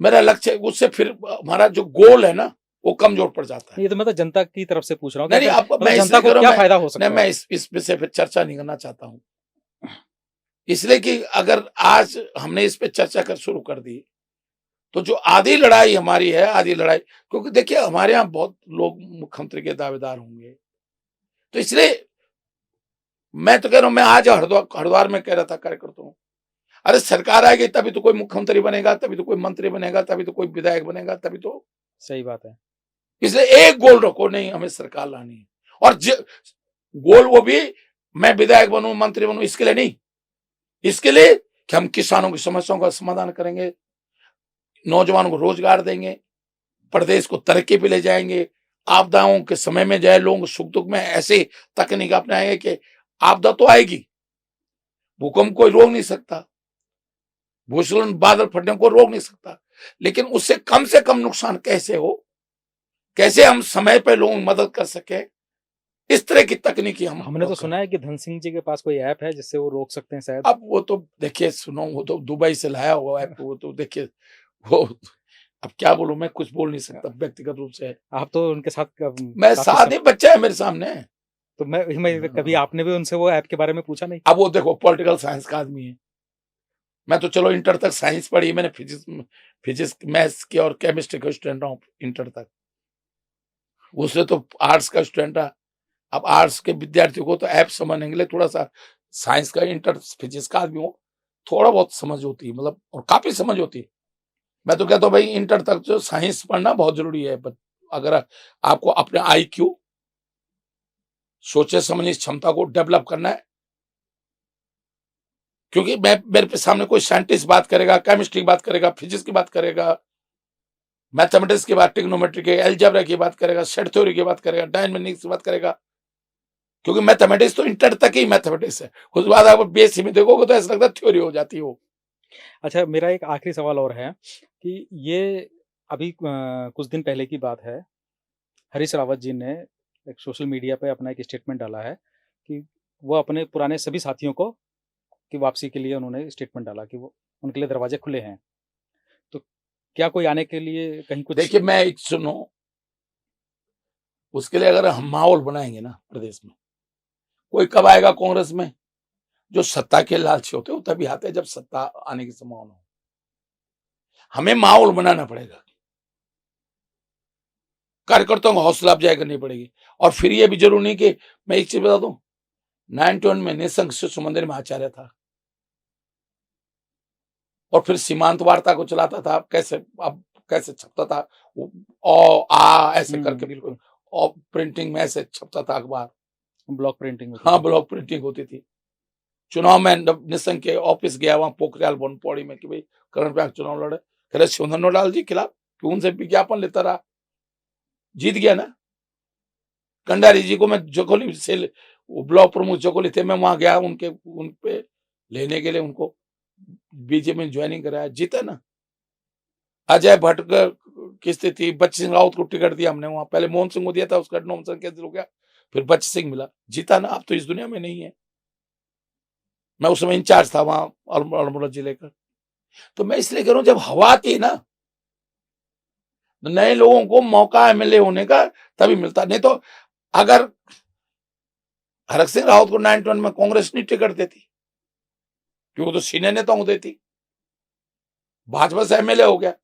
मेरा लक्ष्य, उससे फिर हमारा जो गोल है ना वो कमजोर पड़ जाता है। ये तो मैं तो जनता की तरफ से पूछ रहा हूँ। नहीं, अब मैं जनता को क्या फायदा हो सकता है? मैं इस विषय पे चर्चा नहीं करना चाहता हूँ, इसलिए कि अगर आज हमने इस पे चर्चा कर शुरू कर दी तो जो आधी लड़ाई हमारी है, आधी लड़ाई, क्योंकि देखिए हमारे यहाँ बहुत लोग मुख्यमंत्री के दावेदार होंगे, तो इसलिए मैं तो कह रहा हूं, मैं आज हरिद्वार में कह रहा था कार्यकर्ताओं, अरे सरकार आएगी तभी तो कोई मुख्यमंत्री बनेगा, तभी तो कोई मंत्री बनेगा, तभी तो कोई विधायक बनेगा, तभी तो। सही बात है। इसलिए एक गोल रखो, नहीं हमें सरकार लानी है, और गोल वो भी मैं विधायक बनूं, मंत्री बनूं, इसके लिए नहीं, इसके लिए कि हम किसानों की समस्याओं का समाधान करेंगे, नौजवानों को रोजगार देंगे, प्रदेश को तरक्की पे ले जाएंगे, आपदाओं के समय में जाए लोगों को सुख दुख में ऐसे तकनीक अपनाएंगे कि आपदा तो आएगी, भूकंप कोई रोक नहीं सकता, भूस्खलन बादल फटने को रोक नहीं सकता, लेकिन उससे कम नुकसान कैसे हो, कैसे हम समय पे लोगों की मदद कर सके, इस तरह की तकनीकी हमने तो सुना है कि धन सिंह जी के पास कोई ऐप है जिससे वो रोक सकते हैं शायद। अब वो तो देखिए सुनो, वो तो दुबई से लाया हुआ ऐप, वो तो देखिए वो, अब क्या बोलूं, मैं कुछ बोल नहीं सकता व्यक्तिगत रूप से। आप तो उनके साथ मैं साथ ही, बच्चा है मेरे सामने। तो मैं कभी आपने भी उनसे वो ऐप के बारे में पूछा नहीं? अब वो देखो पॉलिटिकल साइंस का आदमी है, मैं तो चलो इंटर तक साइंस पढ़ी, मैंने फिजिक्स मैथ्स की और केमिस्ट्री का स्टूडेंट रहा हूँ इंटर तक, उससे तो आर्ट्स का स्टूडेंट रहा। अब आर्ट्स के विद्यार्थियों को तो ऐप समझने के लिए थोड़ा सा, साइंस का इंटर फिजिक्स का आदमी हो थोड़ा बहुत समझ होती है, मतलब, और काफी समझ होती है। मैं तो कहता हूँ भाई इंटर तक जो साइंस पढ़ना बहुत जरूरी है, अगर आपको अपने IQ, सोचे समझने की क्षमता को डेवलप करना है, क्योंकि मेरे सामने कोई साइंटिस्ट बात करेगा, केमिस्ट्री की बात करेगा, फिजिक्स की बात करेगा, मैथमेटिक्स की बात, ट्रिग्नोमेट्री के, अलजेब्रा की बात करेगा, सेट थ्योरी की बात करेगा, डायनामिक्स की बात करेगा, क्योंकि मैथमेटिक्स तो इंटर तक ही मैथमेटिक्स है, उसके बाद आप BSc में देखोगे तो ऐसा लगता है थ्योरी हो जाती हो। अच्छा, मेरा एक आखिरी सवाल और है कि ये अभी कुछ दिन पहले की बात है, हरीश रावत जी ने एक सोशल मीडिया पे अपना एक स्टेटमेंट डाला है कि वो अपने पुराने सभी साथियों को की वापसी के लिए उन्होंने स्टेटमेंट डाला कि वो उनके लिए दरवाजे खुले हैं। तो क्या कोई आने के लिए कहीं कुछ? देखिए मैं एक सुनो, उसके लिए अगर हम माहौल बनाएंगे ना प्रदेश में, कोई कब आएगा कांग्रेस में? जो सत्ता के लालची होते हैं तभी आते हैं जब सत्ता आने की संभावना हो। हमें माहौल बनाना पड़ेगा, कार्यकर्ताओं को हौसला अफजाई करनी पड़ेगी। और फिर ये भी जरूरी नहीं कि, मैं एक चीज बता दूं, 91 में निशंक शिशु मंदिर में आचार्य था, और फिर सीमांत वार्ता को चलाता था, कैसे छपता था ऐसे करके, बिल्कुल, और प्रिंटिंग में ऐसे छपता था अखबार, ब्लॉक प्रिंटिंग। हाँ, ब्लॉक प्रिंटिंग होती थी। चुनाव में निशंक के ऑफिस गया वहां पोखरियाल पौड़ी में कि भाई करण प्रयाग चुनाव लड़े, कह रहे शिवधन नोडाल जी खिलाफ, कि उनसे विज्ञापन लेता रहा, जीत गया ना। कंडारी जी को मैं जकोली से, ब्लॉक प्रमुख जकोली थे, मैं वहां गया उन पे लेने के लिए, उनको बीजेपी में ज्वाइनिंग कराया, जीता ना। अजय भट्ट की स्थिति, बच्ची सिंह रावत को टिकट दिया हमने वहां, पहले मोहन सिंह को दिया था, उसका नॉमिनेशन कैंसिल हो गया, फिर बच्ची सिंह मिला, जीता ना। अब तो इस दुनिया में नहीं है, मैं उस समय इंचार्ज था वहां अल्मोड़ा जिले का। तो मैं इसलिए कह रहा हूं, जब हवा आती है ना, नए लोगों को मौका MLA होने का तभी मिलता, नहीं तो अगर हरक सिंह रावत को 91 में कांग्रेस नहीं टिकट देती, क्योंकि तो सीनियर नेताओं को देती, भाजपा से MLA हो गया।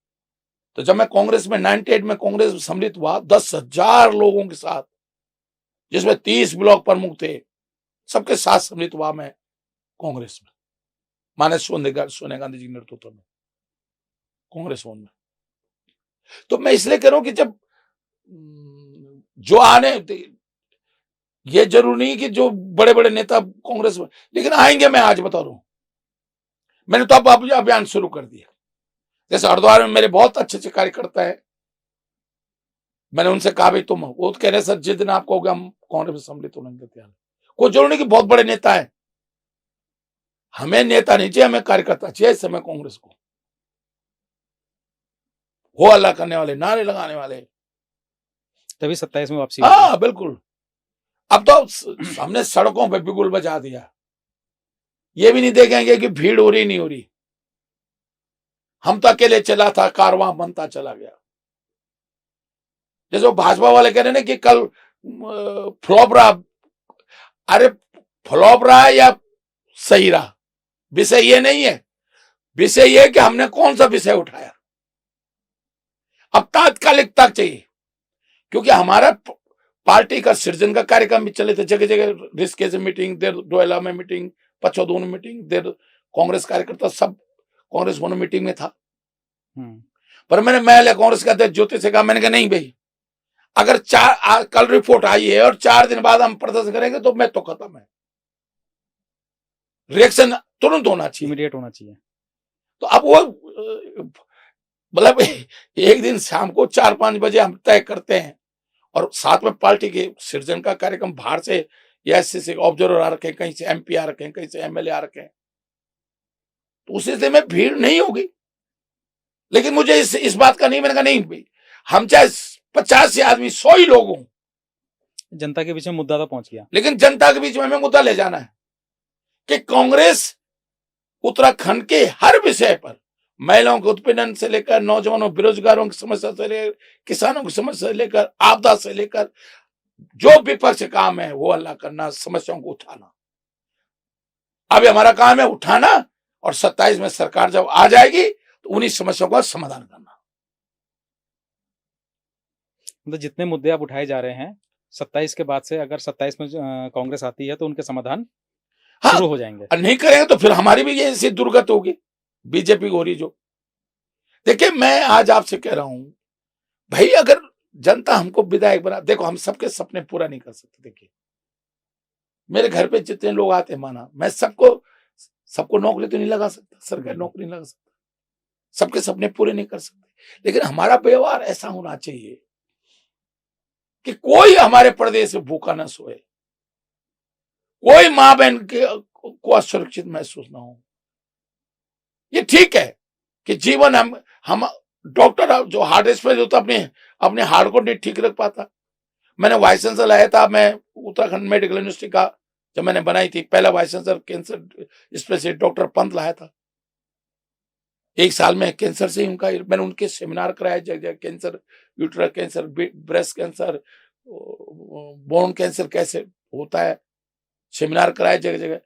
तो जब मैं कांग्रेस में 98 में कांग्रेस में सम्मिलित हुआ 10,000 लोगों के साथ, जिसमें 30 ब्लॉक प्रमुख थे, सबके साथ सम्मिलित हुआ मैं कांग्रेस में, माननीय सोनिया गांधी जी के नेतृत्व में कांग्रेस भवन में। तो मैं इसलिए कह रहा हूं कि जब जो आने, ये जरूरी नहीं कि जो बड़े बड़े नेता कांग्रेस में, लेकिन आएंगे। मैं आज बता रहा हूं, मैंने तो अब अभियान शुरू कर दिया। जैसे हरिद्वार में मेरे बहुत अच्छे अच्छे कार्यकर्ता है, मैंने उनसे कहा भाई तुम, वो तो कह रहे सर जिस दिन आप कहोगे हम कांग्रेस में सम्मिलित होने के तैयार। कोई जरूरी नहीं कि बहुत बड़े नेता है, हमें नेता नहीं चाहिए, हमें कार्यकर्ता चाहिए इस समय कांग्रेस को, हो हल्ला करने वाले, नारे लगाने वाले, तभी 27 में वापसी। हाँ बिल्कुल। अब तो हमने सड़कों पे बिगुल बजा दिया, ये भी नहीं देखेंगे कि भीड़ हो रही नहीं हो रही। हम तो अकेले चला था, कारवां बनता चला गया। जैसे वो भाजपा वाले कह रहे ना कि कल फ्लॉप रहा, अरे फ्लॉप रहा या सही रहा, विषय ये नहीं है, विषय ये कि हमने कौन सा विषय उठाया। अब तात्कालिकता चाहिए, क्योंकि हमारा पार्टी का सृजन का कार्यक्रम भी चले थे, जगह जगह रिस्के से मीटिंग, देर डोयला में मीटिंग, पचौदों में मीटिंग, देर कांग्रेस कार्यकर्ता सब कांग्रेस भवन मीटिंग में था। पर मैं कांग्रेस के अध्यक्ष ज्योति से कहा, मैंने कहा नहीं भाई, अगर कल रिपोर्ट आई है और 4 दिन बाद हम प्रदर्शन करेंगे तो मैं तो खत्म है, रिएक्शन तुरंत होना चाहिए, इमीडिएट होना चाहिए। तो अब वो मतलब एक दिन शाम को 4-5 बजे हम तय करते हैं, और साथ में पार्टी के सृजन का कार्यक्रम बाहर से या ऐसे ऑब्जर्वर आ रखे, कहीं से MP आ रखे, कहीं से MLA आ रखे, तो उस स्थिति में भीड़ नहीं होगी। लेकिन मुझे इस बात का नहीं, मैंने कहा नहीं भाई, हम चाहे 50 आदमी 100 ही लोग हों, जनता के बीच में मुद्दा तो पहुंच गया, लेकिन जनता के बीच में हमें मुद्दा ले जाना है कि कांग्रेस उत्तराखंड के हर विषय पर, महिलाओं के उत्पीड़न से लेकर, नौजवानों बेरोजगारों की समस्या से लेकर, किसानों की समस्या से लेकर, आपदा से लेकर, जो विपक्ष काम है वो हल्ला करना, समस्याओं को उठाना। अब हमारा काम है उठाना, और 27 में सरकार जब आ जाएगी तो उन्हीं समस्याओं का समाधान करना। मतलब जितने मुद्दे आप उठाए जा रहे हैं 27 के बाद से, अगर 27 में कांग्रेस आती है तो उनके समाधान शुरू हो जाएंगे। नहीं करेंगे तो फिर हमारी भी ये ऐसी दुर्गत होगी, बीजेपी हो रही जो। देखिए, मैं आज आपसे कह रहा हूं भाई, अगर जनता हमको विधायक बना, देखो हम सबके सपने पूरा नहीं कर सकते। देखिए, मेरे घर पे जितने लोग आते हैं, माना मैं सबको नौकरी तो नहीं लगा सकता, सरकारी नौकरी नहीं लगा सकता, सबके सपने पूरे नहीं कर सकते, लेकिन हमारा व्यवहार ऐसा होना चाहिए कि कोई हमारे प्रदेश में भूखा न सोए, कोई मां बहन को असुरक्षित महसूस ना हो। ये ठीक है कि जीवन हम डॉक्टर जो हार्ट स्पेशलिस्ट होता अपने हार्ट को नहीं ठीक रख पाता। मैंने वाइस चांसलर लाया था, मैं उत्तराखंड मेडिकल यूनिवर्सिटी का जब मैंने बनाई थी, पहला vice chancellor cancer specialist doctor Pant लाया था। 1 साल में कैंसर से मैंने उनके सेमिनार कराए, जगह cancer, uterus cancer, breast cancer, bone cancer कैसे होता है, सेमिनार कराए जगह जगह,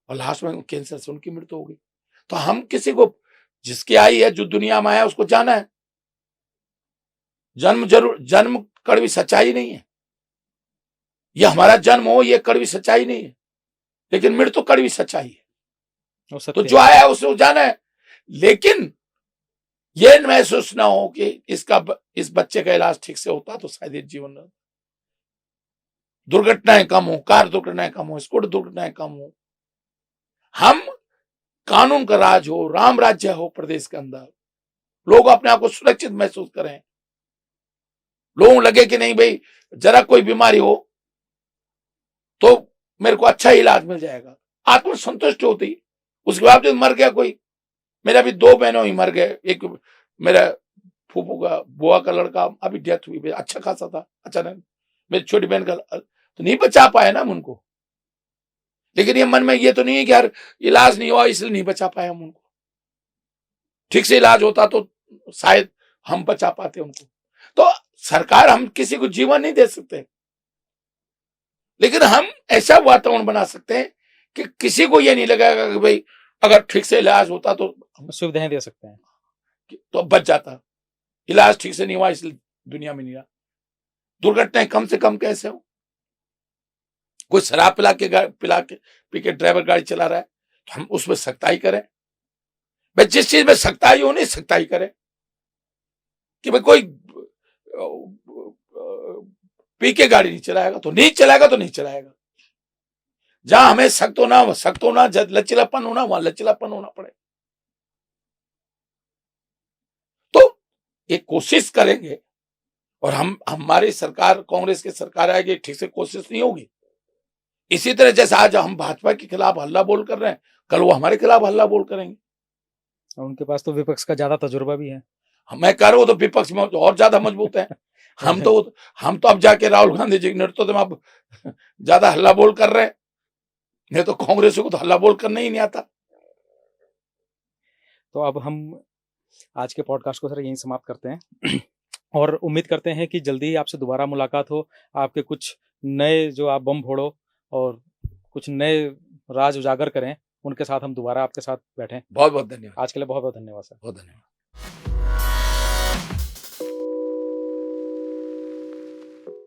और लास्ट में कैंसर से उनकी मृत्यु हो गई। तो हम किसी को, जिसकी आई है, जो दुनिया में आया, उसको जाना है। जन्म कड़वी सच्चाई नहीं है, ये हमारा जन्म हो ये कड़वी सच्चाई नहीं है, लेकिन मृत्यु कड़वी सच्चाई है। तो जो आया है उसे जाना है, लेकिन ये महसूस ना हो कि इस बच्चे का इलाज ठीक से होता तो शायद ये जीवन, दुर्घटनाएं कम हो, कार दुर्घटनाएं कम हो, स्कूटर दुर्घटनाएं कम हो, हम कानून का राज हो, राम राज्य हो प्रदेश के अंदर, लोग अपने आप को सुरक्षित महसूस करें, लोगों लगे कि नहीं भाई जरा कोई बीमारी हो तो मेरे को अच्छा इलाज मिल जाएगा, आत्मसंतुष्ट होती। उसके बाद मर गया कोई, मेरा भी 2 बहनों ही मर गए, एक मेरा फूफू का बुआ का लड़का अभी डेथ हुई, अच्छा खासा था, अचानक मेरी छोटी बहन का, तो नहीं बचा पाए ना हम उनको। लेकिन ये मन में ये तो नहीं है कि यार इलाज नहीं हुआ इसलिए नहीं बचा पाए हम उनको, ठीक से इलाज होता तो शायद हम बचा पाते उनको। तो सरकार, हम किसी को जीवन नहीं दे सकते, लेकिन हम ऐसा वातावरण बना सकते हैं कि किसी को ये नहीं लगेगा कि भाई अगर ठीक से इलाज होता तो सुविधाएं दे सकते हैं, तो बच जाता, इलाज ठीक से नहीं हुआ इसलिए दुनिया में नहीं रहा। दुर्घटनाएं कम से कम कैसे हो, कोई शराब पी के ड्राइवर गाड़ी चला रहा है तो हम उसमें सख्ताई करें। भाई जिस चीज में सख्ताई हो नहीं सख्ताई करें, कि भाई कोई पी के गाड़ी नहीं चलाएगा तो नहीं चलाएगा, तो नहीं चलाएगा। जहां हमें सख्त होना, लचीलापन होना, वहां लचीलापन होना पड़े। तो एक कोशिश करेंगे, और हमारी सरकार, कांग्रेस की सरकार आएगी, ठीक से कोशिश नहीं होगी। इसी तरह जैसे आज हम भाजपा के खिलाफ हल्ला बोल कर रहे हैं, कल वो हमारे खिलाफ हल्ला बोल करेंगे। उनके पास तो विपक्ष का ज्यादा तजुर्बा भी है। मैं कह रहा हूं तो विपक्ष में और ज्यादा मजबूत है। हम तो अब जाके राहुल गांधी जी के नेतृत्व में अब ज्यादा हल्ला बोल कर रहे हैं, नहीं तो कांग्रेस को तो हल्ला बोल करना ही नहीं आता। तो अब हम आज के पॉडकास्ट को सर यहीं समाप्त करते हैं और उम्मीद करते हैं कि जल्दी ही आपसे दोबारा मुलाकात हो, आपके कुछ नए जो आप बम फोड़ो और कुछ नए राज उजागर करें, उनके साथ हम दोबारा आपके साथ बैठें। बहुत बहुत धन्यवाद। आज के लिए बहुत बहुत धन्यवाद सर। बहुत धन्यवाद।